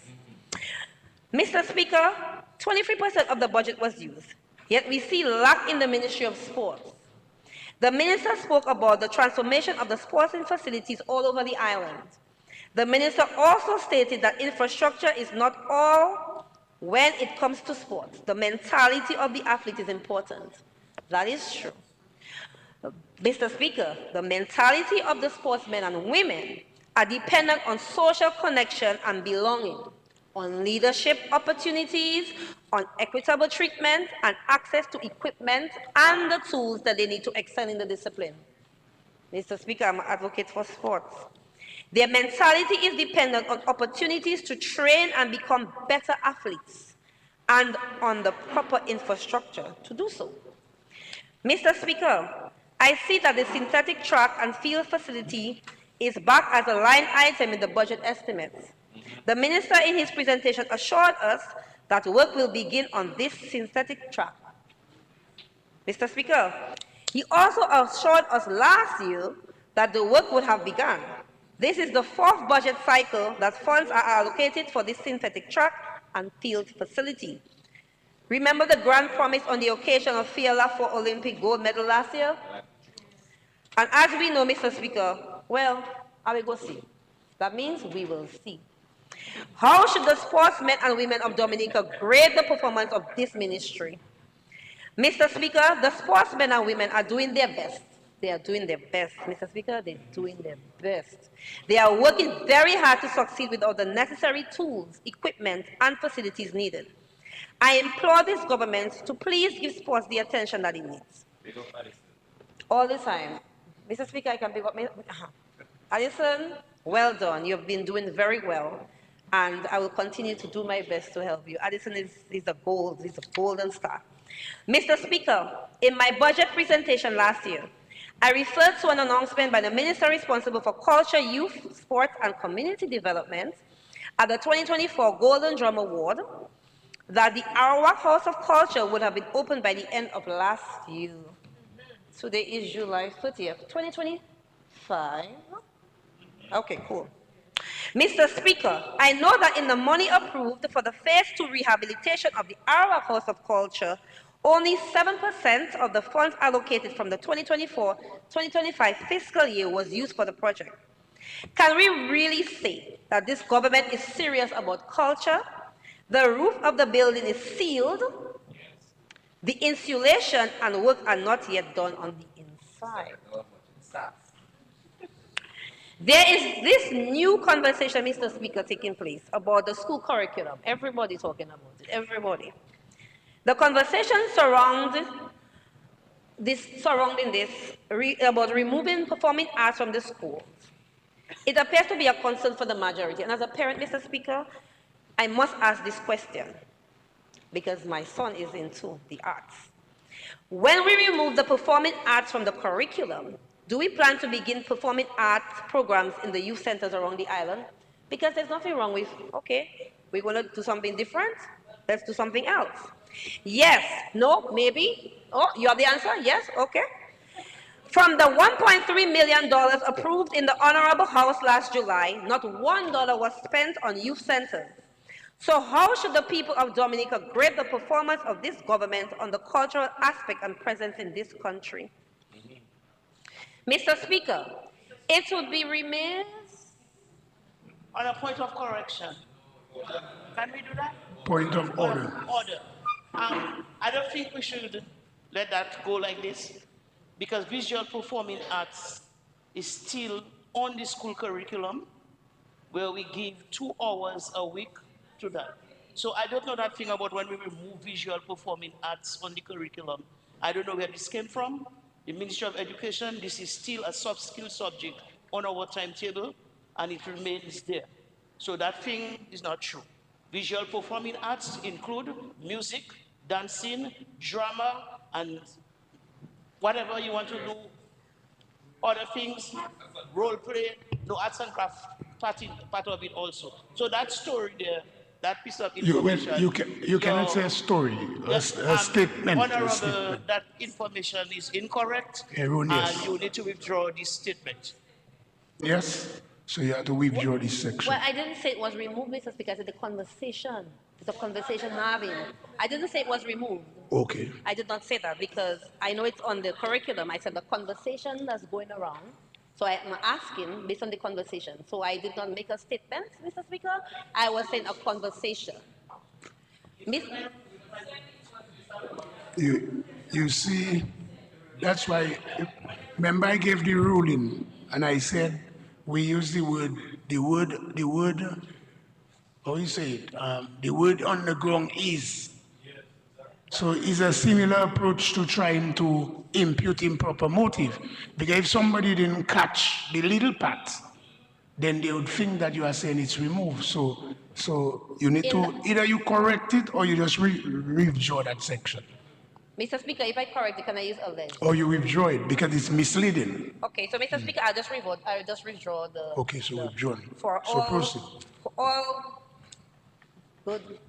Mr. Speaker, 23% of the budget was used. Yet we see lack in the Ministry of Sports. The minister spoke about the transformation of the sporting facilities all over the island. The minister also stated that infrastructure is not all when it comes to sports. The mentality of the athlete is important. That is true. Mr. Speaker, the mentality of the sportsmen and women are dependent on social connection and belonging, on leadership opportunities, on equitable treatment, and access to equipment and the tools that they need to excel in the discipline. Mr. Speaker, I'm an advocate for sports. Their mentality is dependent on opportunities to train and become better athletes and on the proper infrastructure to do so. Mr. Speaker, I see that the synthetic track and field facility is back as a line item in the budget estimates. The minister in his presentation assured us that work will begin on this synthetic track. Mr. Speaker, he also assured us last year that the work would have begun. This is the fourth budget cycle that funds are allocated for this synthetic track and field facility. Remember the grand promise on the occasion of Fiala for Olympic gold medal last year? And as we know, Mr. Speaker, well, I will go see. That means we will see. How should the sportsmen and women of Dominica grade the performance of this ministry? Mr. Speaker, the sportsmen and women are doing their best. They are doing their best. Mr. Speaker, they're doing their best. They are working very hard to succeed with all the necessary tools, equipment, and facilities needed. I implore this government to please give sports the attention that it needs. All the time. Mr. Speaker, I can pick up. Addison, well done. You've been doing very well. And I will continue to do my best to help you. Addison is a golden star. Mr. Speaker, in my budget presentation last year, I referred to an announcement by the minister responsible for culture, youth, sports, and community development at the 2024 Golden Drum Award that the Arawak House of Culture would have been opened by the end of last year. Today is July 30th, 2025. Okay, cool. Mr. Speaker, I know that in the money approved for the Phase 2 rehabilitation of the Arawak House of Culture, only 7% of the funds allocated from the 2024-2025 fiscal year was used for the project. Can we really say that this government is serious about culture? The roof of the building is sealed. The insulation and work are not yet done on the inside. There is this new conversation, Mr. Speaker, taking place about the school curriculum. Everybody talking about it, everybody. The conversation surrounding this about removing performing arts from the schools. It appears to be a concern for the majority. And as a parent, Mr. Speaker, I must ask this question because my son is into the arts. When we remove the performing arts from the curriculum, do we plan to begin performing arts programs in the youth centers around the island? Because there's nothing wrong with, okay, we're going to do something different. Let's do something else. Yes, no, maybe. Oh, you have the answer? Yes, okay. From the $1.3 million approved in the Honorable House last July, not $1 was spent on youth centers. So how should the people of Dominica grade the performance of this government on the cultural aspect and presence in this country? Mr. Speaker, it would be remiss. On a point of correction. Can we do that? Point of order. Order. I don't think we should let that go like this because visual performing arts is still on the school curriculum where we give 2 hours a week to that. So I don't know that thing about when we remove visual performing arts on the curriculum. I don't know where this came from. The Ministry of Education, this is still a soft skill subject on our timetable and it remains there. So that thing is not true. Visual performing arts include music, dancing, drama, and whatever you want to do, other things, role play, no arts and craft part of it also. So that story there, that piece of information. You cannot say a story, yes, a statement. Honorable, that information is incorrect, Erroneous. and you need to withdraw this statement. Yes. So you have to withdraw this section. Well, I didn't say it was removed, Mr. Speaker. I said the conversation. It's a conversation having. I didn't say it was removed. Okay. I did not say that because I know it's on the curriculum. I said the conversation that's going around. So I'm asking based on the conversation. So I did not make a statement, Mr. Speaker. I was saying a conversation. Miss, You see, that's why, remember I gave the ruling and I said we use the word, how you say it? The word underground is. So it's a similar approach to trying to impute improper motive. Because if somebody didn't catch the little part, then they would think that you are saying it's removed. So you need to, either you correct it or you just withdraw that section. Mr. Speaker, if I correct it, can I use alleged? Or you withdraw it because it's misleading. Okay, so Mr. Speaker, I'll just withdraw the. Okay, so withdrawn. For So all. proceed. For all. Good.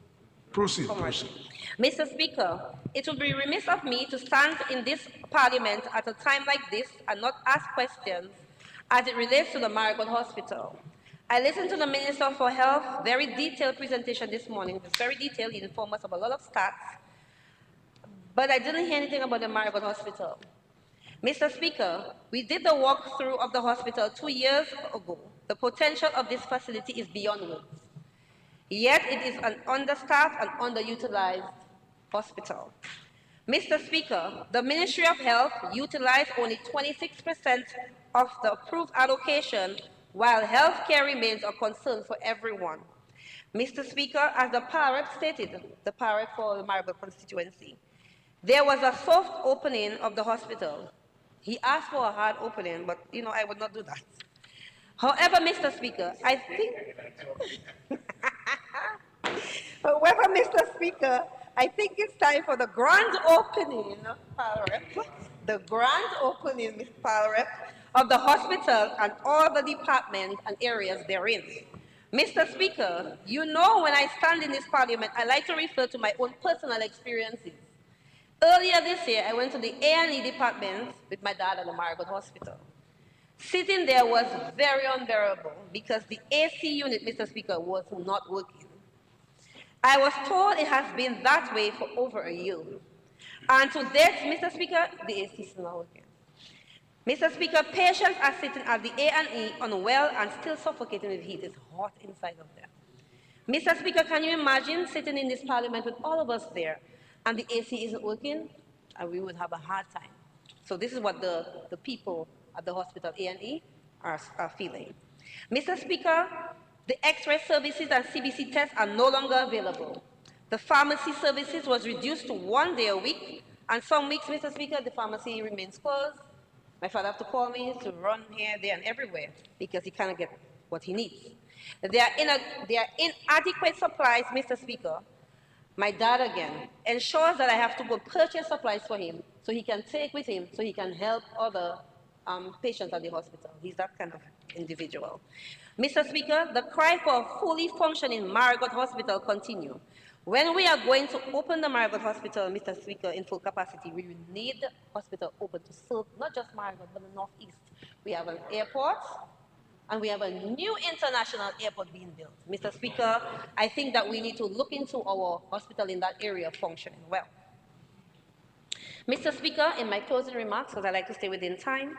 Proceed, commercial. proceed. Mr. Speaker, it would be remiss of me to stand in this parliament at a time like this and not ask questions as it relates to the Marigold Hospital. I listened to the Minister for Health, very detailed presentation this morning. It was very detailed. He informed us of a lot of stats. But I didn't hear anything about the Marigold Hospital. Mr. Speaker, we did the walkthrough of the hospital 2 years ago. The potential of this facility is beyond words. Yet it is an understaffed and underutilized hospital. Mr. Speaker, the Ministry of Health utilized only 26% of the approved allocation, while healthcare remains a concern for everyone. Mr. Speaker, as the PAREP stated, the PAREP for the Marigold constituency, there was a soft opening of the hospital. He asked for a hard opening, but I would not do that. However, Mr. Speaker, I think however, Mr. Speaker, I think it's time for the grand opening, the grand opening, Mr. Palrep, of the hospital and all the departments and areas therein. Mr. Speaker, when I stand in this parliament, I like to refer to my own personal experiences. Earlier this year, I went to the A&E department with my dad at the Marigold Hospital. Sitting there was very unbearable because the AC unit, Mr. Speaker, was not working. I was told it has been that way for over a year. And to date, Mr. Speaker, the AC is not working. Mr. Speaker, patients are sitting at the A&E unwell and still suffocating with heat. It's hot inside of there. Mr. Speaker, can you imagine sitting in this parliament with all of us there and the AC isn't working? And we would have a hard time. So this is what the people at the hospital A&E are feeling. Mr. Speaker, the X-ray services and CBC tests are no longer available. The pharmacy services was reduced to 1 day a week, and some weeks, Mr. Speaker, the pharmacy remains closed. My father has to call me to run here, there, and everywhere because he cannot get what he needs. There are inadequate supplies, Mr. Speaker. My dad, again, ensures that I have to go purchase supplies for him so he can take with him, so he can help other patients at the hospital. He's that kind of individual. Mr. Speaker, the cry for a fully functioning Marigold Hospital continue. When we are going to open the Marigold Hospital, Mr. Speaker, in full capacity, we will need the hospital open to serve not just Marigold, but the Northeast. We have an airport, and we have a new international airport being built. Mr. Speaker, I think that we need to look into our hospital in that area functioning well. Mr. Speaker, in my closing remarks, because I like to stay within time,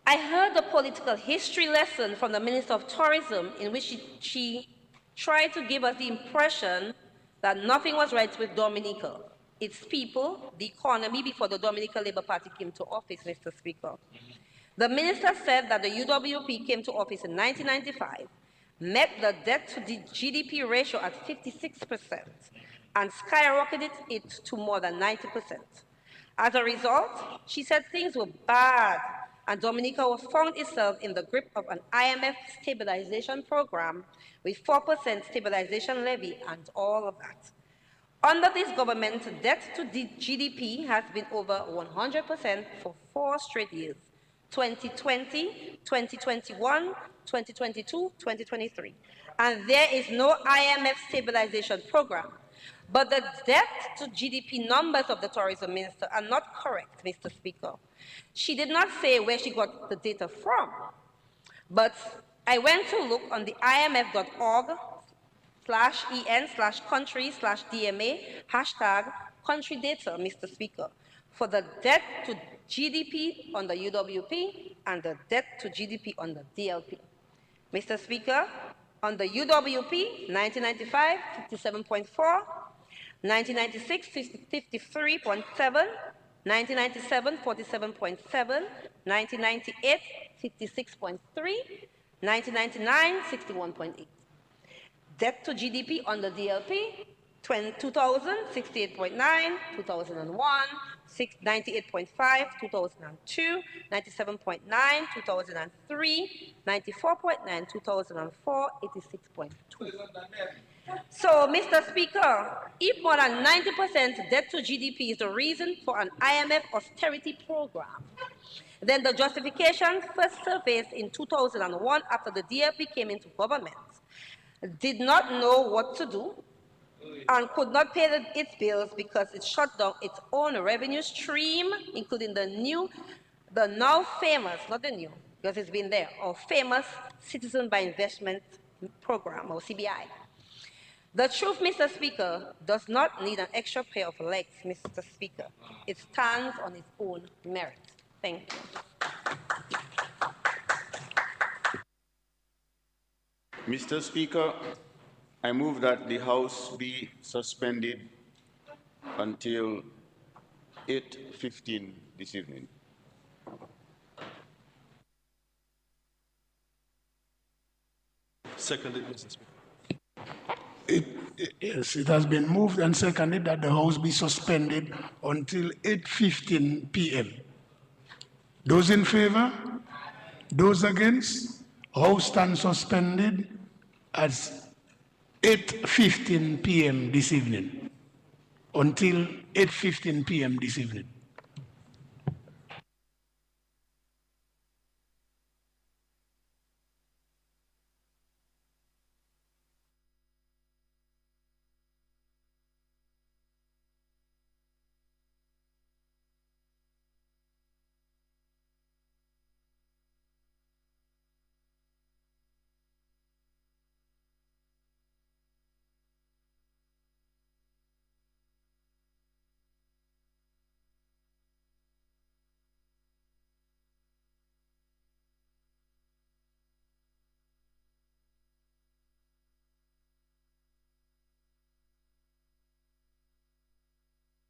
I heard a political history lesson from the Minister of Tourism in which she tried to give us the impression that nothing was right with Dominica, its people, the economy before the Dominica Labour Party came to office, Mr. Speaker. The minister said that the UWP came to office in 1995, met the debt to the GDP ratio at 56%, and skyrocketed it to more than 90%. As a result, she said things were bad, and Dominica found itself in the grip of an IMF stabilization program with 4% stabilization levy and all of that. Under this government, debt to the GDP has been over 100% for 4 straight years, 2020, 2021, 2022, 2023. And there is no IMF stabilization program. But the debt to GDP numbers of the tourism minister are not correct, Mr. Speaker. She did not say where she got the data from. But I went to look on the imf.org/en/country/DMA #country data, Mr. Speaker, for the debt to GDP on the UWP and the debt to GDP on the DLP. Mr. Speaker, on the UWP, 1995, 57.4, 1996, 53.7, 1997, 47.7, 1998, 56.3, 1999, 61.8. Debt to GDP on the DLP, 2000, 68.9, 2001, 98.5, 2002, 97.9, 2003, 94.9, 2004, 86.2. So, Mr. Speaker, if more than 90% debt to GDP is the reason for an IMF austerity program, then the justification first surfaced in 2001 after the DLP came into government, did not know what to do, and could not pay its bills because it shut down its own revenue stream, including the now famous, not the new, because it's been there, or famous Citizen by Investment Program, or CBI. The truth, Mr. Speaker, does not need an extra pair of legs, Mr. Speaker. It stands on its own merit. Thank you. Mr. Speaker, I move that the House be suspended until 8:15 this evening. Seconded, Mr. Speaker. Yes, it has been moved and seconded that the House be suspended until 8:15 p.m. Those in favor? Those against? House stands suspended at 8:15 p.m. this evening. Until 8:15 p.m. this evening.